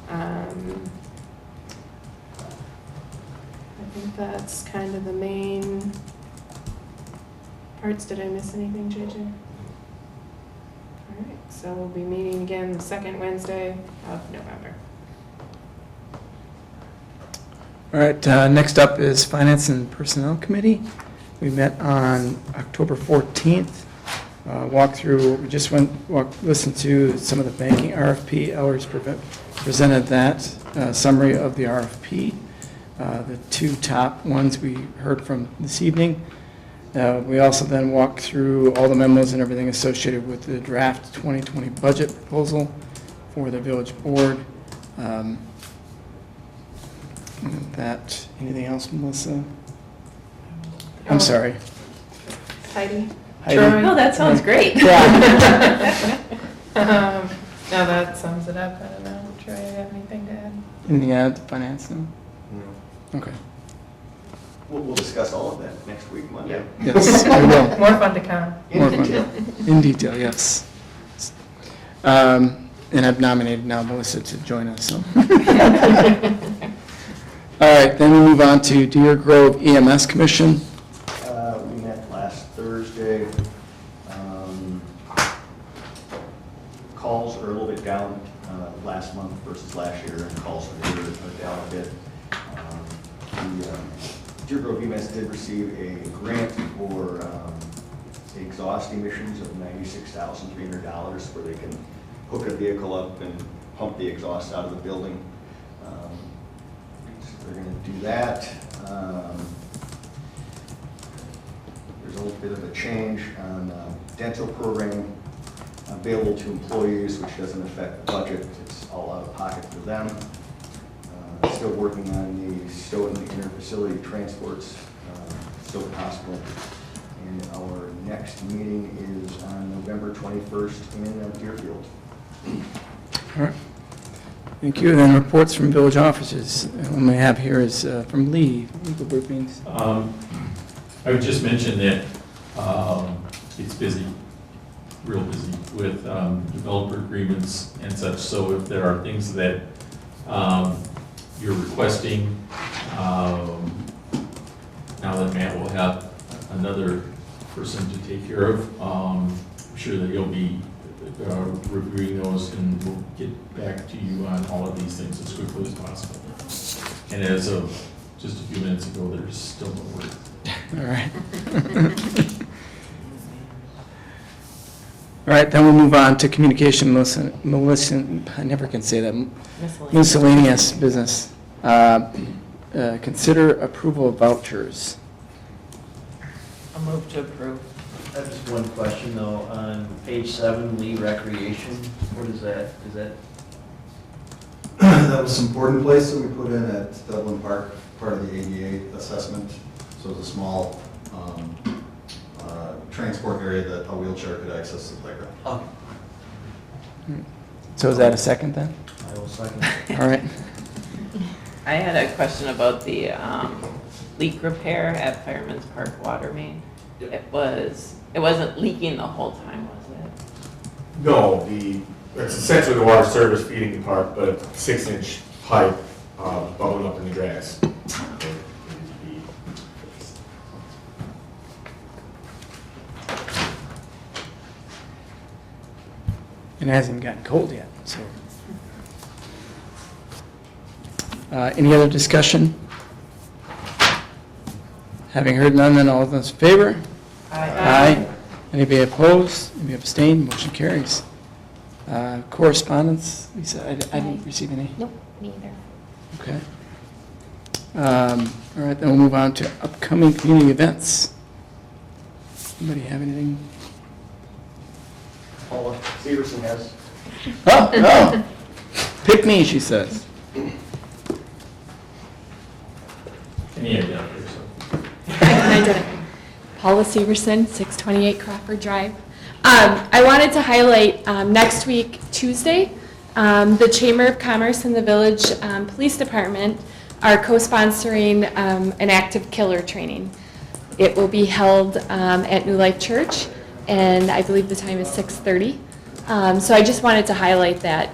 Speaker 10: I think that's kind of the main parts. Did I miss anything, JJ? All right, so we'll be meeting again the second Wednesday of November.
Speaker 1: All right, next up is Finance and Personnel Committee. We met on October 14th. Listened to some of the banking RFP. Ellers presented that summary of the RFP. The 2 top ones we heard from this evening. We also then walked through all the memos and everything associated with the draft 2020 budget proposal for the village board. Anything else, Melissa? I'm sorry.
Speaker 10: Heidi?
Speaker 1: Heidi?
Speaker 10: Troy?
Speaker 7: Oh, that sounds great.
Speaker 1: Yeah.
Speaker 10: No, that sums it up. I don't know. Troy, you have anything to add?
Speaker 1: Anything to add to finance now?
Speaker 8: No.
Speaker 1: Okay.
Speaker 8: We'll discuss all of that next week, Monday.
Speaker 1: Yes, we will.
Speaker 10: More fun to come.
Speaker 1: More fun. In detail, yes. And I've nominated now Melissa to join us, so. All right, then we move on to Deer Grove EMS Commission.
Speaker 8: We met last Thursday. Calls are a little bit down last month versus last year, and calls for Deer are down a bit. The Deer Grove EMS did receive a grant for exhaust emissions of $96,300 where they can hook a vehicle up and pump the exhaust out of the building. So they're going to do that. There's a little bit of a change on dental program available to employees, which doesn't affect the budget. It's all out of pocket for them. Still working on the Stoughton interfacility transports, Stoughton Hospital. And our next meeting is on November 21st in Deerfield.
Speaker 1: All right. Thank you. And then reports from village officers. One we have here is from Lee, legal briefings.
Speaker 13: I would just mention that it's busy, real busy with developer agreements and such. So if there are things that you're requesting, now that Matt will have another person to take care of, I'm sure that he'll be reviewing those, and we'll get back to you on all of these things as quickly as possible. And as of just a few minutes ago, there's still no word.
Speaker 1: All right. All right, then we'll move on to communication, I never can say that, miscellaneous business. Consider approval of vouchers.
Speaker 11: I'll move to approve.
Speaker 9: I have just one question though, on page 7, Lee Recreation, what is that? Is that?
Speaker 8: That was some boarding place that we put in at Dublin Park, part of the ADA assessment. So it was a small transport area that a wheelchair could access the playground.
Speaker 9: Oh.
Speaker 1: So is that a second then?
Speaker 9: I will second.
Speaker 1: All right.
Speaker 11: I had a question about the leak repair at Fireman's Park water main. It wasn't leaking the whole time, was it?
Speaker 6: No, it's essentially the water service feeding the park, but 6-inch pipe bubbling up in the grass.
Speaker 1: It hasn't gotten cold yet, so. Any other discussion? Having heard none, then all those in favor? Aye. Anybody opposed? Anybody abstained? Motion carries. Correspondence, Lisa, I didn't receive any.
Speaker 7: Nope, me either.
Speaker 1: Okay. All right, then we'll move on to upcoming community events. Anybody have anything?
Speaker 9: Paula Severson has.
Speaker 1: Oh. Pick me, she says.
Speaker 13: Any idea up here, so.
Speaker 22: I did it. Paula Severson, 628 Crawford Drive. I wanted to highlight next week, Tuesday, the Chamber of Commerce and the Village Police Department are co-sponsoring an active killer training. It will be held at New Life Church, and I believe the time is 6:30. So I just wanted to highlight that.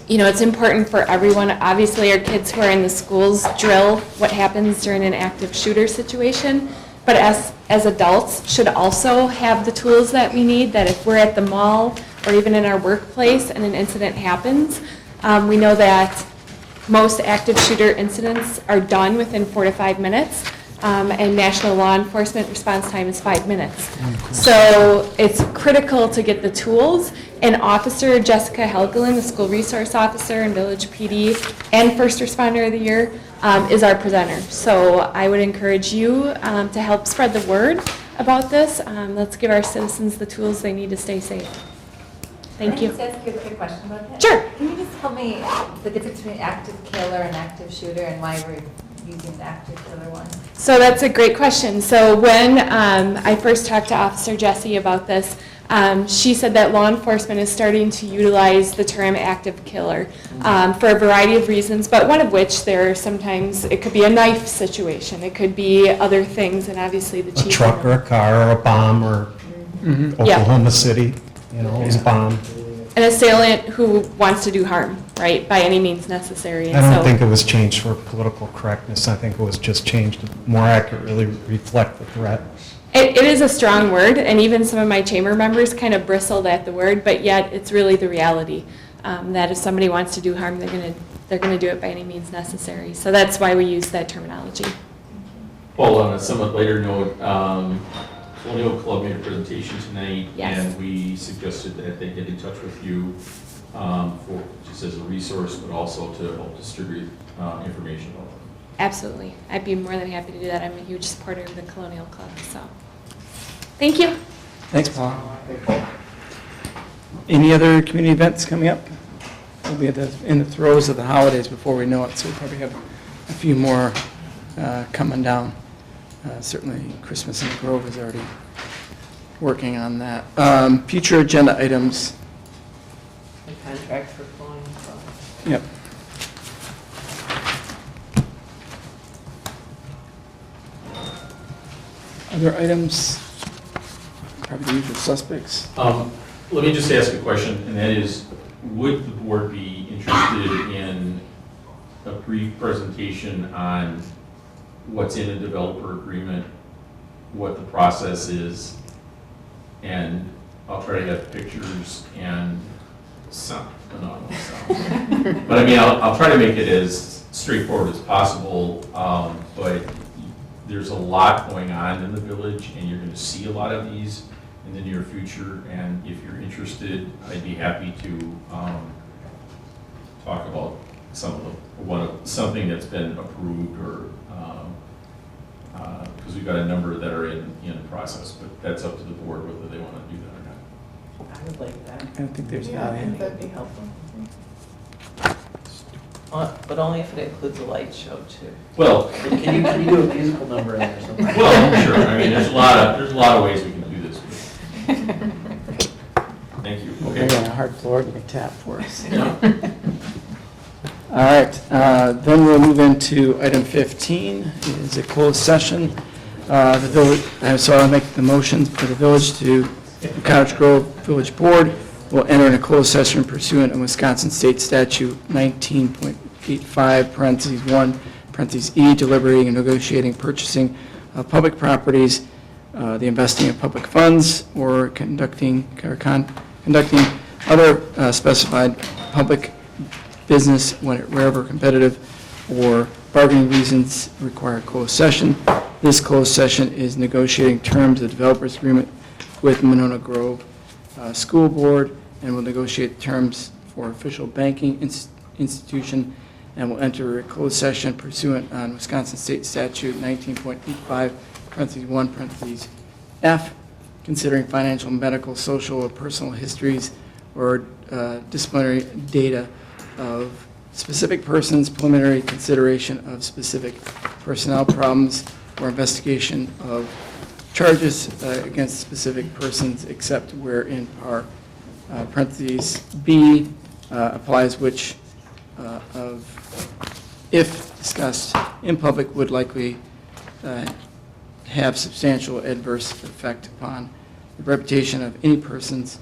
Speaker 22: It's important for everyone. Obviously, our kids who are in the schools drill what happens during an active shooter situation, but as adults should also have the tools that we need, that if we're at the mall or even in our workplace and an incident happens, we know that most active shooter incidents are done within 4 to 5 minutes, and national law enforcement response time is 5 minutes. So it's critical to get the tools, and Officer Jessica Helgelin, the school resource officer in Village PD and First Responder of the Year, is our presenter. So I would encourage you to help spread the word about this. Let's give our citizens the tools they need to stay safe. Thank you.
Speaker 3: Can I just ask you a quick question about that?
Speaker 22: Sure.
Speaker 3: Can you just tell me the difference between active killer and active shooter and why we're using the active killer one?
Speaker 22: So that's a great question. So when I first talked to Officer Jessie about this, she said that law enforcement is starting to utilize the term active killer for a variety of reasons, but one of which it could be a knife situation, it could be other things, and obviously the chief.
Speaker 23: A truck or a car or a bomb or Oklahoma City, it was a bomb.
Speaker 22: An assailant who wants to do harm, right, by any means necessary.
Speaker 23: I don't think it was changed for political correctness. I think it was just changed to more accurately reflect the threat.
Speaker 22: It is a strong word, and even some of my chamber members kind of bristled at the word, but yet it's really the reality that if somebody wants to do harm, they're gonna do it by any means necessary. So that's why we use that terminology.
Speaker 13: Well, on a somewhat later note, Colonial Club made a presentation tonight,
Speaker 22: Yes.
Speaker 13: and we suggested that they get in touch with you for just as a resource, but also to help distribute information about them.
Speaker 22: Absolutely. I'd be more than happy to do that. I'm a huge supporter of the Colonial Club, so. Thank you.
Speaker 1: Thanks, Paul. Any other community events coming up? We'll be in the throes of the holidays before we know it, so we'll probably have a few more coming down. Certainly Christmas in the Grove is already working on that. Future agenda items.
Speaker 11: The contract for Colonial Club.
Speaker 1: Yep. Other items? Probably the usual suspects.
Speaker 13: Let me just ask a question, and that is, would the board be interested in a brief presentation on what's in a developer agreement, what the process is, and I'll try to get pictures and sound, no, sound. But I mean, I'll try to make it as straightforward as possible, but there's a lot going on in the village, and you're gonna see a lot of these in the near future, and if you're interested, I'd be happy to talk about something that's been approved, or because we've got a number that are in process, but that's up to the board whether they want to do that or not.
Speaker 11: I would like that.
Speaker 1: I don't think there's
Speaker 11: Yeah, I
Speaker 1: value.
Speaker 11: think that'd be helpful. But only if it includes a light show too.
Speaker 13: Well,
Speaker 9: Can you do a musical number in there or something?
Speaker 13: well, sure. I mean, there's a lot of ways we can do this. Thank you.
Speaker 1: We're
Speaker 13: Okay.
Speaker 1: on a hard floor, you can tap for us. All right, then we'll move into item 15, is a closed session. The village, so I'll make the motion for the village to, the Cottage Grove Village Board will enter in a closed session pursuant of Wisconsin State Statute 19.85, parentheses 1, parentheses E, deliberating and negotiating purchasing of public properties, the investing of public funds, or conducting other specified public business wherever competitive or bargaining reasons require closed session. This closed session is negotiating terms of the developers agreement with Monona Grove School Board, and will negotiate terms for official banking institution, and will enter a closed session pursuant on Wisconsin State Statute 19.85, parentheses 1, parentheses F, considering financial, medical, social, or personal histories or disciplinary data of specific persons, preliminary consideration of specific personnel problems, or investigation of charges against specific persons, except where in par, parentheses B applies, which if discussed in public, would likely have substantial adverse effect upon the reputation of any persons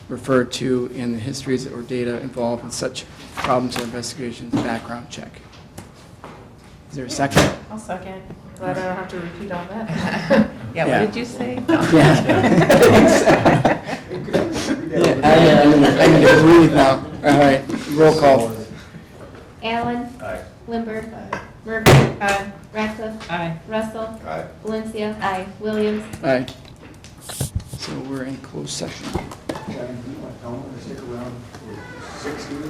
Speaker 1: referred to in the histories or data involved in such problems or investigations. Background check. Is there a second?
Speaker 11: I'll second.
Speaker 10: Glad I don't have to repeat all that.
Speaker 11: Yeah,
Speaker 1: Yeah.
Speaker 11: what did you say?
Speaker 1: Yeah, I'm going to breathe now. All right, roll call.
Speaker 3: Allen.
Speaker 6: Aye.
Speaker 3: Lindberg. Murphy.
Speaker 10: Aye.
Speaker 3: Ratcliffe.
Speaker 11: Aye.
Speaker 3: Russell.
Speaker 4: Aye.
Speaker 3: Valencia. Aye. Williams.
Speaker 1: Aye. So we're in closed session.
Speaker 8: John, do you want to tell them to stick around for 16 or?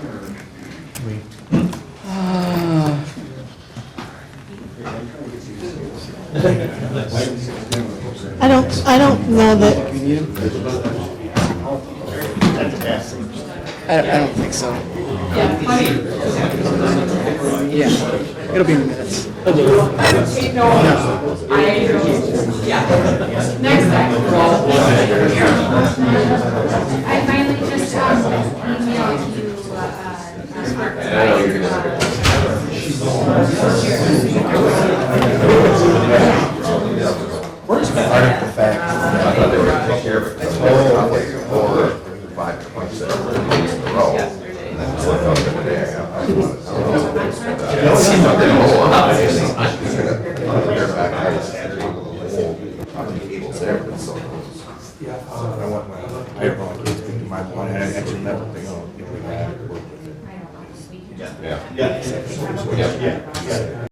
Speaker 15: I don't know that,
Speaker 1: You need him? I don't think so. Yeah, it'll be in the minutes.
Speaker 3: I finally just emailed you,
Speaker 4: Part of the fact, I thought they were going to take care of it. That's probably 4 or 5 points in a row. And then so I thought the other day, I wanted to. It seemed like they were